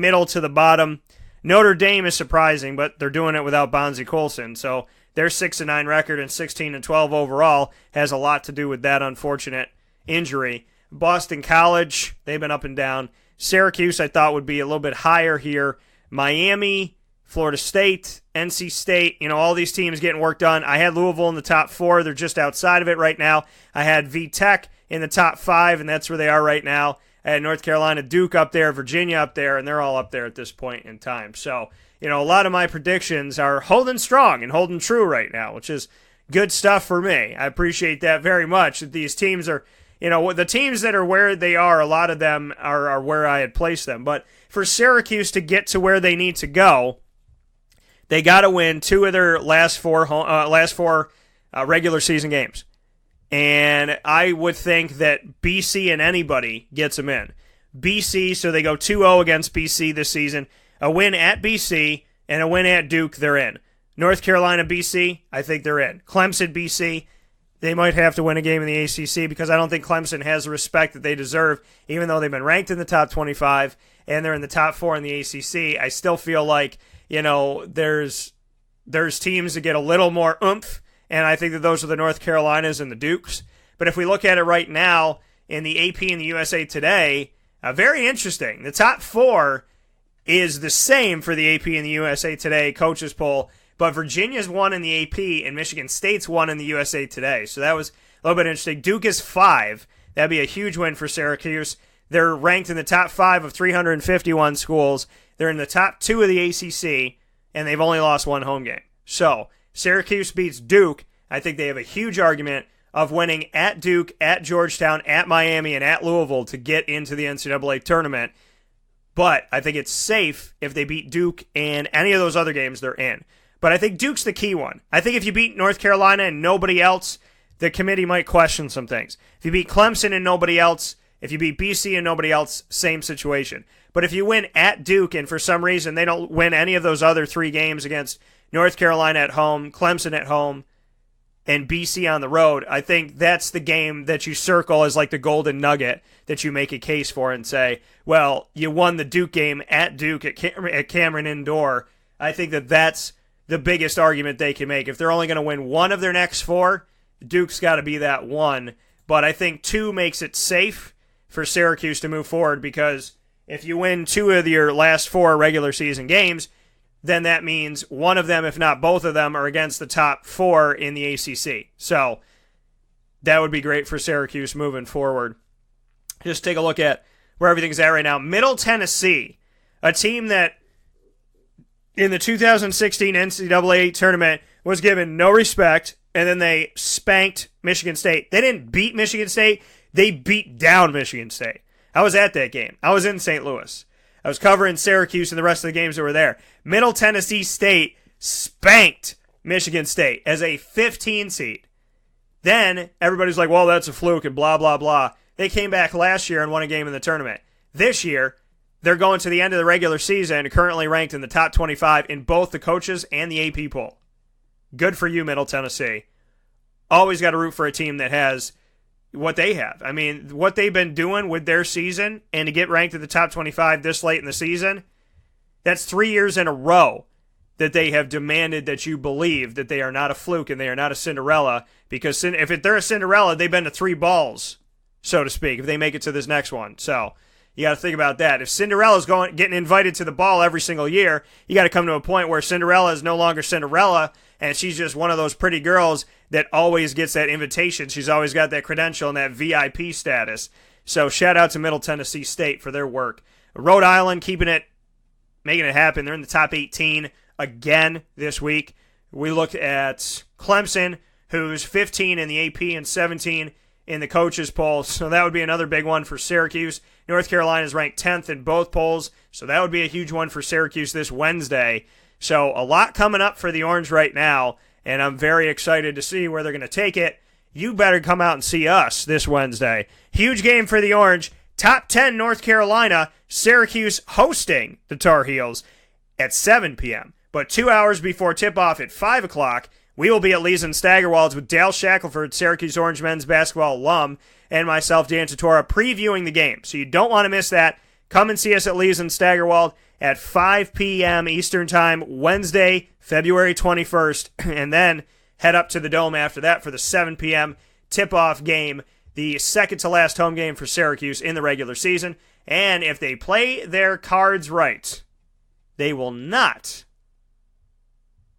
middle to the bottom. Notre Dame is surprising, but they're doing it without Bonzie Colson. So their 6-9 record and 16-12 overall has a lot to do with that unfortunate injury. Boston College, they've been up and down. Syracuse, I thought, would be a little bit higher here. Miami, Florida State, NC State, all these teams getting work done. I had Louisville in the top 4. They're just outside of it right now. I had VTech in the top 5, and that's where they are right now. I had North Carolina, Duke up there, Virginia up there, and they're all up there at this point in time. So, a lot of my predictions are holding strong and holding true right now, which is good stuff for me. I appreciate that very much, that these teams are, the teams that are where they are, a lot of them are where I had placed them. But for Syracuse to get to where they need to go, they got to win 2 of their last four regular season games. And I would think that BC and anybody gets them in. BC, so they go 2-0 against BC this season. A win at BC and a win at Duke, they're in. North Carolina, BC, I think they're in. Clemson, BC, they might have to win a game in the ACC because I don't think Clemson has the respect that they deserve, even though they've been ranked in the top 25 and they're in the top 4 in the ACC. I still feel like, there's teams that get a little more oomph, and I think that those are the North Carolinas and the Dukes. But if we look at it right now in the AP and the USA Today, very interesting. The top 4 is the same for the AP and the USA Today coaches poll, but Virginia's won in the AP and Michigan State's won in the USA Today. So that was a little bit interesting. Duke is 5. That'd be a huge win for Syracuse. They're ranked in the top 5 of 351 schools. They're in the top 2 of the ACC, and they've only lost 1 home game. So Syracuse beats Duke. I think they have a huge argument of winning at Duke, at Georgetown, at Miami, and at Louisville to get into the NCAA tournament. But I think it's safe if they beat Duke and any of those other games they're in. But I think Duke's the key one. I think if you beat North Carolina and nobody else, the committee might question some things. If you beat Clemson and nobody else, if you beat BC and nobody else, same situation. But if you win at Duke and for some reason they don't win any of those other 3 games against North Carolina at home, Clemson at home, and BC on the road, I think that's the game that you circle as like the golden nugget that you make a case for and say, well, you won the Duke game at Duke at Cameron Indoor. I think that that's the biggest argument they can make. If they're only going to win 1 of their next 4, Duke's got to be that 1. But I think 2 makes it safe for Syracuse to move forward, because if you win 2 of your last 4 regular season games, then that means 1 of them, if not both of them, are against the top 4 in the ACC. So that would be great for Syracuse moving forward. Just take a look at where everything's at right now. Middle Tennessee, a team that in the 2016 NCAA tournament was given no respect, and then they spanked Michigan State. They didn't beat Michigan State. They beat down Michigan State. I was at that game. I was in St. Louis. I was covering Syracuse and the rest of the games that were there. Middle Tennessee State spanked Michigan State as a 15 seed. Then everybody's like, well, that's a fluke and blah, blah, blah. They came back last year and won a game in the tournament. This year, they're going to the end of the regular season, currently ranked in the top 25 in both the coaches and the AP poll. Good for you, Middle Tennessee. Always got to root for a team that has what they have. I mean, what they've been doing with their season and to get ranked in the top 25 this late in the season, that's 3 years in a row that they have demanded that you believe that they are not a fluke and they are not a Cinderella, because if they're a Cinderella, they've been to 3 balls, so to speak, if they make it to this next one. So you got to think about that. If Cinderella's getting invited to the ball every single year, you got to come to a point where Cinderella is no longer Cinderella, and she's just one of those pretty girls that always gets that invitation. She's always got that credential and that VIP status. So shout out to Middle Tennessee State for their work. Rhode Island making it happen. They're in the top 18 again this week. We look at Clemson, who's 15 in the AP and 17 in the coaches poll. So that would be another big one for Syracuse. North Carolina is ranked 10th in both polls, so that would be a huge one for Syracuse this Wednesday. So a lot coming up for the Orange right now, and I'm very excited to see where they're going to take it. You better come out and see us this Wednesday. Huge game for the Orange. Top 10 North Carolina, Syracuse hosting the Tar Heels at 7 p.m. But 2 hours before tip-off at 5 o'clock, we will be at Lee's and Staggerwalds with Dale Shackelford, Syracuse Orange men's basketball alum, and myself, Dan Tortora, previewing the game. So you don't want to miss that. Come and see us at Lee's and Staggerwald at 5 p.m. Eastern Time, Wednesday, February 21st, and then head up to the Dome after that for the 7 p.m. tip-off game, the second-to-last home game for Syracuse in the regular season. And if they play their cards right, they will not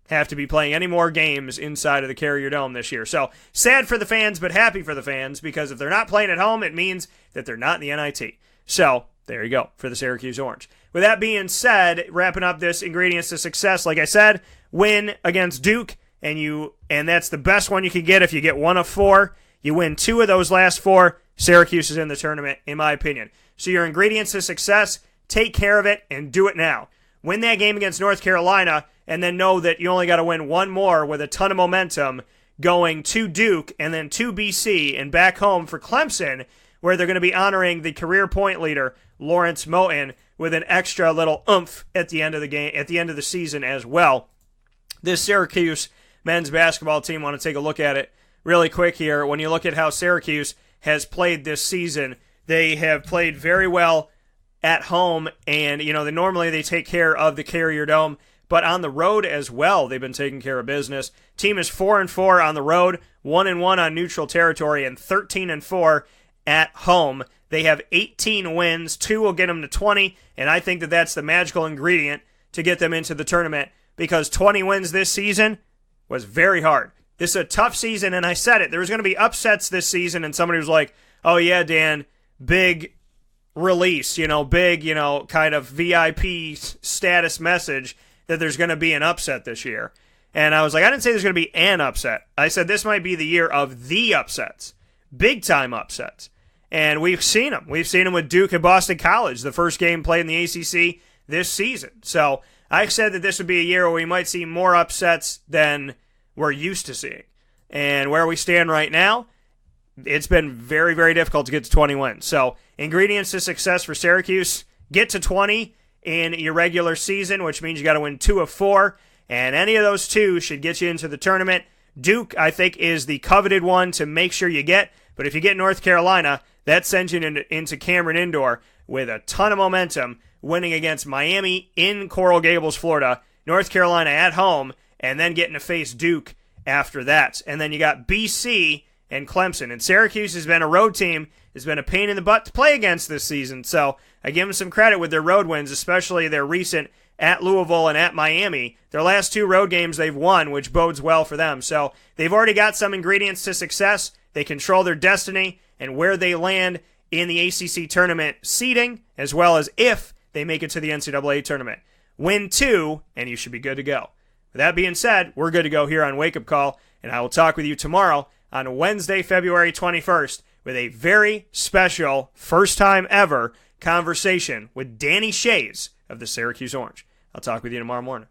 have to be playing any more games inside of the Carrier Dome this year. So, sad for the fans, but happy for the fans, because if they're not playing at home, it means that they're not in the NIT. So, there you go for the Syracuse Orange. With that being said, wrapping up this ingredients to success, like I said, win against Duke, and that's the best one you can get if you get 1 of 4. You win 2 of those last 4, Syracuse is in the tournament, in my opinion. So your ingredients to success, take care of it, and do it now. Win that game against North Carolina, and then know that you only got to win 1 more with a ton of momentum going to Duke and then to BC and back home for Clemson, where they're going to be honoring the career point leader, Lawrence Moten, with an extra little oomph at the end of the game, at the end of the season as well. This Syracuse men's basketball team, want to take a look at it really quick here. When you look at how Syracuse has played this season, they have played very well at home, and normally they take care of the Carrier Dome, but on the road as well, they've been taking care of business. Team is 4-4 on the road, 1-1 on neutral territory, and 13-4 at home. They have 18 wins. 2 will get them to 20, and I think that that's the magical ingredient to get them into the tournament, because 20 wins this season was very hard. This is a tough season, and I said it. There was going to be upsets this season, and somebody was like, oh yeah, Dan, big release, big, kind of VIP status message that there's going to be an upset this year. And I was like, I didn't say there's going to be an upset. I said this might be the year of the upsets. Big-time upsets. And we've seen them. We've seen them with Duke and Boston College, the first game played in the ACC this season. So I said that this would be a year where we might see more upsets than we're used to seeing. And where we stand right now, it's been very, very difficult to get to 20 wins. So ingredients to success for Syracuse, get to 20 in your regular season, which means you got to win 2 of 4, and any of those 2 should get you into the tournament. Duke, I think, is the coveted one to make sure you get, but if you get North Carolina, that sends you into Cameron Indoor with a ton of momentum, winning against Miami in Coral Gables, Florida, North Carolina at home, and then getting to face Duke after that. And then you got BC and Clemson. And Syracuse has been a road team, has been a pain in the butt to play against this season. So I give them some credit with their road wins, especially their recent at Louisville and at Miami. Their last 2 road games they've won, which bodes well for them. So they've already got some ingredients to success. They control their destiny and where they land in the ACC tournament seeding, as well as if they make it to the NCAA tournament. Win 2, and you should be good to go. With that being said, we're good to go here on Wake Up Call, and I will talk with you tomorrow on Wednesday, February 21st, with a very special, first-time ever conversation with Danny Shays of the Syracuse Orange. I'll talk with you tomorrow morning.